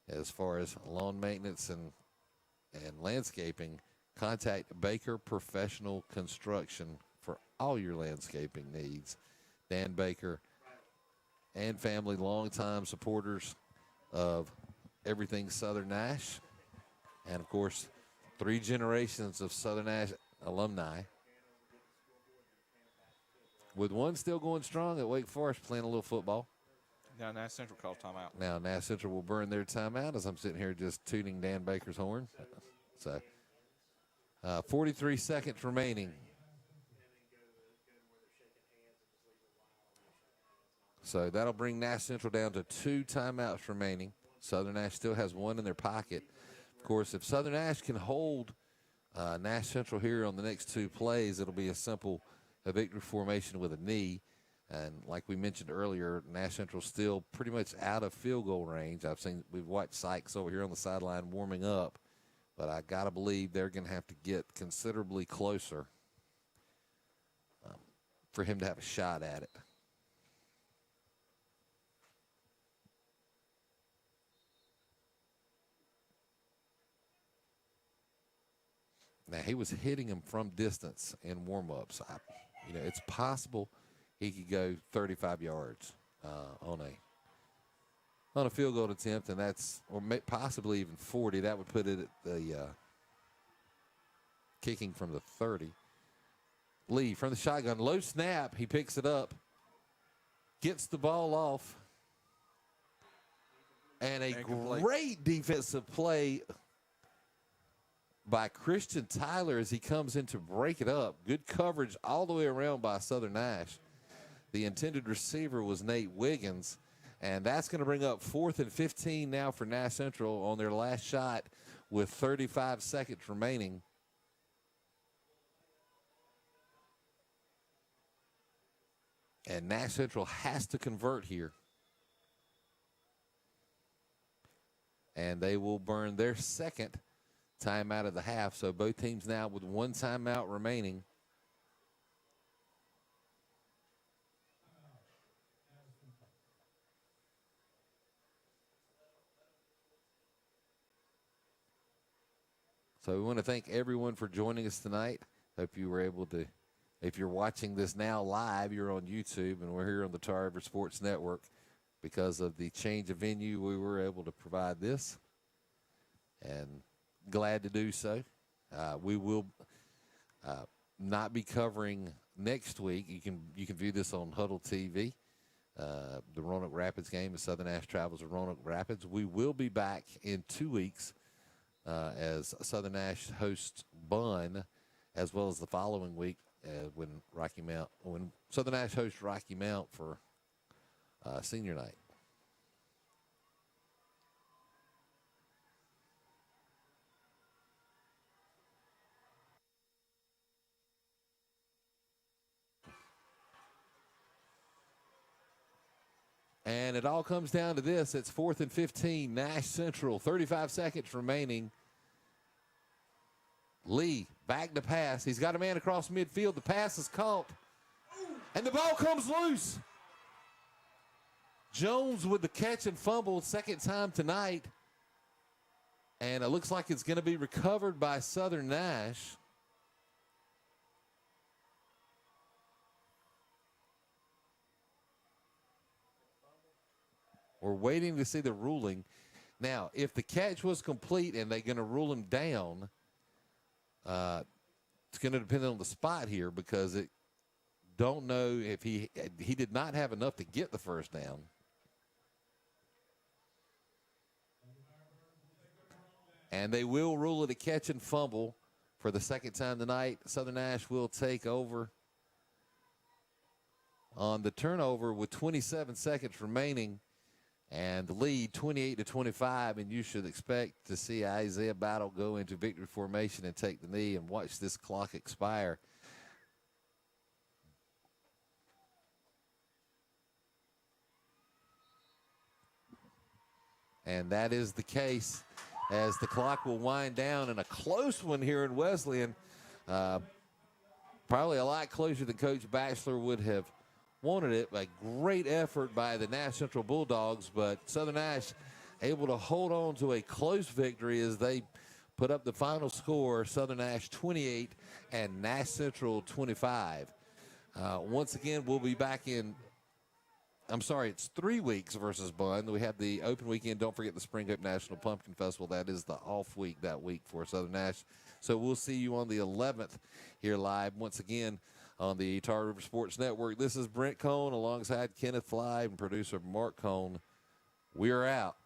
as far as lawn maintenance and landscaping. Contact Baker Professional Construction for all your landscaping needs. Dan Baker and family, longtime supporters of everything Southern Nash. And, of course, 3 generations of Southern Nash alumni. With one still going strong at Wake Forest playing a little football. Now Nash Central calls timeout. Now Nash Central will burn their timeout as I'm sitting here just tuning Dan Baker's horn. So 43 seconds remaining. So that'll bring Nash Central down to 2 timeouts remaining. Southern Nash still has 1 in their pocket. Of course, if Southern Nash can hold Nash Central here on the next 2 plays, it'll be a victory formation with a knee. And like we mentioned earlier, Nash Central still pretty much out of field goal range. We've watched Sykes over here on the sideline warming up, but I got to believe they're going to have to get considerably closer for him to have a shot at it. Now, he was hitting him from distance in warm-ups. It's possible he could go 35 yards on a field goal attempt, and possibly even 40. That would put it at the kicking from the 30. Lee from the shotgun, low snap. He picks it up, gets the ball off, and a great defensive play by Christian Tyler as he comes in to break it up. Good coverage all the way around by Southern Nash. The intended receiver was Nate Wiggins, and that's going to bring up 4th and 15 now for Nash Central on their last shot with 35 seconds remaining. And Nash Central has to convert here. And they will burn their second timeout of the half. So both teams now with 1 timeout remaining. So we want to thank everyone for joining us tonight. Hope you were able to, if you're watching this now live, you're on YouTube, and we're here on the Tar River Sports Network. Because of the change of venue, we were able to provide this, and glad to do so. We will not be covering next week. You can view this on Huddle TV. The Roanoke Rapids game as Southern Nash travels to Roanoke Rapids. We will be back in 2 weeks as Southern Nash hosts Bunn, as well as the following week when Southern Nash hosts Rocky Mount for senior night. And it all comes down to this. It's 4th and 15, Nash Central, 35 seconds remaining. Lee, back to pass. He's got a man across midfield. The pass is caught, and the ball comes loose. Jones with the catch and fumble, second time tonight. And it looks like it's going to be recovered by Southern Nash. We're waiting to see the ruling. Now, if the catch was complete and they're going to rule him down, it's going to depend on the spot here because don't know if he did not have enough to get the first down. And they will rule it a catch and fumble for the second time tonight. Southern Nash will take over on the turnover with 27 seconds remaining. And the lead 28-25, and you should expect to see Isaiah Battle go into victory formation and take the knee and watch this clock expire. And that is the case as the clock will wind down, and a close one here in Wesleyan. Probably a lot closer than Coach Batchelor would have wanted it. A great effort by the Nash Central Bulldogs, but Southern Nash able to hold on to a close victory as they put up the final score, Southern Nash 28 and Nash Central 25. Once again, we'll be back in I'm sorry, it's 3 weeks versus Bun. We have the open weekend. Don't forget the Spring Hope National Pumpkin Festival. That is the off week that week for Southern Nash. So we'll see you on the 11th here live once again on the Tar River Sports Network. This is Brent Cohn alongside Kenneth Fly and producer Mark Cohn. We're out.